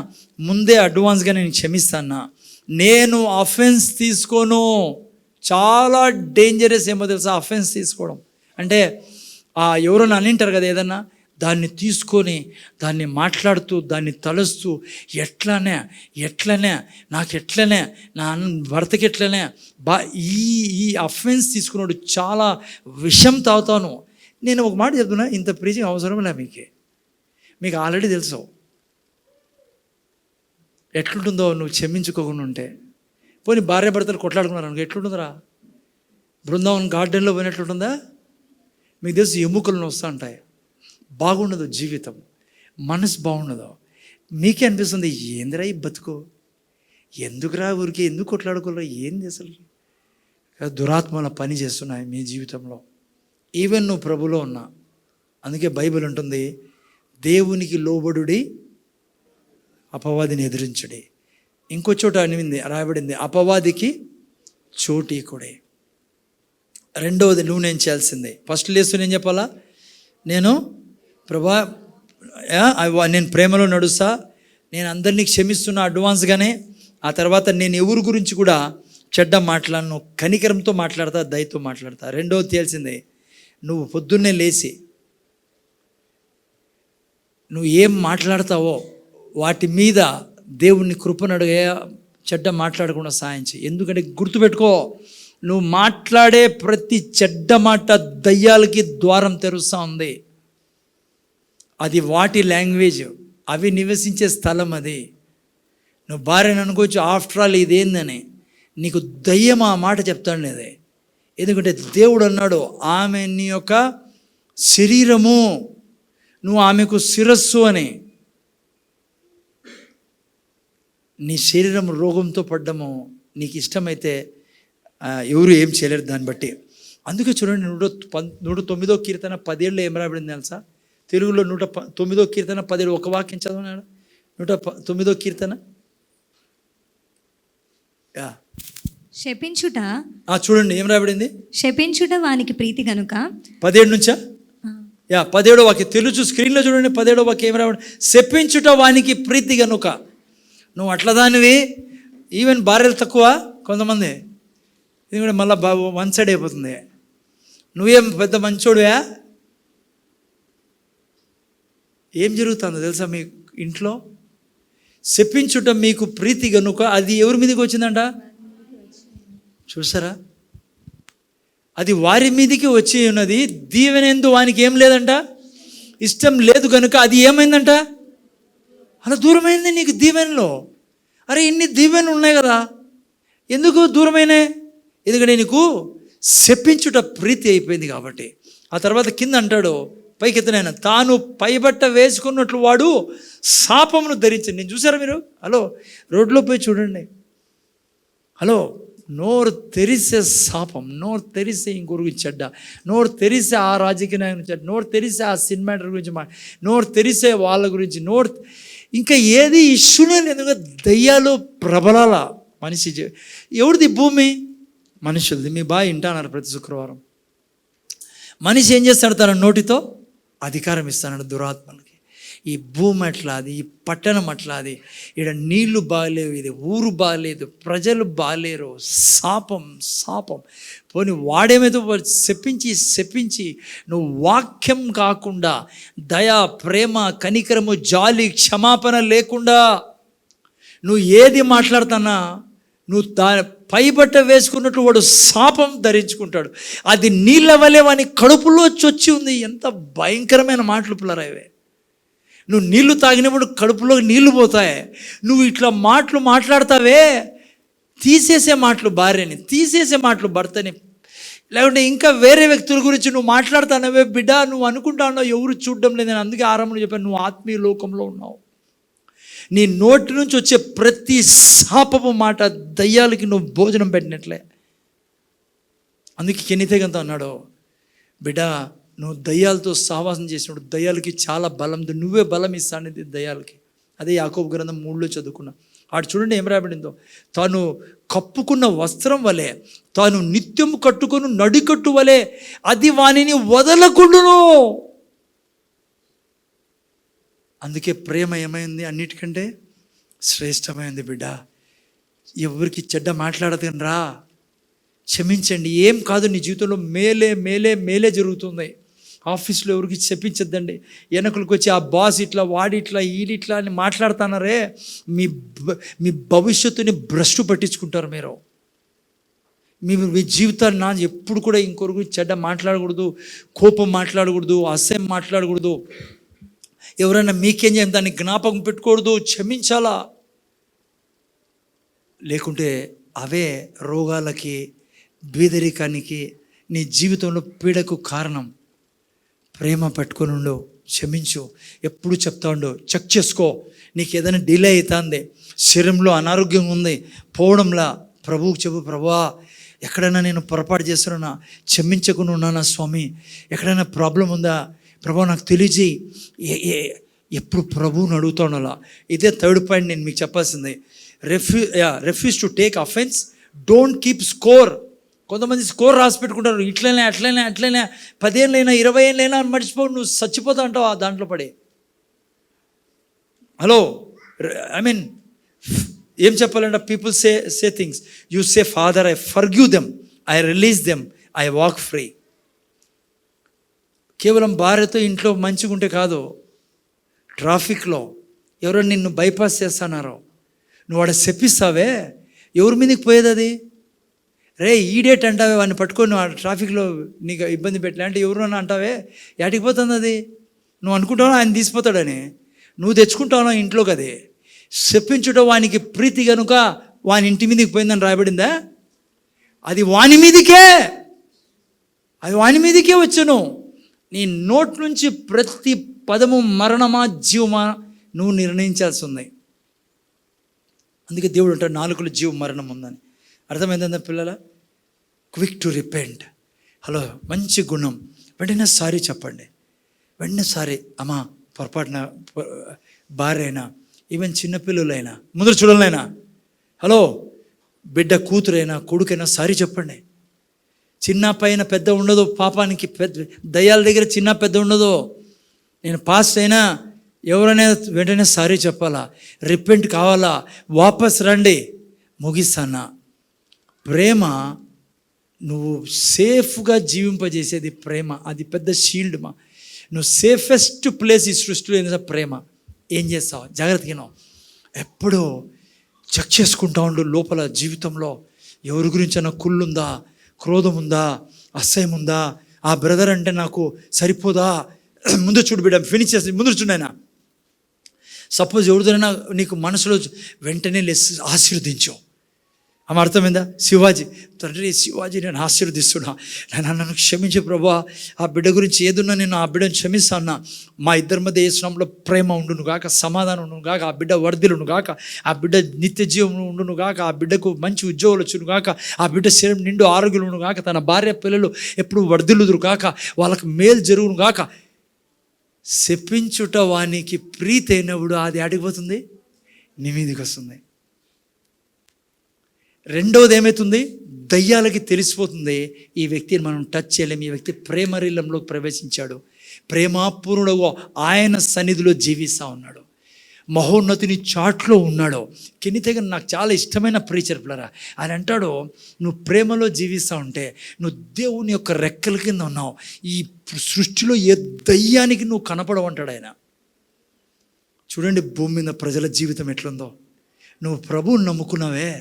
Speaker 1: ముందే అడ్వాన్స్గా నేను క్షమిస్తాను. నేను అఫెన్స్ తీసుకోను. చాలా డేంజరస్ ఏమో తెలుసా అఫెన్స్ తీసుకోవడం అంటే. ఎవరో నన్ను అంటారు కదా ఏదన్నా, దాన్ని తీసుకొని దాన్ని మాట్లాడుతూ దాన్ని తలుస్తూ ఎట్లనే నాకు ఎట్లనే నా భర్తకి ఎట్లనే ఈ అఫెన్స్ తీసుకున్నాడు చాలా విషం తాగుతాను. నేను ఒక మాట చెప్తున్నా, ఇంత ప్రీచింగ్ అవసరం లే. మీకు ఆల్రెడీ తెలుసు ఎట్లుంటుందో నువ్వు క్షమించుకోకుండా ఉంటే. పోనీ భార్య భర్తలు కొట్లాడుకున్నారు అనుకో, ఎట్లుంటుందిరా? బృందావన్ గార్డెన్లో పోయినట్లుంటుందా? మీకు తెలుసు ఎముకలను వస్తూ ఉంటాయి, బాగుండదు జీవితం, మనసు బాగుండదు. మీకే అనిపిస్తుంది ఏందిరా ఈ బతుకు, ఎందుకురా ఊరికి, ఎందుకు కొట్లాడుకోరా, ఏంది అసలు? దురాత్మల పని చేస్తున్నాయి మీ జీవితంలో. ఈవెన్ నువ్వు ప్రభులో ఉన్నా. అందుకే బైబిల్ ఉంటుంది, దేవునికి లోబడుడి, అపవాదిని ఎదిరించుడి. ఇంకో చోట రాయబడింది, అపవాదికి చోటీకుడే. రెండవది నువ్వు నేను చేయాల్సిందే. ఫస్ట్ లేస్తూ నేను చెప్పాలా, నేను ప్రభా నేను ప్రేమలో నడుస్తా, నేను అందరినీ క్షమిస్తున్నా అడ్వాన్స్గానే. ఆ తర్వాత నేను ఎవరి గురించి కూడా చెడ్డ మాట్లాడను, కనికరంతో మాట్లాడతా, దయతో మాట్లాడతా. రెండవది తేల్సిందే, నువ్వు పొద్దున్నే లేచి నువ్వు ఏం మాట్లాడతావో వాటి మీద దేవుణ్ణి కృపను అడిగే, చెడ్డ మాట్లాడకుండా సాయం చేయి. ఎందుకంటే గుర్తుపెట్టుకో, నువ్వు మాట్లాడే ప్రతి చెడ్డ మాట దయ్యాలకి ద్వారం తెరుస్తూ ఉంది. అది వాటి లాంగ్వేజ్, అవి నివసించే స్థలం అది. నువ్వు భార్యను అనుకోవచ్చు, ఆఫ్టర్ ఆల్ ఇదేందని, నీకు దయ్యం ఆ మాట చెప్తాడు లేదే. ఎందుకంటే దేవుడు అన్నాడు, ఆమె నీ యొక్క శరీరము, నువ్వు ఆమెకు శిరస్సు అని. నీ శరీరం రోగంతో పడ్డము నీకు ఇష్టమైతే ఎవరు ఏం చేయలేరు దాన్ని బట్టి. అందుకే చూడండి, 109వ కీర్తన 10 ఏం రాబడింది తెలుసా? తెలుగులో 109వ కీర్తన 10, ఒక వాక్యం చదవనాడు. 109వ కీర్తన
Speaker 4: శపించుట.
Speaker 1: చూడండి ఏం రాబడింది?
Speaker 4: శపించుట వానికి ప్రీతి గనుక.
Speaker 1: 17 నుంచా? 17వ వాక్యం తెలుసు, స్క్రీన్లో చూడండి. 17వ వాక్యం ఏం రాబడి? శపించుట వానికి ప్రీతి గనుక. నువ్వు అట్లా దానివి. ఈవెన్ భార్యలు తక్కువ కొంతమంది, ఇది కూడా మళ్ళీ వన్ సైడ్ అయిపోతుంది. నువ్వేం పెద్ద మంచోడువా? ఏం జరుగుతుందో తెలుసా మీ ఇంట్లో? శపించుట మీకు ప్రీతి గనుక. అది ఎవరి మీదకి వచ్చిందంట? చూసారా? అది వారి మీదకి వచ్చి ఉన్నది. దీవెనందు వానికి ఏం లేదంట, ఇష్టం లేదు కనుక అది ఏమైందంట, అలా దూరమైంది నీకు దీవెనలో. అరే ఇన్ని దీవెనలు ఉన్నాయి కదా, ఎందుకు దూరమైనాయి? ఎందుకంటే నీకు శపించుట ప్రీతి అయిపోయింది కాబట్టి. ఆ తర్వాత కింద అంటాడు, పైకెత్తనైనా తాను పైబట్ట వేసుకున్నట్లు వాడు శాపమును ధరించింది. నేను చూసారా మీరు? హలో, రోడ్లో పోయి చూడండి. హలో, నోరు తెరిసే శాపం, నోరు తెరిసే ఇంకొరకు చెడ్డ, నోరు తెరిసే ఆ రాజకీయ నాయకుని చెడ్డ, నోరు తెరిసే ఆ సినిమా గురించి, నోరు తెరిసే వాళ్ళ గురించి, ఇంకా ఏది ఇష్యూనే లేదు. దయ్యాలు ప్రబలాల మనిషి. ఎవరిది భూమి? మనుషులది. మీ బాగా వింటాన్నారు ప్రతి శుక్రవారం. మనిషి ఏం చేస్తాడు? తన నోటితో అధికారం ఇస్తాడు దురాత్మలకి. ఈ భూమి అట్లాది, ఈ పట్టణం అట్లాది, ఇక్కడ నీళ్లు బాగలేవు, ఇది ఊరు బాగలేదు, ప్రజలు బాగలేరు, శాపం. పోనీ వాడేమేదో శపించి నువ్వు వాక్యం కాకుండా, దయ, ప్రేమ, కనికరము, జాలి, క్షమాపణ లేకుండా నువ్వు ఏది మాట్లాడుతున్నా, నువ్వు పైబట్ట వేసుకున్నట్టు వాడు శాపం ధరించుకుంటాడు. అది నీళ్ళ వలె వాని కడుపులో చొచ్చి ఉంది. ఎంత భయంకరమైన మాటలు పిల్లరా ఇవే. నువ్వు నీళ్లు తాగినప్పుడు కడుపులో నీళ్లు పోతాయి. నువ్వు ఇట్లా మాటలు మాట్లాడతావే, తీసేసే మాటలు భార్యని, తీసేసే మాటలు భర్తని, లేకుంటే ఇంకా వేరే వ్యక్తుల గురించి నువ్వు మాట్లాడుతానవే బిడ్డ, నువ్వు అనుకుంటానో ఎవరు చూడడం లేదని. అందుకే ఆరంభంలో చెప్పాను, నువ్వు ఆత్మీయ లోకంలో ఉన్నావు. నీ నోటి నుంచి వచ్చే ప్రతి శాపపు మాట దయ్యాలకి నువ్వు భోజనం పెట్టినట్లే. అందుకే కెనితేగంతో అన్నాడు, బిడ్డ నువ్వు దయ్యాలతో సహవాసం చేసినప్పుడు దయ్యాలకి చాలా బలం, నువ్వే బలం ఇస్తానది దయ్యాలకి. అదే యాకోబు గ్రంథం 3లో చదువుకున్నా. ఆడు చూడండి ఏం రాబడిందో, తాను కప్పుకున్న వస్త్రం వలె, తాను నిత్యం కట్టుకుని నడికట్టు వలె అది వానిని వదలకుండును. అందుకే ప్రేమ ఏమైంది, అన్నిటికంటే శ్రేష్టమైంది. బిడ్డ ఎవరికి చెడ్డ మాట్లాడదని రా, క్షమించండి. ఏం కాదు, నీ జీవితంలో మేలే మేలే మేలే జరుగుతుంది. ఆఫీస్లో ఎవరికి చెప్పించద్దండి. వెనకలకు వచ్చి ఆ బాస్ ఇట్లా, వాడిట్లా, వీడిట్లా అని మాట్లాడుతున్నారే, మీ భవిష్యత్తుని భ్రష్టు పట్టించుకుంటారు మీరు. మీ జీవితాన్ని ఎప్పుడు కూడా ఇంకొకరికి చెడ్డ మాట్లాడకూడదు, కోపం మాట్లాడకూడదు, అసహ్యం మాట్లాడకూడదు. ఎవరైనా మీకేం చేయాలి దాన్ని జ్ఞాపకం పెట్టుకూడదు, క్షమించాలా. లేకుంటే అవే రోగాలకి, బీదరికానికి, నీ జీవితంలో పీడకు కారణం. ప్రేమ పట్టుకొని ఉండు, క్షమించు. ఎప్పుడు చెప్తా ఉండు, చెక్ చేసుకో. నీకు ఏదైనా డిలే అవుతుంది, శరీరంలో అనారోగ్యం ఉంది పోవడంలా, ప్రభువుకి చెప్పు, ప్రభువా ఎక్కడైనా నేను పొరపాటు చేస్తున్నా, క్షమించకుండా ఉన్నానా స్వామి, ఎక్కడైనా ప్రాబ్లం ఉందా ప్రభు నాకు తెలియజేయి. ఎప్పుడు ప్రభువుని అడుగుతా ఉండాలా. ఇదే థర్డ్ పాయింట్ నేను మీకు చెప్పాల్సింది. Refuse to take offence, don't keep score. కొంతమంది స్కోర్ రాసి పెట్టుకుంటారు, ఇట్లనే అట్లనే అట్లనే 10 ఏళ్ళైనా 20 ఏళ్ళైనా మర్చిపో, నువ్వు చచ్చిపోతా అంటావు ఆ దాంట్లో పడి. హలో, ఏం చెప్పాలంటే people say things, you say father I forgive them, I release them, I walk free. కేవలం భార్యతో ఇంట్లో మంచిగా ఉంటే కాదు, ట్రాఫిక్లో ఎవరో నిన్ను బైపాస్ చేస్తున్నారో నువ్వు వాడు చెప్పిస్తావే, ఎవరి మీదకి పోయేది అది? రే ఈడేట్ అంటావే, వాడిని పట్టుకొని వాడు ట్రాఫిక్లో నీకు ఇబ్బంది పెట్టలే అంటే ఎవరన్నా అంటావే, ఎక్కడికి పోతుంది అది? నువ్వు అనుకుంటావు ఆయన తీసిపోతాడని, నువ్వు తెచ్చుకుంటావు ఇంట్లోకి. అది చెప్పించుటో వానికి ప్రీతి కనుక వాని ఇంటి మీదకి పోయిందని రాయబడిందా? అది వాని మీదకే వచ్చును. నీ నోట్ నుంచి ప్రతి పదము మరణమా జీవమా నువ్వు నిర్ణయించాల్సి ఉంది. అందుకే దేవుడు అంటాడు నాలుకలో జీవం మరణం ఉందని. అర్థమైందా పిల్లల? Quick to repent. హలో, మంచి గుణం. వెంటనే సారీ చెప్పండి, వెంటనే సారీ. అమ్మా పొరపాటున భార్య అయినా, ఈవెన్ చిన్నపిల్లలైనా, ముందర చూడాలైనా, హలో బిడ్డ కూతురైనా కొడుకైనా సారీ చెప్పండి. చిన్న పైన పెద్ద ఉండదు, పాపానికి పెద్ద దయ్యాల దగ్గర చిన్న పెద్ద ఉండదు. నేను పాస్ట్ అయినా ఎవరైనా వెంటనే సారీ చెప్పాలా, రిపెంట్ కావాలా, వాపస్ రండి, ముగిస్తానా. ప్రేమ నువ్వు సేఫ్గా జీవింపజేసేది ప్రేమ. అది పెద్ద షీల్డ్ మా. నువ్వు సేఫెస్ట్ ప్లేస్ ఈ సృష్టిలో ఏంటంటే ప్రేమ. ఏం చేస్తావు? జాగ్రత్తగా ఎప్పుడూ చెక్ చేసుకుంటా ఉండు లోపల జీవితంలో. ఎవరి గురించైనా కుళ్ళుందా, క్రోధం ఉందా, అసహ్యం ఉందా, ఆ బ్రదర్ అంటే నాకు సరిపోదా? ముందు చూడు బిడ్డ, ఫినిష్ చేసి ముందు చూడైనా. సపోజ్ ఎవరిదైనా నీకు మనసులో వెంటనే ఆశీర్వదించు. ఆమె అర్థమైందా? శివాజీ, తండ్రి శివాజీ నేను ఆశీర్వదిస్తున్నా, నన్ను క్షమించే ప్రభా, ఆ బిడ్డ గురించి ఏదున్నా నేను ఆ బిడ్డను క్షమిస్తాను. మా ఇద్దరి మధ్య యేసునామములో ప్రేమ ఉండును గాక, సమాధానం ఉండును గాక, ఆ బిడ్డ వర్ధిల్లును గాక, ఆ బిడ్డ నిత్య జీవం ఉండును గాక, ఆ బిడ్డకు మంచి ఉద్యోగాలు వచ్చును గాక, ఆ బిడ్డ శరీరం నిండు ఆరోగ్యం ఉండును గాక, తన భార్య పిల్లలు ఎప్పుడు వర్ధిల్లుదురు గాక, వాళ్ళకు మేలు జరుగును గాక. చెప్పించుట వానికి ప్రీతి అయినప్పుడు అది అడిగిపోతుంది, నీ మీదకి వస్తుంది. రెండవది ఏమవుతుంది? దయ్యాలకి తెలిసిపోతుంది, ఈ వ్యక్తిని మనం టచ్ చేయలేం, ఈ వ్యక్తి ప్రేమరీలంలోకి ప్రవేశించాడు, ప్రేమాపూర్ణుడు ఆయన సన్నిధిలో జీవిస్తూ ఉన్నాడు, మహోన్నతిని చాట్లో ఉన్నాడు. కెనితేగా నాకు చాలా ఇష్టమైన ప్రీచర్ పిల్లరా. ఆయన అంటాడు, నువ్వు ప్రేమలో జీవిస్తూ ఉంటే నువ్వు దేవుని యొక్క రెక్కల కింద ఉన్నావు, ఈ సృష్టిలో ఏ దయ్యానికి నువ్వు కనపడవంటాడు ఆయన. చూడండి భూమి మీద ప్రజల జీవితం ఎట్లుందో. నువ్వు ప్రభువుని నమ్ముకున్నావే,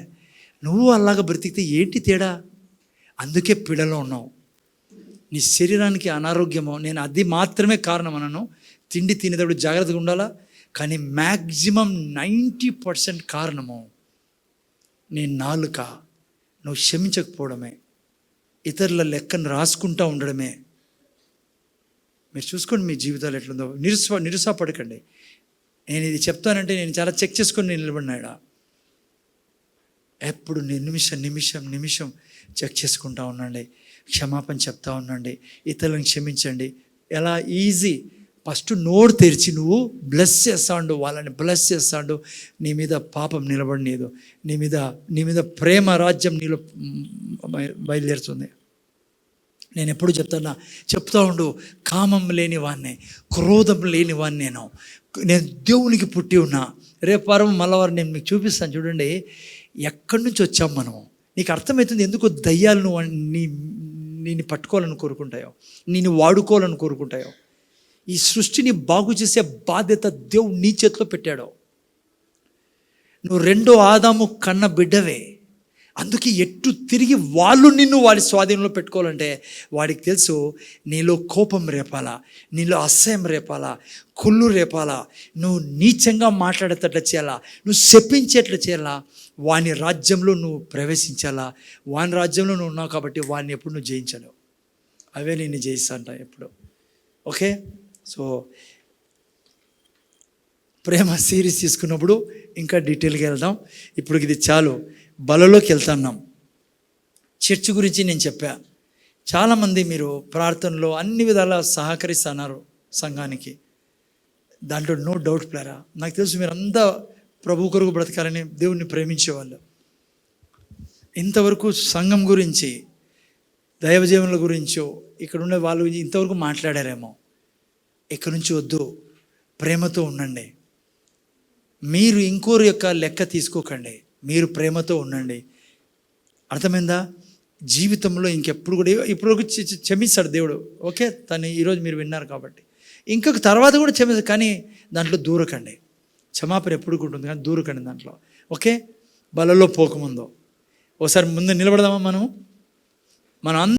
Speaker 1: నువ్వు అలాగా బ్రతికితే ఏంటి తేడా? అందుకే పీడలో ఉన్నావు. నీ శరీరానికి అనారోగ్యమో, నేను అది మాత్రమే కారణం అనను, తిండి తినేటప్పుడు జాగ్రత్తగా ఉండాలా. కానీ మ్యాక్సిమం 90% కారణము నీ నాలుక నువ్వు క్షమించకపోవడమే, ఇతరుల లెక్కను రాసుకుంటూ ఉండడమే. మీరు చూసుకోండి మీ జీవితాలు ఎట్లుందో. నిరుత్సాహపడకండి. నేను ఇది చెప్తానంటే నేను చాలా చెక్ చేసుకొని నేను నిలబడినాడా. ఎప్పుడు నిమిషం చెక్ చేసుకుంటా ఉండండి. క్షమాపణ చెప్తా ఉండండి. ఇతరులను క్షమించండి. ఎలా ఈజీ. ఫస్ట్ నోరు తెరిచి నువ్వు బ్లెస్ చేస్తాడు, వాళ్ళని బ్లెస్ చేస్తాడు. నీ మీద పాపం నిలబడినీదు. నీ మీద ప్రేమ రాజ్యం నీలో బయలుదేరుతుంది. నేను ఎప్పుడు చెప్తా ఉండు, కామం లేని వాడిని, క్రోధం లేని వాడిని. నేను దేవునికి పుట్టి ఉన్నా. రేపు వారం మళ్ళవారు నేను మీకు చూపిస్తాను. చూడండి ఎక్కడి నుంచి వచ్చాం మనం. నీకు అర్థమవుతుంది ఎందుకు దయ్యాలు నువ్వు నేను పట్టుకోవాలని కోరుకుంటాయో, నేను వాడుకోవాలని కోరుకుంటాయో. ఈ సృష్టిని బాగు చేసే బాధ్యత దేవుడు నీ చేతిలో పెట్టాడు. నువ్వు రెండో ఆదాము కన్న బిడ్డవే. అందుకే ఎట్టు తిరిగి వాళ్ళు నిన్ను వాడి స్వాధీనంలో పెట్టుకోవాలంటే వాడికి తెలుసు నీలో కోపం రేపాలా, నీలో అసహ్యం రేపాలా, కుళ్ళు రేపాలా, నువ్వు నీచంగా మాట్లాడేటట్లు చేయాలా, నువ్వు శపించేట్లు చేయాలా, వాని రాజ్యంలో నువ్వు ప్రవేశించాలా. వాని రాజ్యంలో నువ్వు ఉన్నావు కాబట్టి వాడిని ఎప్పుడు నువ్వు జయించలేవు. అవే నేను జయిస్తా అంట ఎప్పుడు. ఓకే, సో ప్రేమ సిరీస్ తీసుకున్నప్పుడు ఇంకా డీటెయిల్గా వెళ్దాం. ఇప్పుడు ఇది చాలు, బలలోకి వెళ్తున్నాం. చర్చ్ గురించి నేను చెప్పా. చాలామంది మీరు ప్రార్థనలో అన్ని విధాలా సహకరిస్తున్నారు సంఘానికి. దాంట్లో నో డౌట్ ప్లేరా. నాకు తెలుసు మీరు అంతా ప్రభు కొరకు బ్రతకాలని దేవుణ్ణి ప్రేమించేవాళ్ళు. ఇంతవరకు సంఘం గురించి, దైవజీవనుల గురించో ఇక్కడ ఉండే వాళ్ళు ఇంతవరకు మాట్లాడారేమో. ఇక్కడి నుంచి వద్దు, ప్రేమతో ఉండండి. మీరు ఇంకోరి యొక్క లెక్క తీసుకోకండి, మీరు ప్రేమతో ఉండండి. అర్థమైందా? జీవితంలో ఇంకెప్పుడు కూడా ఇప్పుడు క్షమిస్తాడు దేవుడు. ఓకే, తను ఈరోజు మీరు విన్నారు కాబట్టి ఇంకొక తర్వాత కూడా క్షమిస్తాడు. కానీ దాంట్లో దూరకండి. క్షమాపణ ఎప్పుడు ఉంటుంది కానీ దూరకండి దాంట్లో. ఓకే, బలలో పోకముందు ఒకసారి ముందు నిలబడదామా మనం